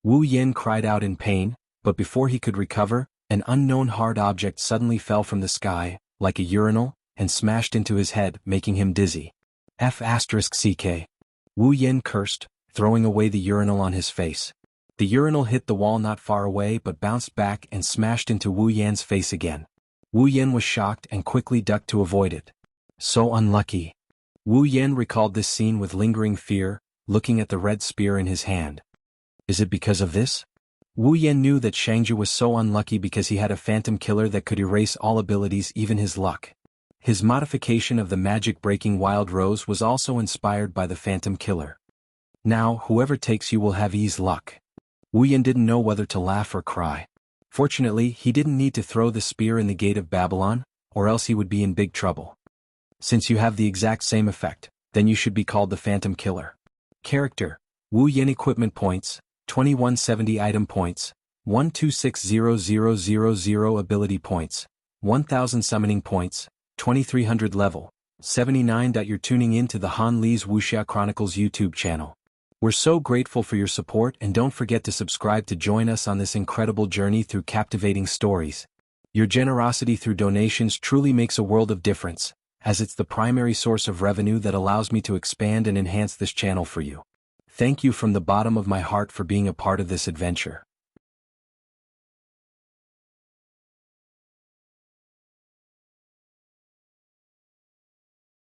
S1: Wu Yin cried out in pain, but before he could recover, an unknown hard object suddenly fell from the sky, like a urinal, and smashed into his head, making him dizzy. F***ck. Wu Yin cursed, throwing away the urinal on his face. The urinal hit the wall not far away but bounced back and smashed into Wu Yan's face again. Wu Yan was shocked and quickly ducked to avoid it. So unlucky. Wu Yan recalled this scene with lingering fear, looking at the red spear in his hand. Is it because of this? Wu Yan knew that Shangju was so unlucky because he had a phantom killer that could erase all abilities, even his luck. His modification of the magic-breaking Wild Rose was also inspired by the phantom killer. Now, whoever takes you will have ease luck. Wu Yan didn't know whether to laugh or cry. Fortunately, he didn't need to throw the spear in the gate of Babylon, or else he would be in big trouble. Since you have the exact same effect, then you should be called the Phantom Killer. Character: Wu Yan. Equipment points, 2170. Item points, 126000. Ability points, 1000. Summoning points, 2300. Level, 79. You're tuning in to the Han Lee's Wuxia Chronicles YouTube channel. We're so grateful for your support, and don't forget to subscribe to join us on this incredible journey through captivating stories. Your generosity through donations truly makes a world of difference, as it's the primary source of revenue that allows me to expand and enhance this channel for you. Thank you from the bottom of my heart for being a part of this adventure.